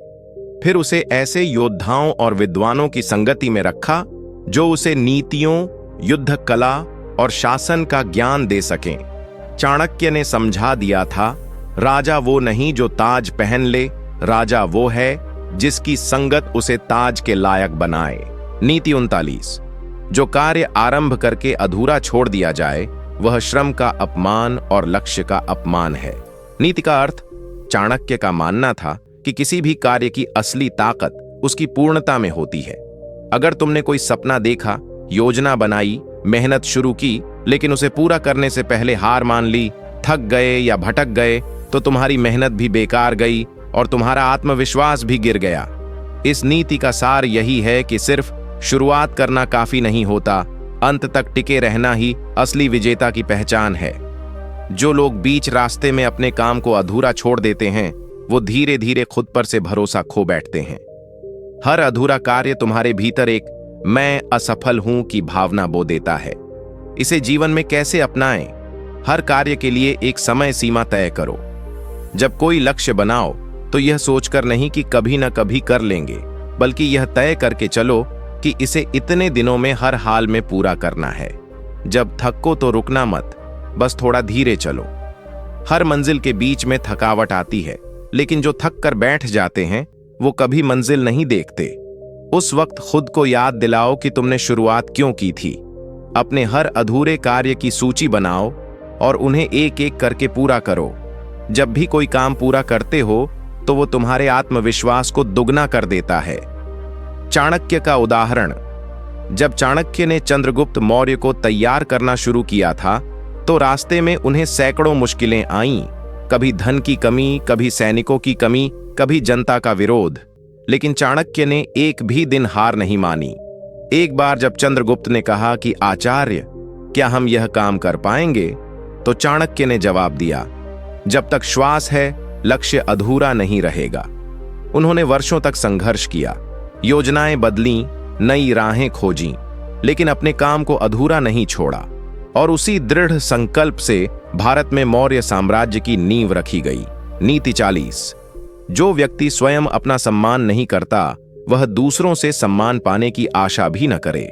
S2: फिर उसे ऐसे योद्धाओं और विद्वानों की संगति में रखा जो उसे नीतियों, युद्ध कला और शासन का ज्ञान दे सकें। चाणक्य ने समझा दिया था, राजा वो नहीं जो ताज पहन ले, राजा वो है जिसकी संगत उसे ताज के लायक बनाए। नीति 39। जो कार्य आरंभ करके अधूरा छोड़ दिया जाए वह श्रम का अपमान और लक्ष्य का अपमान है। नीति का अर्थ, चाणक्य का मानना था कि किसी भी कार्य की असली ताकत उसकी पूर्णता में होती है। अगर तुमने कोई सपना देखा, योजना बनाई, मेहनत शुरू की, लेकिन उसे पूरा करने से पहले हार मान ली, थक गए या भटक गए, तो तुम्हारी मेहनत भी बेकार गई और तुम्हारा आत्मविश्वास भी गिर गया। इस नीति का सार यही है कि सिर्फ शुरुआत करना काफी नहीं होता, अंत तक टिके रहना ही असली विजेता की पहचान है। जो लोग बीच रास्ते में अपने काम को अधूरा छोड़ देते हैं वो धीरे धीरे खुद पर से भरोसा खो बैठते हैं। हर अधूरा कार्य तुम्हारे भीतर एक मैं असफल हूं की भावना बो देता है। इसे जीवन में कैसे अपनाएं? हर कार्य के लिए एक समय सीमा तय करो। जब कोई लक्ष्य बनाओ तो यह सोचकर नहीं कि कभी ना कभी कर लेंगे, बल्कि यह तय करके चलो कि इसे इतने दिनों में हर हाल में पूरा करना है। जब थको तो रुकना मत, बस थोड़ा धीरे चलो। हर मंजिल के बीच में थकावट आती है, लेकिन जो थक कर बैठ जाते हैं वो कभी मंजिल नहीं देखते। उस वक्त खुद को याद दिलाओ कि तुमने शुरुआत क्यों की थी। अपने हर अधूरे कार्य की सूची बनाओ और उन्हें एक एक करके पूरा करो। जब भी कोई काम पूरा करते हो तो वो तुम्हारे आत्मविश्वास को दुगना कर देता है। चाणक्य का उदाहरण। जब चाणक्य ने चंद्रगुप्त मौर्य को तैयार करना शुरू किया था तो रास्ते में उन्हें सैकड़ों मुश्किलें आईं। कभी धन की कमी, कभी सैनिकों की कमी, कभी जनता का विरोध। लेकिन चाणक्य ने एक भी दिन हार नहीं मानी। एक बार जब चंद्रगुप्त ने कहा कि आचार्य, क्या हम यह काम कर पाएंगे, तो चाणक्य ने जवाब दिया, जब तक श्वास है लक्ष्य अधूरा नहीं रहेगा। उन्होंने वर्षों तक संघर्ष किया, योजनाएं बदलीं, नई राहें खोजीं, लेकिन अपने काम को अधूरा नहीं छोड़ा और उसी दृढ़ संकल्प से भारत में मौर्य साम्राज्य की नींव रखी गई। नीति 40। जो व्यक्ति स्वयं अपना सम्मान नहीं करता वह दूसरों से सम्मान पाने की आशा भी न करे।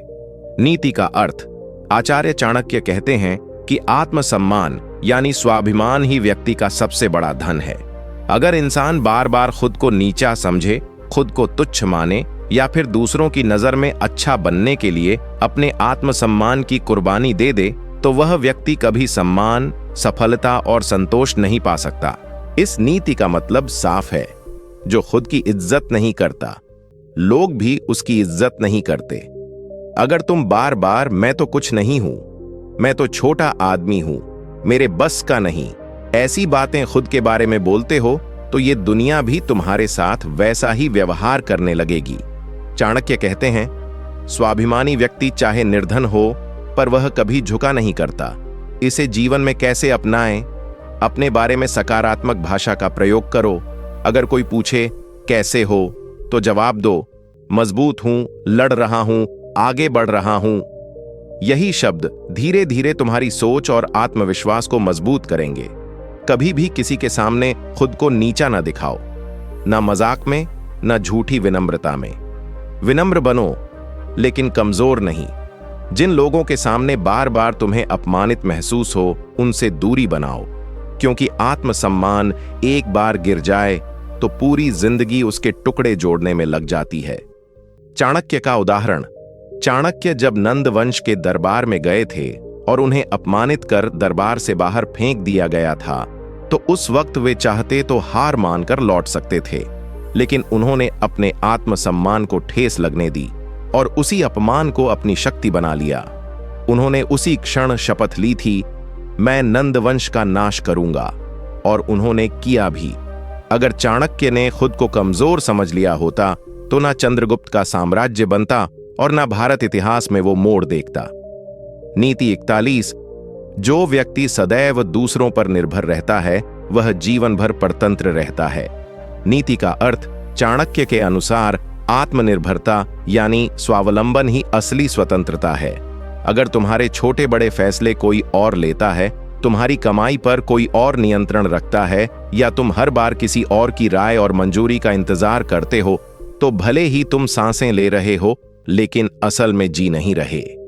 S2: नीति का अर्थ। आचार्य चाणक्य कहते हैं कि आत्मसम्मान यानी स्वाभिमान ही व्यक्ति का सबसे बड़ा धन है। अगर इंसान बार बार खुद को नीचा समझे, खुद को तुच्छ माने या फिर दूसरों की नजर में अच्छा बनने के लिए अपने आत्मसम्मान की कुर्बानी दे दे तो वह व्यक्ति कभी सम्मान, सफलता और संतोष नहीं पा सकता। इस नीति का मतलब साफ है, जो खुद की इज्जत नहीं करता लोग भी उसकी इज्जत नहीं करते। अगर तुम बार बार मैं तो कुछ नहीं हूं, मैं तो छोटा आदमी हूं, मेरे बस का नहीं, ऐसी बातें खुद के बारे में बोलते हो तो ये दुनिया भी तुम्हारे साथ वैसा ही व्यवहार करने लगेगी। चाणक्य कहते हैं, स्वाभिमानी व्यक्ति चाहे निर्धन हो पर वह कभी झुका नहीं करता। इसे जीवन में कैसे अपनाएं? अपने बारे में सकारात्मक भाषा का प्रयोग करो। अगर कोई पूछे कैसे हो तो जवाब दो, मजबूत हूं, लड़ रहा हूं, आगे बढ़ रहा हूं। यही शब्द धीरे धीरे तुम्हारी सोच और आत्मविश्वास को मजबूत करेंगे। कभी भी किसी के सामने खुद को नीचा ना दिखाओ, ना मजाक में, ना झूठी विनम्रता में। विनम्र बनो लेकिन कमजोर नहीं। जिन लोगों के सामने बार बार तुम्हें अपमानित महसूस हो उनसे दूरी बनाओ, क्योंकि आत्मसम्मान एक बार गिर जाए तो पूरी जिंदगी उसके टुकड़े जोड़ने में लग जाती है। चाणक्य का उदाहरण। चाणक्य जब नंद वंश के दरबार में गए थे और उन्हें अपमानित कर दरबार से बाहर फेंक दिया गया था तो उस वक्त वे चाहते तो हार मानकर लौट सकते थे, लेकिन उन्होंने अपने आत्मसम्मान को ठेस लगने दी और उसी अपमान को अपनी शक्ति बना लिया। उन्होंने उसी क्षण शपथ ली थी, मैं नंद वंश का नाश करूंगा, और उन्होंने किया भी। अगर चाणक्य ने खुद को कमजोर समझ लिया होता तो ना चंद्रगुप्त का साम्राज्य बनता और ना भारत इतिहास में वो मोड़ देखता। नीति 41। जो व्यक्ति सदैव दूसरों पर निर्भर रहता है वह जीवन भर परतंत्र रहता है। नीति का अर्थ। चाणक्य के अनुसार आत्मनिर्भरता यानी स्वावलंबन ही असली स्वतंत्रता है। अगर तुम्हारे छोटे बड़े फैसले कोई और लेता है, तुम्हारी कमाई पर कोई और नियंत्रण रखता है, या तुम हर बार किसी और की राय और मंजूरी का इंतजार करते हो, तो भले ही तुम सांसें ले रहे हो, लेकिन असल में जी नहीं रहे।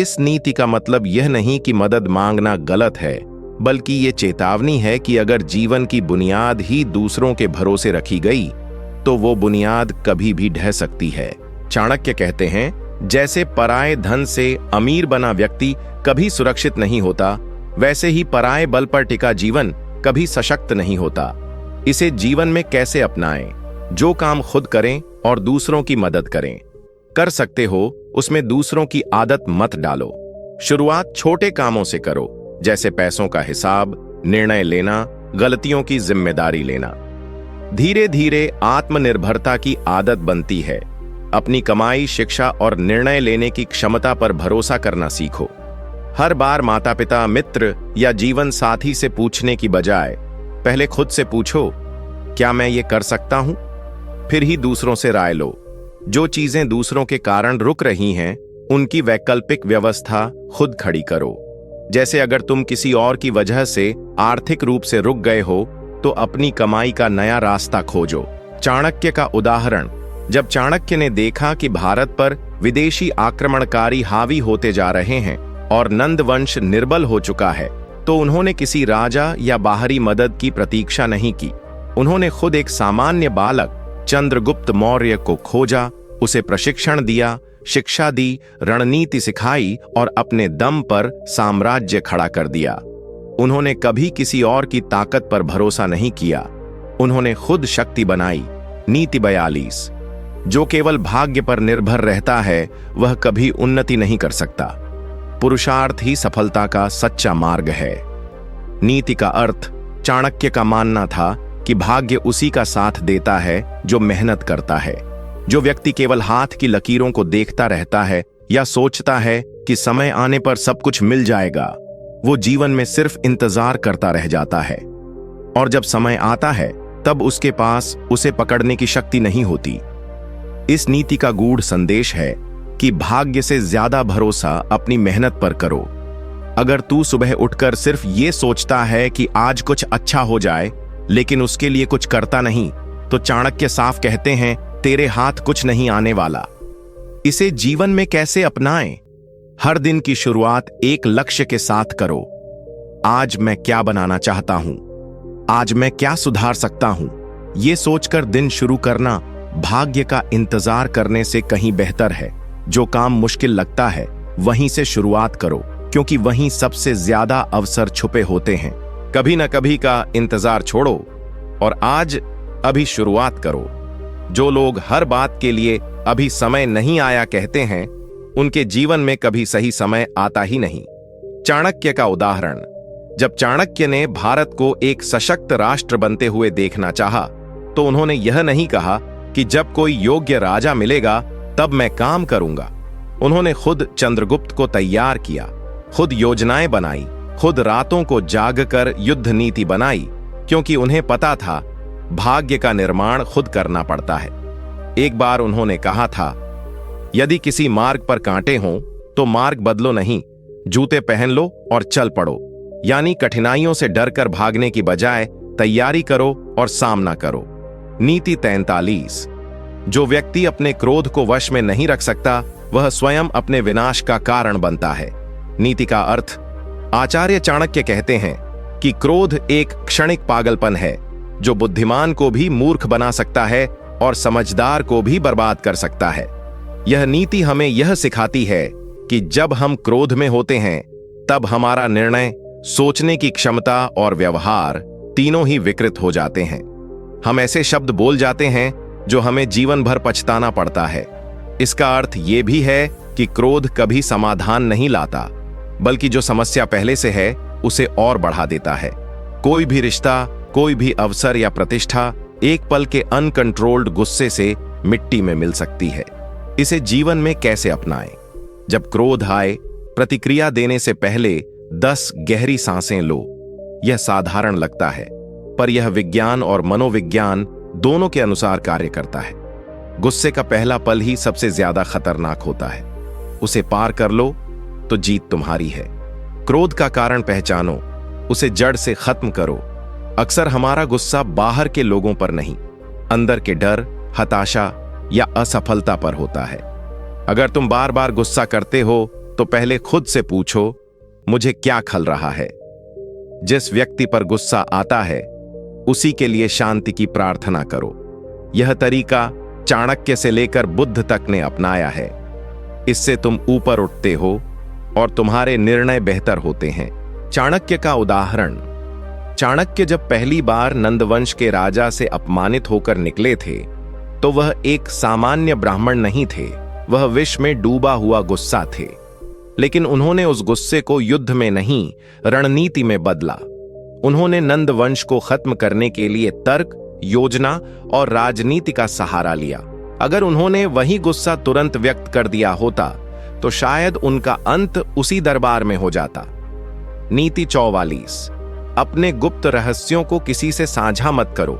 S2: इस नीति का मतलब यह नहीं कि मदद मांगना गलत है, बल्कि ये चेतावनी है कि अगर जीवन की बुनियाद ही दूसरों के भरोसे रखी गई, तो वो बुनियाद कभी भी ढह सकती है। चाणक्य कहते हैं, जैसे पराये धन से अमीर बना व्यक्ति कभी सुरक्षित नहीं होता, वैसे ही पराये बल पर टिका जीवन कभी सशक्त नहीं होता। इसे जीवन में कैसे अपनाएं? जो काम खुद करें और दूसरों की मदद करें। कर सकते हो उसमें दूसरों की आदत मत डालो। शुरुआत छोटे कामों से करो, जैसे पैसों का हिसाब, निर्णय लेना, गलतियों की जिम्मेदारी लेना। धीरे धीरे आत्मनिर्भरता की आदत बनती है। अपनी कमाई, शिक्षा और निर्णय लेने की क्षमता पर भरोसा करना सीखो। हर बार माता पिता, मित्र या जीवन साथी से पूछने की बजाय पहले खुद से पूछो, क्या मैं ये कर सकता हूं? फिर ही दूसरों से राय लो। जो चीजें दूसरों के कारण रुक रही हैं, उनकी वैकल्पिक व्यवस्था खुद खड़ी करो। जैसे अगर तुम किसी और की वजह से आर्थिक रूप से रुक गए हो, तो अपनी कमाई का नया रास्ता खोजो। चाणक्य का उदाहरण। जब चाणक्य ने देखा कि भारत पर विदेशी आक्रमणकारी हावी होते जा रहे हैं और नंद वंश निर्बल हो चुका है, तो उन्होंने किसी राजा या बाहरी मदद की प्रतीक्षा नहीं की। उन्होंने खुद एक सामान्य बालक चंद्रगुप्त मौर्य को खोजा, उसे प्रशिक्षण दिया, शिक्षा दी, रणनीति सिखाई और अपने दम पर साम्राज्य खड़ा कर दिया। उन्होंने कभी किसी और की ताकत पर भरोसा नहीं किया, उन्होंने खुद शक्ति बनाई। नीति 42। जो केवल भाग्य पर निर्भर रहता है, वह कभी उन्नति नहीं कर सकता। पुरुषार्थ ही सफलता का सच्चा मार्ग है। नीति का अर्थ। चाणक्य का मानना था कि भाग्य उसी का साथ देता है जो मेहनत करता है। जो व्यक्ति केवल हाथ की लकीरों को देखता रहता है या सोचता है कि समय आने पर सब कुछ मिल जाएगा, वो जीवन में सिर्फ इंतजार करता रह जाता है। और जब समय आता है, तब उसके पास उसे पकड़ने की शक्ति नहीं होती। इस नीति का गूढ़ संदेश है कि भाग्य से ज्यादा भरोसा अपनी मेहनत पर करो। अगर तू सुबह उठकर सिर्फ ये सोचता है कि आज कुछ अच्छा हो जाए, लेकिन उसके लिए कुछ करता नहीं, तो चाणक्य साफ कहते हैं, तेरे हाथ कुछ नहीं आने वाला। इसे जीवन में कैसे अपनाएं? हर दिन की शुरुआत एक लक्ष्य के साथ करो। आज मैं क्या बनाना चाहता हूं? आज मैं क्या सुधार सकता हूं? ये सोचकर दिन शुरू करना भाग्य का इंतजार करने से कहीं बेहतर है। जो काम मुश्किल लगता है, वहीं से शुरुआत करो, क्योंकि वहीं सबसे ज्यादा अवसर छुपे होते हैं। कभी न कभी का इंतजार छोड़ो और आज अभी शुरुआत करो। जो लोग हर बात के लिए अभी समय नहीं आया कहते हैं, उनके जीवन में कभी सही समय आता ही नहीं। चाणक्य का उदाहरण। जब चाणक्य ने भारत को एक सशक्त राष्ट्र बनते हुए देखना चाहा, तो उन्होंने यह नहीं कहा कि जब कोई योग्य राजा मिलेगा तब मैं काम करूंगा। उन्होंने खुद चंद्रगुप्त को तैयार किया, खुद योजनाएं बनाई, खुद रातों को जागकर युद्ध नीति बनाई, क्योंकि उन्हें पता था भाग्य का निर्माण खुद करना पड़ता है। एक बार उन्होंने कहा था, यदि किसी मार्ग पर कांटे हों तो मार्ग बदलो नहीं, जूते पहन लो और चल पड़ो। यानी कठिनाइयों से डरकर भागने की बजाय तैयारी करो और सामना करो। नीति 43। जो व्यक्ति अपने क्रोध को वश में नहीं रख सकता, वह स्वयं अपने विनाश का कारण बनता है। नीति का अर्थ। आचार्य चाणक्य कहते हैं कि क्रोध एक क्षणिक पागलपन है, जो बुद्धिमान को भी मूर्ख बना सकता है और समझदार को भी बर्बाद कर सकता है। यह नीति हमें यह सिखाती है कि जब हम क्रोध में होते हैं, तब हमारा निर्णय, सोचने की क्षमता और व्यवहार तीनों ही विकृत हो जाते हैं। हम ऐसे शब्द बोल जाते हैं जो हमें जीवन भर पछताना पड़ता है। इसका अर्थ यह भी है कि क्रोध कभी समाधान नहीं लाता, बल्कि जो समस्या पहले से है उसे और बढ़ा देता है। कोई भी रिश्ता, कोई भी अवसर या प्रतिष्ठा एक पल के अनकंट्रोल्ड गुस्से से मिट्टी में मिल सकती है। इसे जीवन में कैसे अपनाएं? जब क्रोध आए, प्रतिक्रिया देने से पहले 10 गहरी सांसें लो। यह साधारण लगता है, पर यह विज्ञान और मनोविज्ञान दोनों के अनुसार कार्य करता है। गुस्से का पहला पल ही सबसे ज्यादा खतरनाक होता है। उसे पार कर लो तो जीत तुम्हारी है। क्रोध का कारण पहचानो, उसे जड़ से खत्म करो। अक्सर हमारा गुस्सा बाहर के लोगों पर नहीं, अंदर के डर, हताशा या असफलता पर होता है। अगर तुम बार बार गुस्सा करते हो तो पहले खुद से पूछो, मुझे क्या खल रहा है? जिस व्यक्ति पर गुस्सा आता है उसी के लिए शांति की प्रार्थना करो। यह तरीका चाणक्य से लेकर बुद्ध तक ने अपनाया है। इससे तुम ऊपर उठते हो और तुम्हारे निर्णय बेहतर होते हैं। चाणक्य का उदाहरण। चाणक्य जब पहली बार नंदवंश के राजा से अपमानित होकर निकले थे तो वह एक सामान्य ब्राह्मण नहीं थे, वह विष में डूबा हुआ गुस्सा थे। लेकिन उन्होंने उस गुस्से को युद्ध में नहीं, रणनीति में बदला। उन्होंने नंदवंश को खत्म करने के लिए तर्क, योजना और राजनीति का सहारा लिया। अगर उन्होंने वही गुस्सा तुरंत व्यक्त कर दिया होता तो शायद उनका अंत उसी दरबार में हो जाता। नीति 44। अपने गुप्त रहस्यों को किसी से साझा मत करो,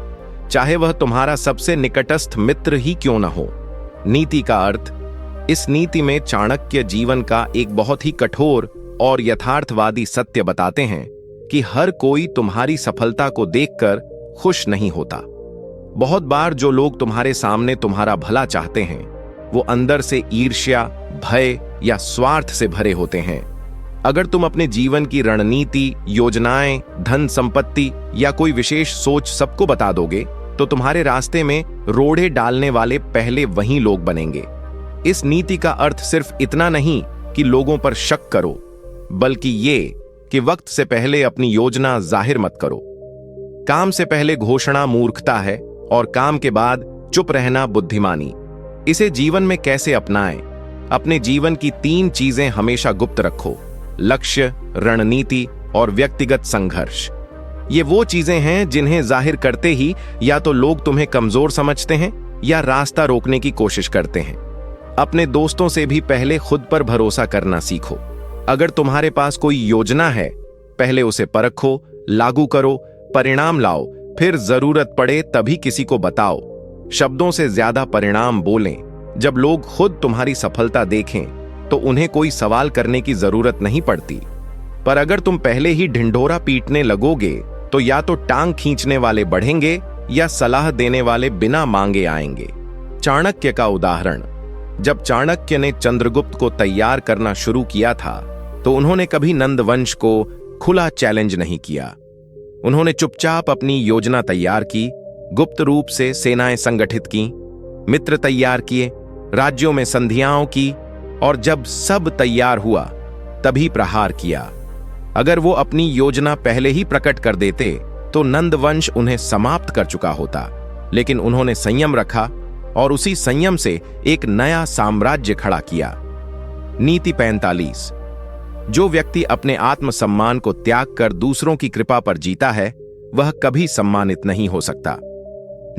S2: चाहे वह तुम्हारा सबसे निकटस्थ मित्र ही क्यों न हो। नीति का अर्थ। इस नीति में चाणक्य जीवन का एक बहुत ही कठोर और यथार्थवादी सत्य बताते हैं कि हर कोई तुम्हारी सफलता को देखकर खुश नहीं होता। बहुत बार जो लोग तुम्हारे सामने तुम्हारा भला चाहते हैं वो अंदर से ईर्ष्या, भय या स्वार्थ से भरे होते हैं। अगर तुम अपने जीवन की रणनीति, योजनाएं, धन संपत्ति या कोई विशेष सोच सबको बता दोगे तो तुम्हारे रास्ते में रोड़े डालने वाले पहले वही लोग बनेंगे। इस नीति का अर्थ सिर्फ इतना नहीं कि लोगों पर शक करो, बल्कि ये कि वक्त से पहले अपनी योजना जाहिर मत करो। काम से पहले घोषणा मूर्खता है और काम के बाद चुप रहना बुद्धिमानी। इसे जीवन में कैसे अपनाएं? अपने जीवन की 3 चीजें हमेशा गुप्त रखो: लक्ष्य, रणनीति और व्यक्तिगत संघर्ष। ये वो चीजें हैं जिन्हें जाहिर करते ही या तो लोग तुम्हें कमजोर समझते हैं या रास्ता रोकने की कोशिश करते हैं। अपने दोस्तों से भी पहले खुद पर भरोसा करना सीखो। अगर तुम्हारे पास कोई योजना है, पहले उसे परखो, लागू करो, परिणाम लाओ, फिर जरूरत पड़े तभी किसी को बताओ। शब्दों से ज्यादा परिणाम बोलें। जब लोग खुद तुम्हारी सफलता देखें तो उन्हें कोई सवाल करने की जरूरत नहीं पड़ती। पर अगर तुम पहले ही ढिंढोरा पीटने लगोगे तो या तो टांग खींचने वाले बढ़ेंगे या सलाह देने वाले बिना मांगे आएंगे। चाणक्य का उदाहरण। जब चाणक्य ने चंद्रगुप्त को तैयार करना शुरू किया था तो उन्होंने कभी नंदवंश को खुला चैलेंज नहीं किया। उन्होंने चुपचाप अपनी योजना तैयार की, गुप्त रूप से सेनाएं संगठित की, मित्र तैयार किए, राज्यों में संधियां की और जब सब तैयार हुआ तभी प्रहार किया। अगर वो अपनी योजना पहले ही प्रकट कर देते तो नंदवंश उन्हें समाप्त कर चुका होता। लेकिन उन्होंने संयम रखा और उसी संयम से एक नया साम्राज्य खड़ा किया। नीति 45। जो व्यक्ति अपने आत्मसम्मान को त्याग कर दूसरों की कृपा पर जीता है वह कभी सम्मानित नहीं हो सकता।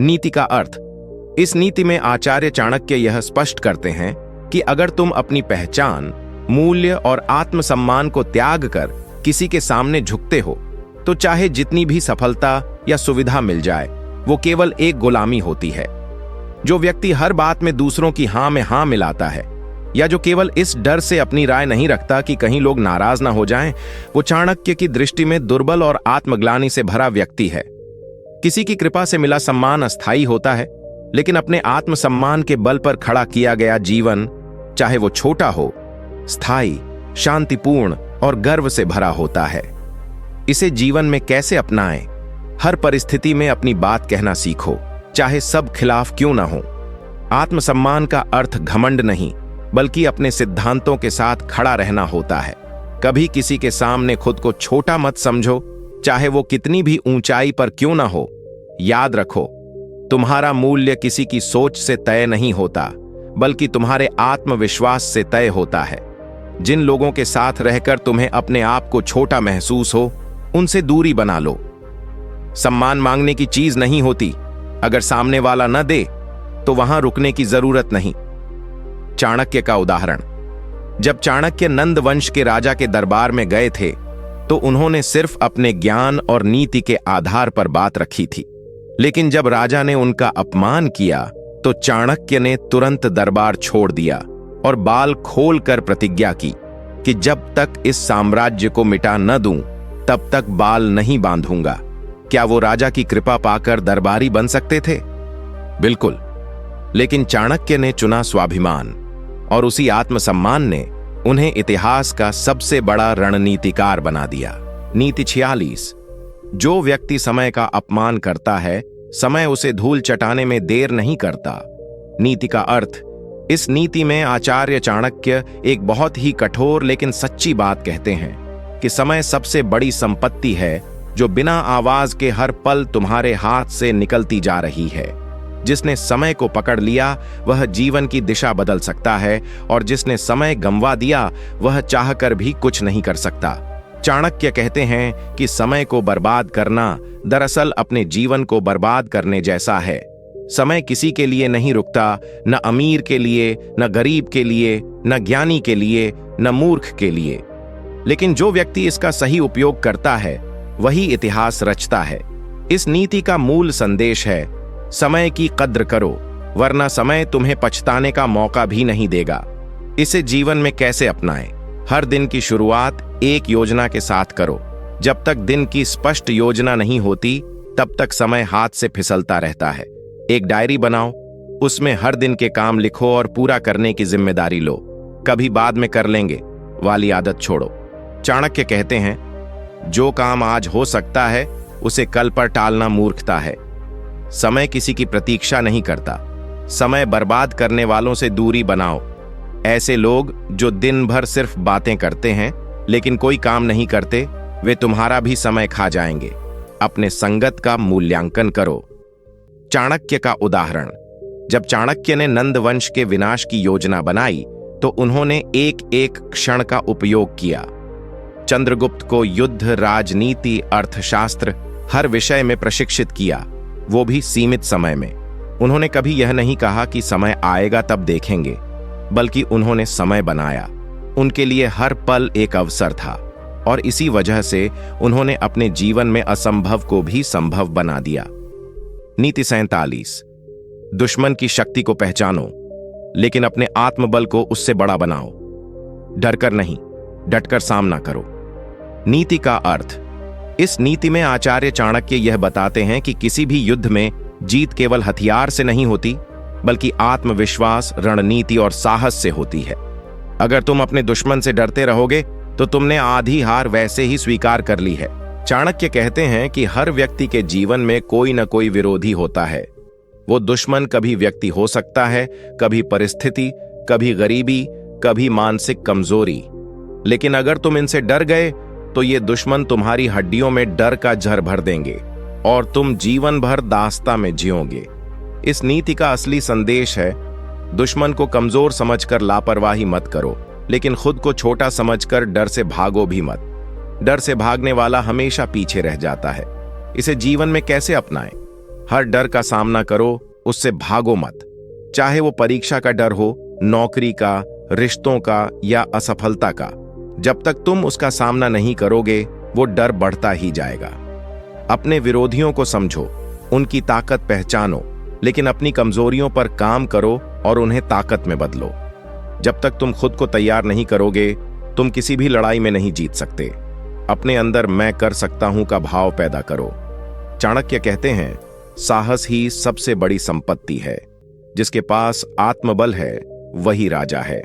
S2: नीति का अर्थ। इस नीति में आचार्य चाणक्य यह स्पष्ट करते हैं कि अगर तुम अपनी पहचान, मूल्य और आत्मसम्मान को त्याग कर किसी के सामने झुकते हो तो चाहे जितनी भी सफलता या सुविधा मिल जाए वो केवल एक गुलामी होती है। जो व्यक्ति हर बात में दूसरों की हां में हां मिलाता है या जो केवल इस डर से अपनी राय नहीं रखता कि कहीं लोग नाराज ना हो जाएं, वो चाणक्य की दृष्टि में दुर्बल और आत्मग्लानि से भरा व्यक्ति है। किसी की कृपा से मिला सम्मान अस्थायी होता है, लेकिन अपने आत्मसम्मान के बल पर खड़ा किया गया जीवन, चाहे वो छोटा हो, स्थायी, शांतिपूर्ण और गर्व से भरा होता है। इसे जीवन में कैसे अपनाएं? हर परिस्थिति में अपनी बात कहना सीखो, चाहे सब खिलाफ क्यों ना हो। आत्मसम्मान का अर्थ घमंड नहीं, बल्कि अपने सिद्धांतों के साथ खड़ा रहना होता है। कभी किसी के सामने खुद को छोटा मत समझो, चाहे वो कितनी भी ऊंचाई पर क्यों ना हो। याद रखो, तुम्हारा मूल्य किसी की सोच से तय नहीं होता, बल्कि तुम्हारे आत्मविश्वास से तय होता है। जिन लोगों के साथ रहकर तुम्हें अपने आप को छोटा महसूस हो, उनसे दूरी बना लो। सम्मान मांगने की चीज नहीं होती, अगर सामने वाला न दे तो वहां रुकने की जरूरत नहीं। चाणक्य का उदाहरण। जब चाणक्य नंदवंश के राजा के दरबार में गए थे तो उन्होंने सिर्फ अपने ज्ञान और नीति के आधार पर बात रखी थी, लेकिन जब राजा ने उनका अपमान किया
S1: तो चाणक्य ने तुरंत दरबार छोड़ दिया और बाल खोलकर प्रतिज्ञा की कि जब तक इस साम्राज्य को मिटा न दूं, तब तक बाल नहीं बांधूंगा। क्या वो राजा की कृपा पाकर दरबारी बन सकते थे? बिल्कुल, लेकिन चाणक्य ने चुना स्वाभिमान, और उसी आत्मसम्मान ने उन्हें इतिहास का सबसे बड़ा रणनीतिकार बना दिया। नीति 46। जो व्यक्ति समय का अपमान करता है, समय उसे धूल चटाने में देर नहीं करता। नीति का अर्थ। इस नीति में आचार्य चाणक्य एक बहुत ही कठोर लेकिन सच्ची बात कहते हैं कि समय सबसे बड़ी संपत्ति है जो बिना आवाज के हर पल तुम्हारे हाथ से निकलती जा रही है। जिसने समय को पकड़ लिया वह जीवन की दिशा बदल सकता है, और जिसने समय गंवा दिया वह चाहकर भी कुछ नहीं कर सकता। चाणक्य कहते हैं कि समय को बर्बाद करना दरअसल अपने जीवन को बर्बाद करने जैसा है। समय किसी के लिए नहीं रुकता, न अमीर के लिए, न गरीब के लिए, न ज्ञानी के लिए, न मूर्ख के लिए। लेकिन जो व्यक्ति इसका सही उपयोग करता है वही इतिहास रचता है। इस नीति का मूल संदेश है, समय की कद्र करो, वरना समय तुम्हें पछताने का मौका भी नहीं देगा। इसे जीवन में कैसे अपनाएं? हर दिन की शुरुआत एक योजना के साथ करो। जब तक दिन की स्पष्ट योजना नहीं होती, तब तक समय हाथ से फिसलता रहता है। एक डायरी बनाओ, उसमें हर दिन के काम लिखो और पूरा करने की जिम्मेदारी लो। कभी बाद में कर लेंगे वाली आदत छोड़ो। चाणक्य कहते हैं, जो काम आज हो सकता है उसे कल पर टालना मूर्खता है। समय किसी की प्रतीक्षा नहीं करता। समय बर्बाद करने वालों से दूरी बनाओ। ऐसे लोग जो दिन भर सिर्फ बातें करते हैं लेकिन कोई काम नहीं करते, वे तुम्हारा भी समय खा जाएंगे। अपने संगत का मूल्यांकन करो। चाणक्य का उदाहरण। जब चाणक्य ने नंद वंश के विनाश की योजना बनाई तो उन्होंने एक एक क्षण का उपयोग किया। चंद्रगुप्त को युद्ध, राजनीति, अर्थशास्त्र हर विषय में प्रशिक्षित किया, वो भी सीमित समय में। उन्होंने कभी यह नहीं कहा कि समय आएगा तब देखेंगे, बल्कि उन्होंने समय बनाया। उनके लिए हर पल एक अवसर था, और इसी वजह से उन्होंने अपने जीवन में असंभव को भी संभव बना दिया। नीति 47। दुश्मन की शक्ति को पहचानो, लेकिन अपने आत्मबल को उससे बड़ा बनाओ। डरकर नहीं, डटकर सामना करो। नीति का अर्थ। इस नीति में आचार्य चाणक्य यह बताते हैं कि किसी भी युद्ध में जीत केवल हथियार से नहीं होती, बल्कि आत्मविश्वास, रणनीति और साहस से होती है। अगर तुम अपने दुश्मन से डरते रहोगे तो तुमने आधी हार वैसे ही स्वीकार कर ली है। चाणक्य कहते हैं कि हर व्यक्ति के जीवन में कोई न कोई विरोधी होता है। वो दुश्मन कभी व्यक्ति हो सकता है, कभी परिस्थिति, कभी गरीबी, कभी मानसिक कमजोरी। लेकिन अगर तुम इनसे डर गए तो ये दुश्मन तुम्हारी हड्डियों में डर का जहर भर देंगे और तुम जीवन भर दास्ता में जियोगे। इस नीति का असली संदेश है, दुश्मन को कमजोर समझकर लापरवाही मत करो, लेकिन खुद को छोटा समझकर डर से भागो भी मत। डर से भागने वाला हमेशा पीछे रह जाता है। इसे जीवन में कैसे अपनाएं? हर डर का सामना करो, उससे भागो मत। चाहे वो परीक्षा का डर हो, नौकरी का, रिश्तों का या असफलता का। जब तक तुम उसका सामना नहीं करोगे, वो डर बढ़ता ही जाएगा। अपने विरोधियों को समझो, उनकी ताकत पहचानो, लेकिन अपनी कमजोरियों पर काम करो और उन्हें ताकत में बदलो। जब तक तुम खुद को तैयार नहीं करोगे, तुम किसी भी लड़ाई में नहीं जीत सकते। अपने अंदर मैं कर सकता हूं का भाव पैदा करो। चाणक्य कहते हैं, साहस ही सबसे बड़ी संपत्ति है। जिसके पास आत्मबल है वही राजा है।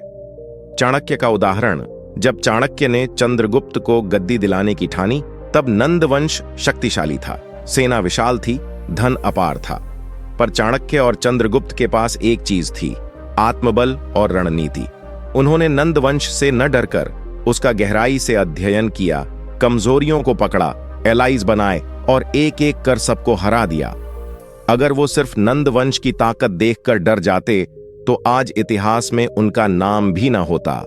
S1: चाणक्य का उदाहरण। जब चाणक्य ने चंद्रगुप्त को गद्दी दिलाने की ठानी, तब नंद वंश शक्तिशाली था, सेना विशाल थी, धन अपार था। पर चाणक्य और चंद्रगुप्त के पास एक चीज थी, आत्मबल और रणनीति। उन्होंने नंद वंश से न डरकर उसका गहराई से अध्ययन किया, कमजोरियों को पकड़ा, एलाइज बनाए और एक एक कर सबको हरा दिया। अगर वो सिर्फ नंद वंश की ताकत देखकर डर जाते तो आज इतिहास में उनका नाम भी ना होता।